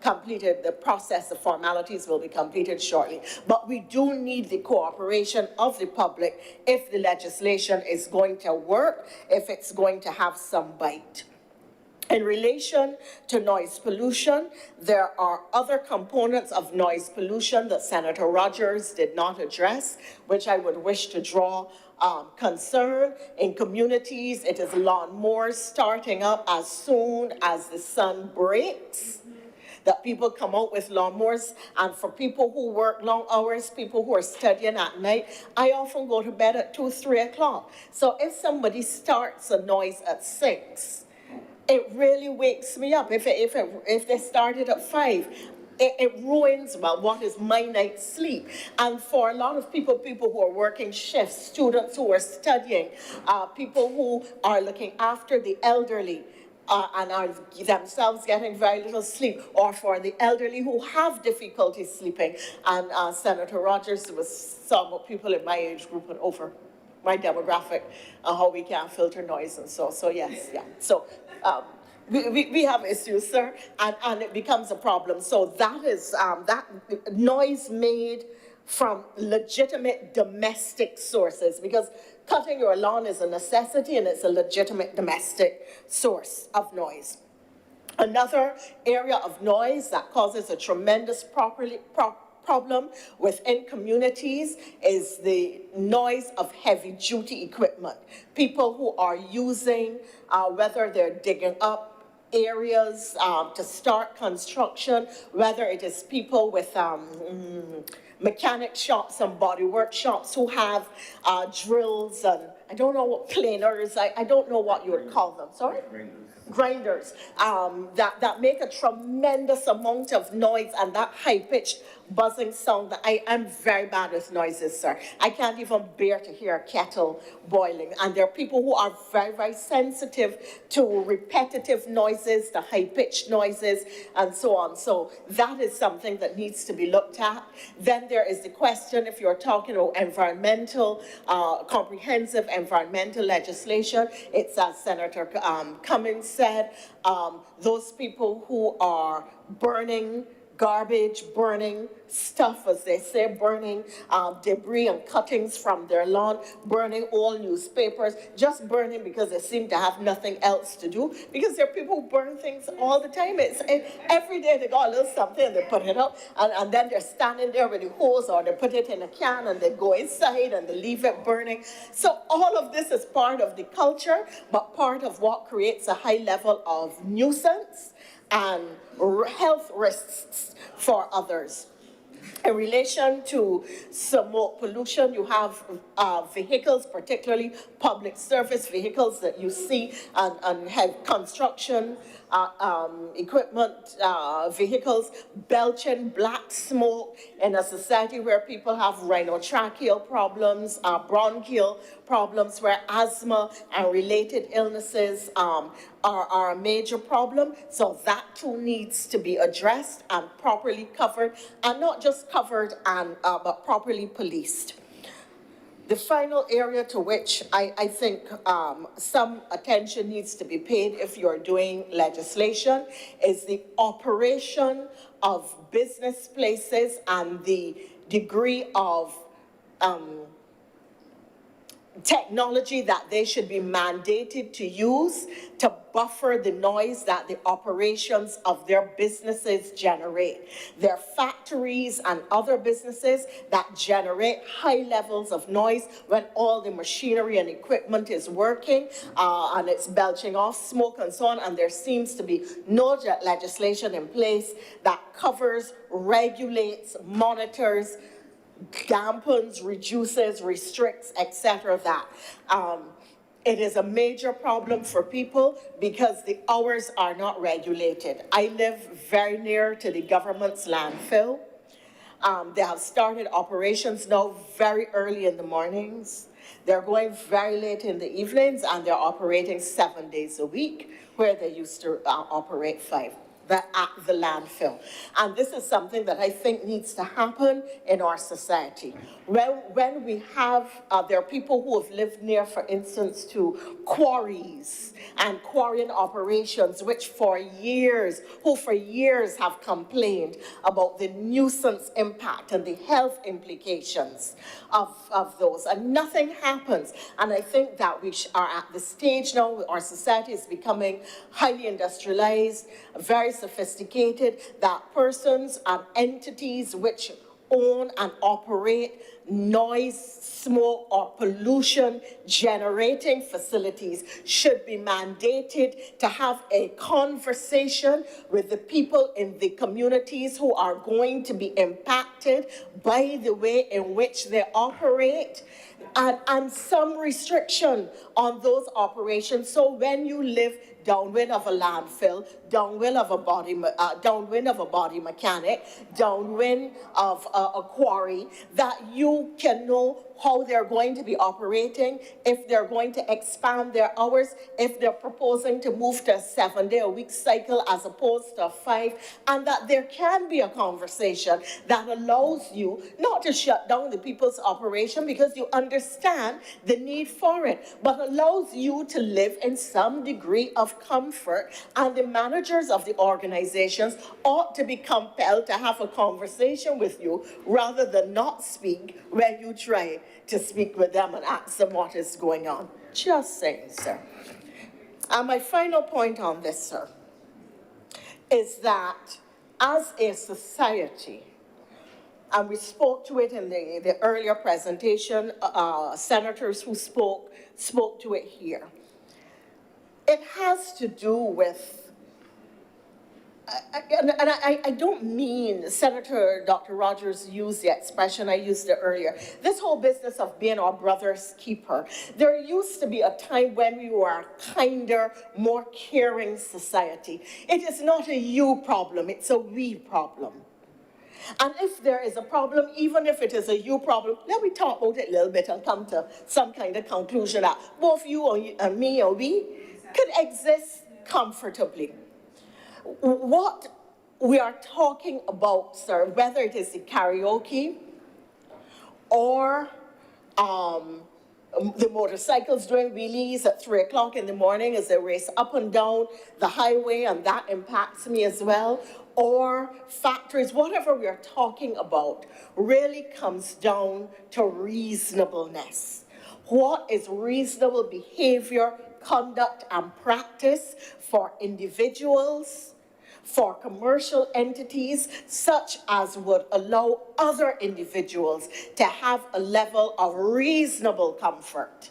B: completed, the process, the formalities will be completed shortly. But we do need the cooperation of the public if the legislation is going to work, if it's going to have some bite. In relation to noise pollution, there are other components of noise pollution that Senator Rogers did not address, which I would wish to draw concern. In communities, it is lawnmowers starting up as soon as the sun breaks, that people come out with lawnmowers. And for people who work long hours, people who are studying at night, I often go to bed at 2, 3 o'clock. So if somebody starts a noise at 6, it really wakes me up. If they started at 5, it ruins, well, what is my night's sleep. And for a lot of people who are working shifts, students who are studying, people who are looking after the elderly, and are themselves getting very little sleep, or for the elderly who have difficulty sleeping. And Senator Rogers, there was some people in my age group and over my demographic, how we can filter noise and so yes, yeah. So we have issues, sir, and it becomes a problem. So that is, that noise made from legitimate domestic sources, because cutting your lawn is a necessity and it's a legitimate domestic source of noise. Another area of noise that causes a tremendous problem within communities is the noise of heavy-duty equipment. People who are using, whether they're digging up areas to start construction, whether it is people with mechanic shops and body workshops who have drills and I don't know what planers, I don't know what you would call them, sorry? Grinders, that make a tremendous amount of noise, and that high-pitched buzzing sound that I'm very bad with noises, sir. I can't even bear to hear a kettle boiling. And there are people who are very, very sensitive to repetitive noises, to high-pitched noises, and so on. So that is something that needs to be looked at. Then there is the question, if you're talking about environmental, comprehensive environmental legislation, it's as Senator Cummings said, those people who are burning garbage, burning stuff, as they say, burning debris and cuttings from their lawn, burning old newspapers, just burning because they seem to have nothing else to do, because there are people who burn things all the time. Every day they got a little something and they put it up, and then they're standing there with the hose, or they put it in a can and they go inside and they leave it burning. So all of this is part of the culture, but part of what creates a high level of nuisance and health risks for others. In relation to smoke pollution, you have vehicles, particularly public service vehicles that you see, and have construction equipment vehicles belching black smoke in a society where people have rhinotracheal problems, bronchial problems, where asthma and related illnesses are a major problem. So that too needs to be addressed and properly covered, and not just covered and but properly policed. The final area to which I think some attention needs to be paid if you're doing legislation is the operation of business places and the degree of technology that they should be mandated to use to buffer the noise that the operations of their businesses generate. There are factories and other businesses that generate high levels of noise when all the machinery and equipment is working and it's belching off smoke and so on, and there seems to be no legislation in place that covers, regulates, monitors, dampens, reduces, restricts, etc. that. It is a major problem for people because the hours are not regulated. I live very near to the government's landfill. They have started operations now very early in the mornings. They're going very late in the evenings, and they're operating 7 days a week, where they used to operate 5. At the landfill. And this is something that I think needs to happen in our society. When we have, there are people who have lived near, for instance, to quarries and quarrying operations, who for years have complained about the nuisance impact and the health implications of those, and nothing happens. And I think that we are at the stage now, our society is becoming highly industrialized, very sophisticated, that persons and entities which own and operate noise, smoke, or pollution generating facilities should be mandated to have a conversation with the people in the communities who are going to be impacted by the way in which they operate, and some restriction on those operations. So when you live downwind of a landfill, downwind of a body mechanic, downwind of a quarry, that you can know how they're going to be operating, if they're going to expand their hours, if they're proposing to move to a 7-day-a-week cycle as opposed to a 5, and that there can be a conversation that allows you not to shut down the people's operation because you understand the need for it, but allows you to live in some degree of comfort. And the managers of the organizations ought to be compelled to have a conversation with you rather than not speak when you try to speak with them and ask them what is going on. Just saying, sir. And my final point on this, sir, is that as a society, and we spoke to it in the earlier presentation, senators who spoke to it here. It has to do with, I don't mean, Senator Dr. Rogers used the expression, I used it earlier, this whole business of being our brother's keeper. There used to be a time when we were a kinder, more caring society. It is not a you problem, it's a we problem. And if there is a problem, even if it is a you problem, let me talk about it a little bit and come to some kind of conclusion that both you and me or we could exist comfortably. What we are talking about, sir, whether it is the karaoke or the motorcycles doing wheelies at 3 o'clock in the morning as they race up and down the highway, and that impacts me as well, or factories, whatever we are talking about, really comes down to reasonableness. What is reasonable behavior, conduct, and practice for individuals, for commercial entities, such as would allow other individuals to have a level of reasonable comfort,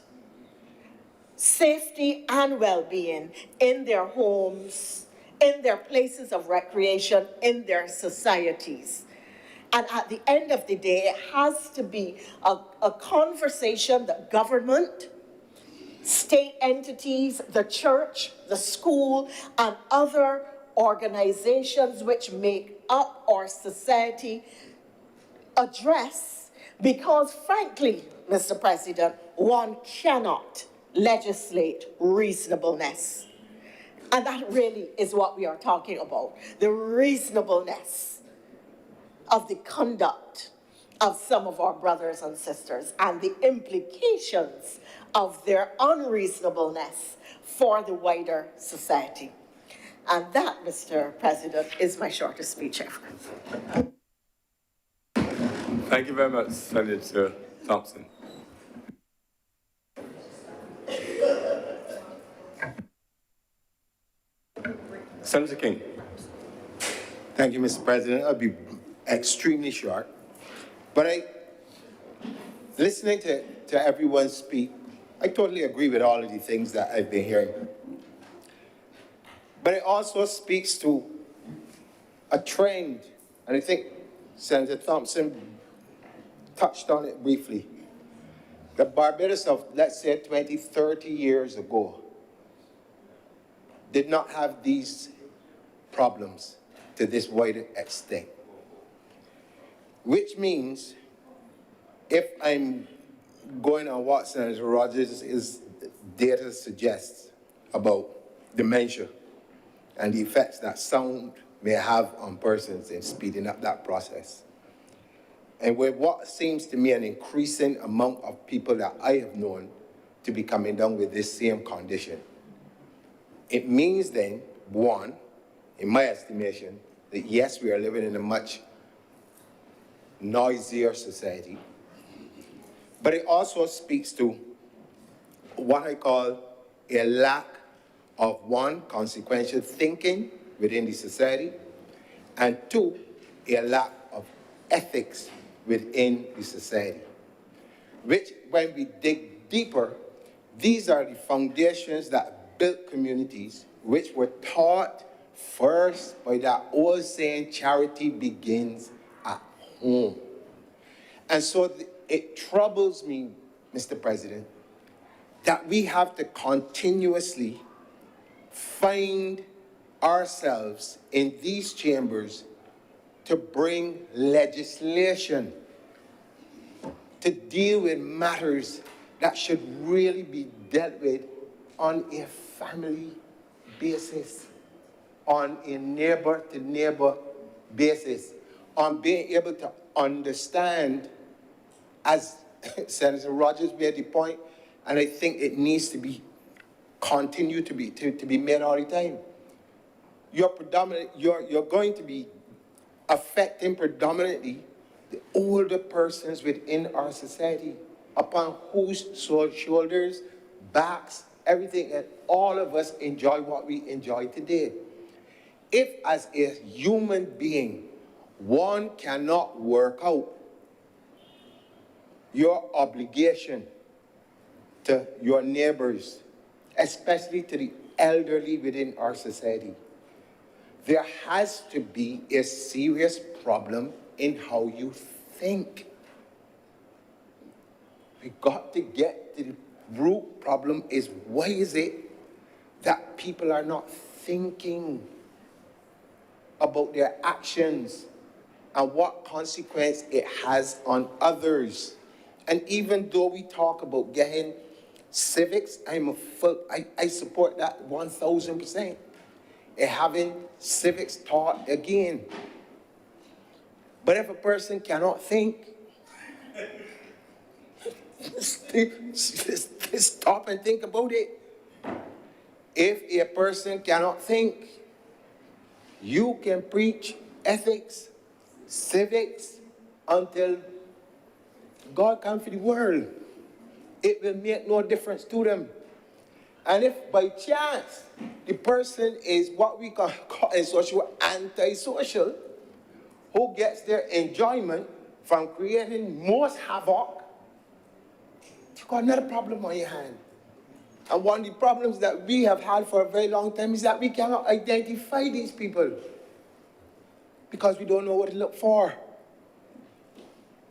B: safety, and well-being in their homes, in their places of recreation, in their societies. And at the end of the day, it has to be a conversation that government, state entities, the church, the school, and other organizations which make up our society address, because frankly, Mr. President, one cannot legislate reasonableness. And that really is what we are talking about, the reasonableness of the conduct of some of our brothers and sisters and the implications of their unreasonableness for the wider society. And that, Mr. President, is my shortest speech ever.
E: Thank you very much, Senator Thompson. Senator King.
J: Thank you, Mr. President. I'll be extremely short. But listening to everyone speak, I totally agree with all of the things that I've been hearing. But it also speaks to a trend, and I think Senator Thompson touched on it briefly. The Barbados of, let's say, 20, 30 years ago did not have these problems to this wide extent. Which means, if I'm going on what Senator Rogers' data suggests about dementia and the effects that sound may have on persons in speeding up that process, and with what seems to me an increasing amount of people that I have known to be coming down with this same condition, it means then, one, in my estimation, that yes, we are living in a much noisier society, but it also speaks to what I call a lack of, one, consequential thinking within the society, and two, a lack of ethics within the society. Which, when we dig deeper, these are the foundations that built communities, which were taught first by that old saying, charity begins at home. And so it troubles me, Mr. President, that we have to continuously find ourselves in these chambers to bring legislation to deal with matters that should really be dealt with on a family basis, on a neighbor-to-neighbor basis, on being able to understand, as Senator Rogers made the point, and I think it needs to be continue to be made all the time. You're going to be affecting predominantly the older persons within our society, upon whose shoulders, backs, everything, and all of us enjoy what we enjoy today. If, as a human being, one cannot work out your obligation to your neighbors, especially to the elderly within our society, there has to be a serious problem in how you think. We got to get to the root problem is, why is it that people are not thinking about their actions and what consequence it has on others? And even though we talk about getting civics, I support that 1,000%. And having civics taught again. But if a person cannot think, stop and think about it. If a person cannot think, you can preach ethics, civics, until God comes for the world. It will make no difference to them. And if by chance the person is what we call in social antisocial, who gets their enjoyment from creating most havoc, you've got another problem on your hand. And one of the problems that we have had for a very long time is that we cannot identify these people because we don't know what to look for.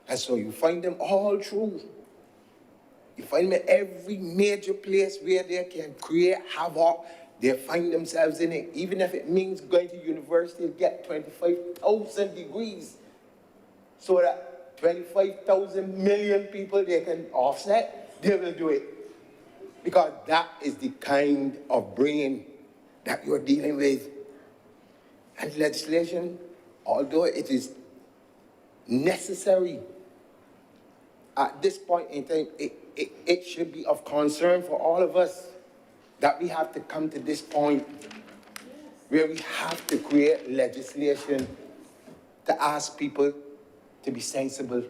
J: And so you find them all through. You find them in every major place where they can create havoc. They find themselves in it, even if it means going to university and get 25,000 degrees, so that 25,000 million people they can offset, they will do it. Because that is the kind of brain that you're dealing with. And legislation, although it is necessary, at this point in time, it should be of concern for all of us that we have to come to this point where we have to create legislation to ask people to be sensible.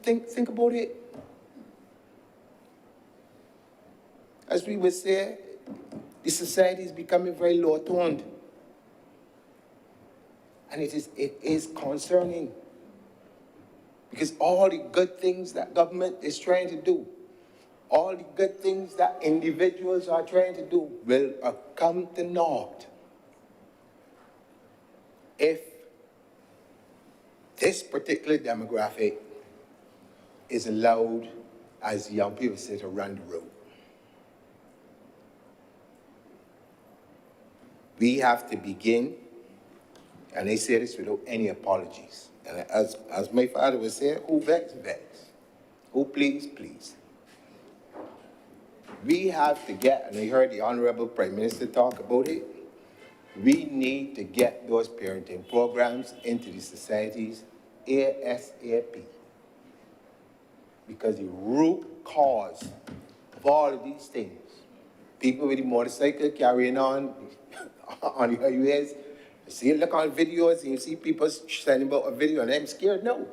J: Think about it. As we would say, the society is becoming very low-toned. And it is concerning. Because all the good things that government is trying to do, all the good things that individuals are trying to do will come to naught if this particular demographic is allowed, as young people say, to run the road. We have to begin, and I say this without any apologies, and as my father would say, who vex, vex. Who please, please. We have to get, and I heard the Honourable Prime Minister talk about it, we need to get those parenting programs into the societies ASAP. Because the root cause of all of these things, people with the motorcycle carrying on the highways, you see, look on videos, and you see people sending about a video, and I'm scared, no.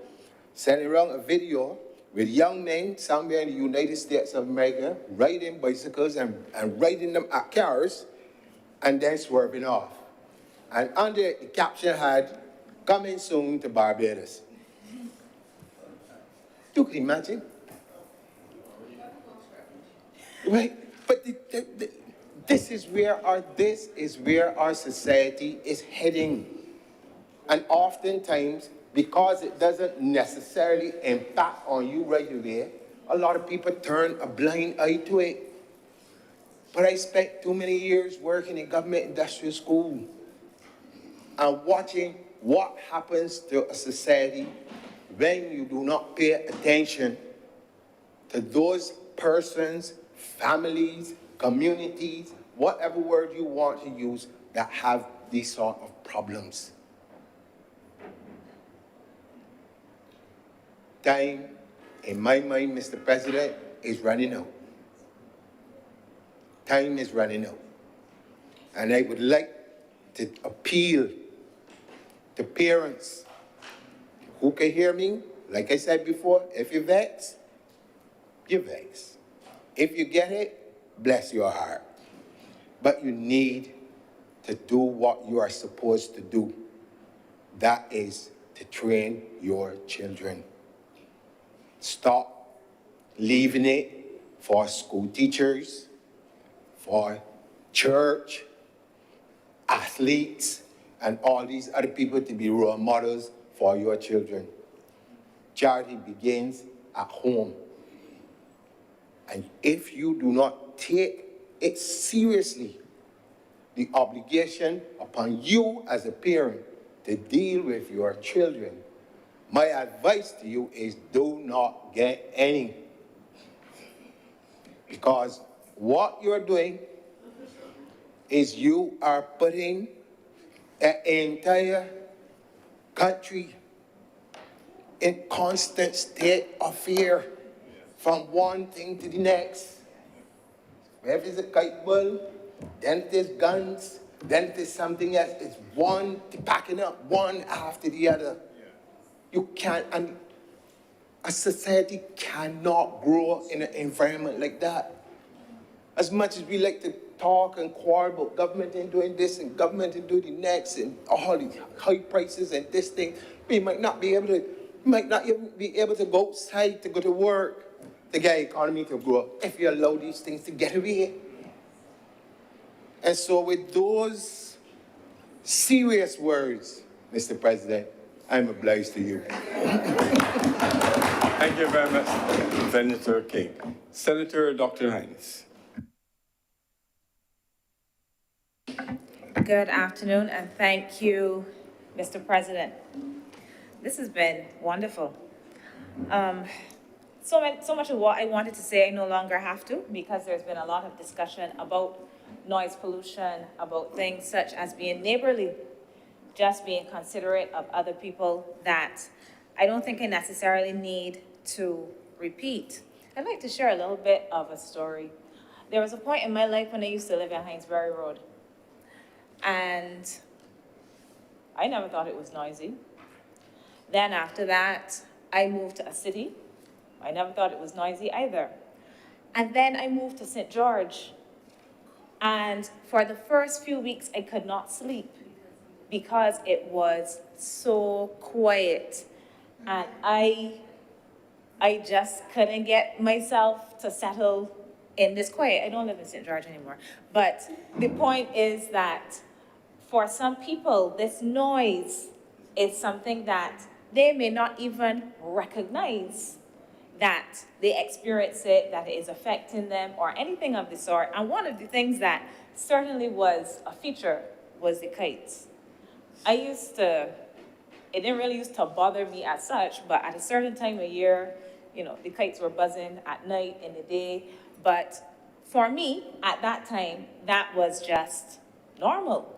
J: Sending around a video with young men somewhere in the United States of America riding bicycles and riding them at cars and then swerving off. And under the caption had, "Coming soon to Barbados." You can imagine. Right? But this is where our society is heading. And oftentimes, because it doesn't necessarily impact on you right away, a lot of people turn a blind eye to it. but I spent too many years working in government industrial school and watching what happens to a society when you do not pay attention to those persons, families, communities, whatever word you want to use, that have these sort of problems. Time, in my mind, Mr. President, is running out. Time is running out. And I would like to appeal to parents who can hear me. Like I said before, if you vex, you vex. If you get it, bless your heart. But you need to do what you are supposed to do. That is to train your children. Stop leaving it for school teachers, for church, athletes, and all these other people to be role models for your children. Charity begins at home. And if you do not take it seriously, the obligation upon you as a parent to deal with your children, my advice to you is do not get any. Because what you're doing is you are putting an entire country in constant state of fear from one thing to the next. If it's a kite ball, then it is guns, then it is something else. It's one packing up one after the other. You can't, and a society cannot grow in an environment like that. As much as we like to talk and quarrel about government and doing this and government and doing the next and all the high prices and this thing, we might not be able to go outside to go to work to get the economy to grow if you allow these things to get away. And so with those serious words, Mr. President, I'm obliged to you.
E: Thank you very much, Senator King. Senator Dr. Hines.
K: Good afternoon, and thank you, Mr. President. This has been wonderful. So much of what I wanted to say I no longer have to, because there's been a lot of discussion about noise pollution, about things such as being neighborly, just being considerate of other people, that I don't think I necessarily need to repeat. I'd like to share a little bit of a story. There was a point in my life when I used to live in Hinesbury Road, and I never thought it was noisy. Then after that, I moved to a city. I never thought it was noisy either. And then I moved to St. George. And for the first few weeks, I could not sleep because it was so quiet. And I just couldn't get myself to settle in this quiet. I don't live in St. George anymore. But the point is that for some people, this noise is something that they may not even recognize that they experience it, that it is affecting them, or anything of the sort. And one of the things that certainly was a feature was the kites. It didn't really used to bother me as such, but at a certain time of year, the kites were buzzing at night, in the day. But for me, at that time, that was just normal.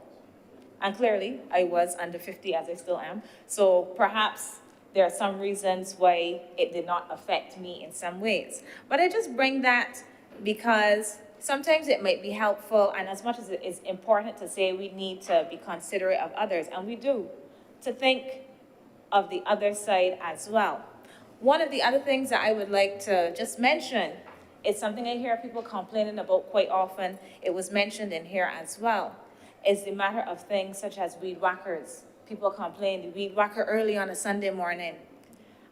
K: And clearly, I was under 50, as I still am. So perhaps there are some reasons why it did not affect me in some ways. But I just bring that because sometimes it might be helpful, and as much as it is important to say we need to be considerate of others, and we do, to think of the other side as well. One of the other things that I would like to just mention is something I hear people complaining about quite often. It was mentioned in here as well, is the matter of things such as weed whackers. People complain, the weed whacker early on a Sunday morning.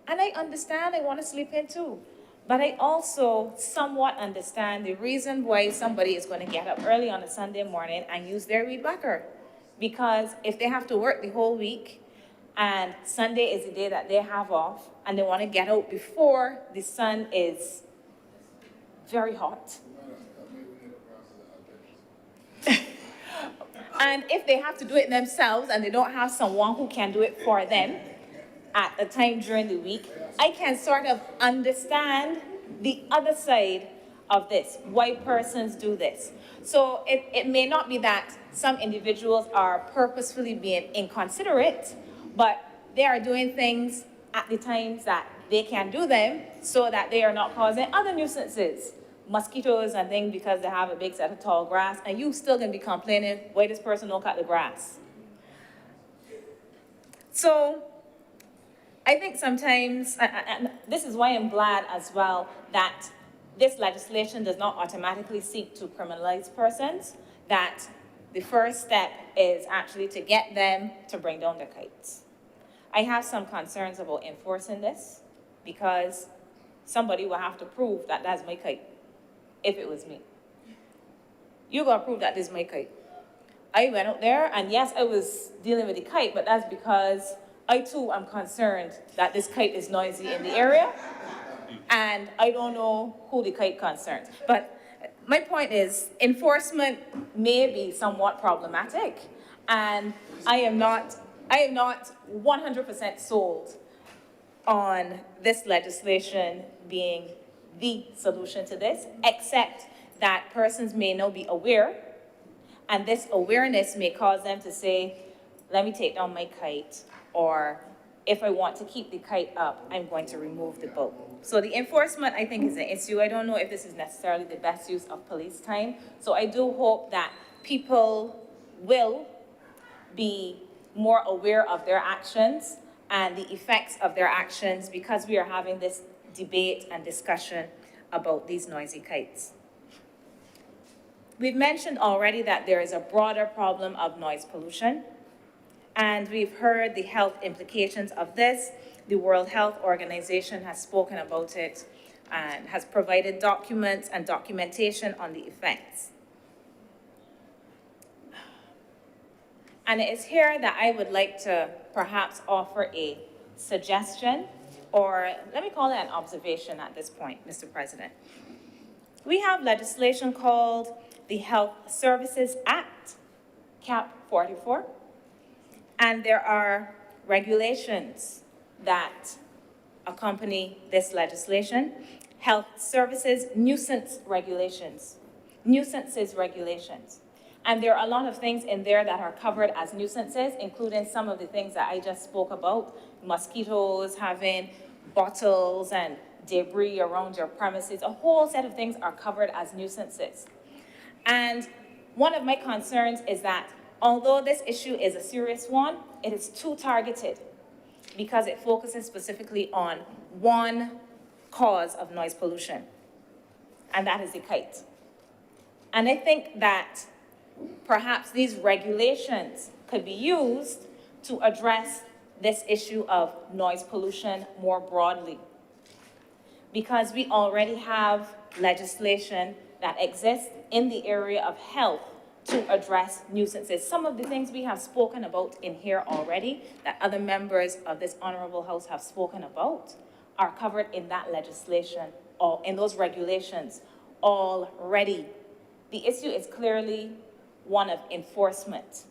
K: And I understand, I want to sleep in too. But I also somewhat understand the reason why somebody is going to get up early on a Sunday morning and use their weed whacker. Because if they have to work the whole week, and Sunday is the day that they have off, and they want to get out before the sun is very hot. And if they have to do it themselves and they don't have someone who can do it for them at a time during the week, I can sort of understand the other side of this, why persons do this. So it may not be that some individuals are purposefully being inconsiderate, but they are doing things at the times that they can do them so that they are not causing other nuisances, mosquitoes and things, because they have a big set of tall grass, and you still gonna be complaining, why this person don't cut the grass? So I think sometimes, and this is why I'm glad as well that this legislation does not automatically seek to criminalize persons, that the first step is actually to get them to bring down their kites. I have some concerns about enforcing this because somebody will have to prove that that's my kite, if it was me. You gotta prove that this is my kite. I went out there and yes, I was dealing with the kite, but that's because I too am concerned that this kite is noisy in the area and I don't know who the kite concerns. But my point is enforcement may be somewhat problematic and I am not 100% sold on this legislation being the solution to this, except that persons may not be aware, and this awareness may cause them to say, let me take down my kite, or if I want to keep the kite up, I'm going to remove the boat. So the enforcement, I think, is an issue. I don't know if this is necessarily the best use of police time. So I do hope that people will be more aware of their actions and the effects of their actions because we are having this debate and discussion about these noisy kites. We've mentioned already that there is a broader problem of noise pollution, and we've heard the health implications of this. The World Health Organization has spoken about it and has provided documents and documentation on the effects. And it is here that I would like to perhaps offer a suggestion, or let me call it an observation at this point, Mr. President. We have legislation called the Health Services Act, Cap 44, and there are regulations that accompany this legislation. Health Services Nuisance Regulations, nuisances regulations. And there are a lot of things in there that are covered as nuisances, including some of the things that I just spoke about, mosquitoes, having bottles and debris around your premises. A whole set of things are covered as nuisances. And one of my concerns is that although this issue is a serious one, it is too targeted because it focuses specifically on one cause of noise pollution, and that is the kite. And I think that perhaps these regulations could be used to address this issue of noise pollution more broadly, because we already have legislation that exists in the area of health to address nuisances. Some of the things we have spoken about in here already, that other members of this honorable house have spoken about, are covered in that legislation or in those regulations already. The issue is clearly one of enforcement.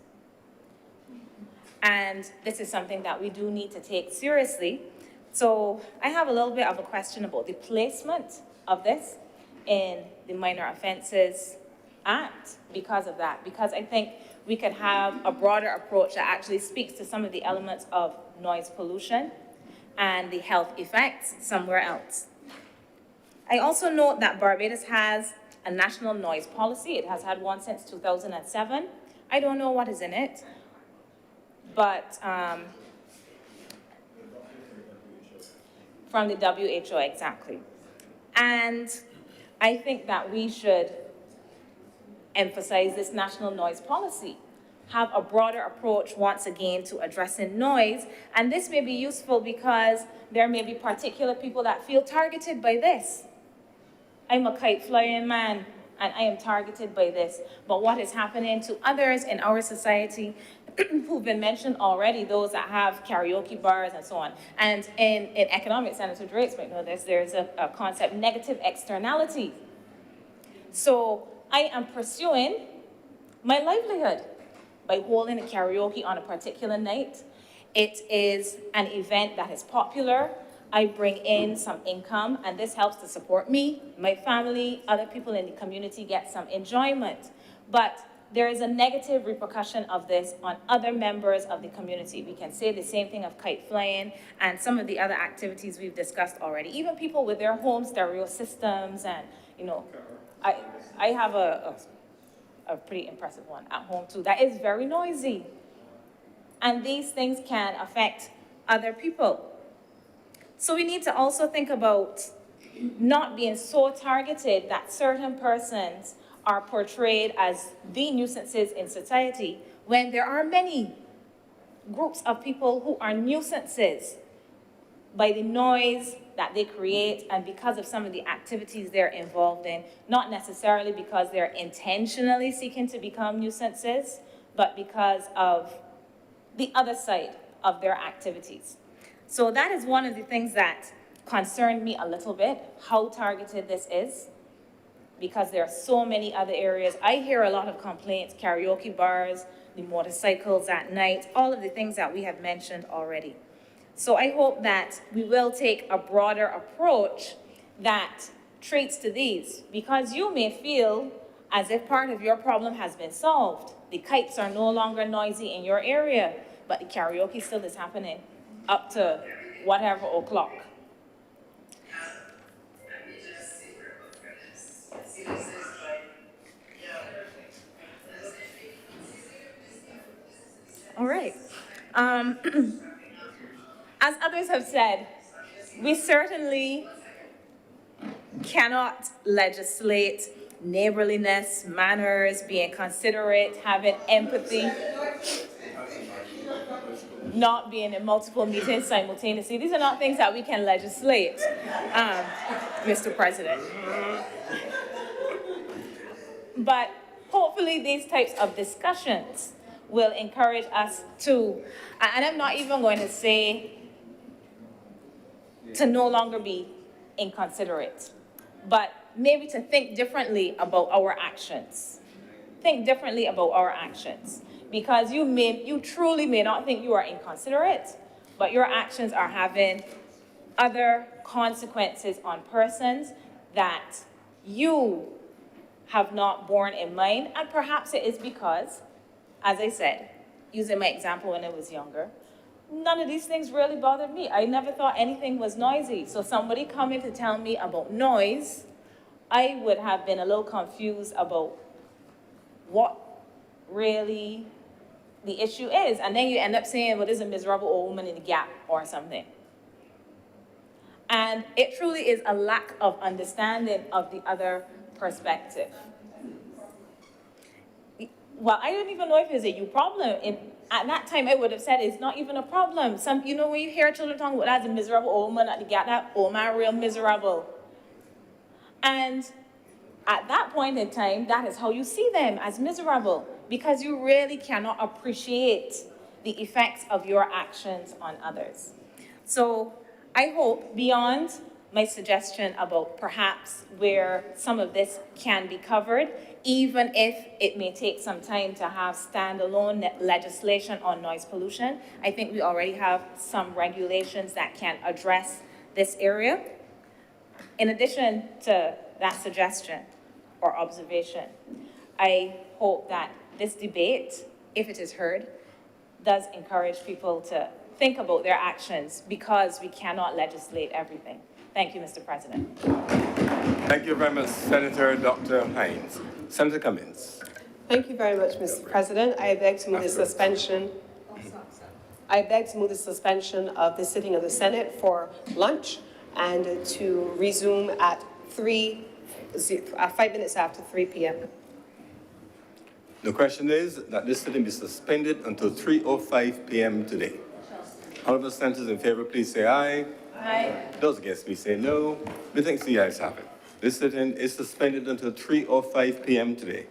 K: And this is something that we do need to take seriously. So I have a little bit of a question about the placement of this in the Minor Offenses Act because of that, because I think we could have a broader approach that actually speaks to some of the elements of noise pollution and the health effects somewhere else. I also note that Barbados has a national noise policy. It has had one since 2007. I don't know what is in it, but from the WHO, exactly. And I think that we should emphasize this national noise policy, have a broader approach once again to addressing noise. And this may be useful because there may be particular people that feel targeted by this. I'm a kite flying man and I am targeted by this. But what is happening to others in our society who've been mentioned already, those that have karaoke bars and so on. And in economics, Senator Drates might know this, there's a concept, negative externality. So I am pursuing my livelihood by holding a karaoke on a particular night. It is an event that is popular. I bring in some income, and this helps to support me, my family, other people in the community get some enjoyment. But there is a negative repercussion of this on other members of the community. We can say the same thing of kite flying and some of the other activities we've discussed already. Even people with their home stereo systems and, you know, I have a pretty impressive one at home too. That is very noisy. And these things can affect other people. So we need to also think about not being so targeted that certain persons are portrayed as the nuisances in society when there are many groups of people who are nuisances by the noise that they create and because of some of the activities they're involved in, not necessarily because they're intentionally seeking to become nuisances, but because of the other side of their activities. So that is one of the things that concerned me a little bit, how targeted this is, because there are so many other areas. I hear a lot of complaints, karaoke bars, the motorcycles at night, all of the things that we have mentioned already. So I hope that we will take a broader approach that treats to these, because you may feel as if part of your problem has been solved. The kites are no longer noisy in your area, but the karaoke still is happening up to whatever o'clock. All right. As others have said, we certainly cannot legislate neighborliness, manners, being considerate, having empathy, not being in multiple meetings simultaneously. These are not things that we can legislate, Mr. President. But hopefully these types of discussions will encourage us to, and I'm not even going to say to no longer be inconsiderate, but maybe to think differently about our actions. Think differently about our actions. Because you truly may not think you are inconsiderate, but your actions are having other consequences on persons that you have not borne in mind. And perhaps it is because, as I said, using my example when I was younger, none of these things really bothered me. I never thought anything was noisy. So somebody coming to tell me about noise, I would have been a little confused about what really the issue is. And then you end up saying, well, there's a miserable old woman in the gap or something. And it truly is a lack of understanding of the other perspective. Well, I don't even know if it's a you problem. At that time, I would have said it's not even a problem. You know, when you hear children talking about that's a miserable old man at the gap, that old man real miserable. And at that point in time, that is how you see them, as miserable, because you really cannot appreciate the effects of your actions on others. So I hope beyond my suggestion about perhaps where some of this can be covered, even if it may take some time to have standalone legislation on noise pollution, I think we already have some regulations that can address this area. In addition to that suggestion or observation, I hope that this debate, if it is heard, does encourage people to think about their actions, because we cannot legislate everything. Thank you, Mr. President.
E: Thank you very much, Senator Dr. Hines. Senator Cummins.
D: Thank you very much, Mr. President. I beg to move the suspension. I beg to move the suspension of the sitting of the Senate for lunch and to resume at 5 minutes after 3 p.m.
E: The question is that this sitting be suspended until 3:05 p.m. today. Honourable senators in favor, please say aye.
K: Aye.
E: Those against, please say no. Methinks the ayes have it. This sitting is suspended until 3:05 p.m. today.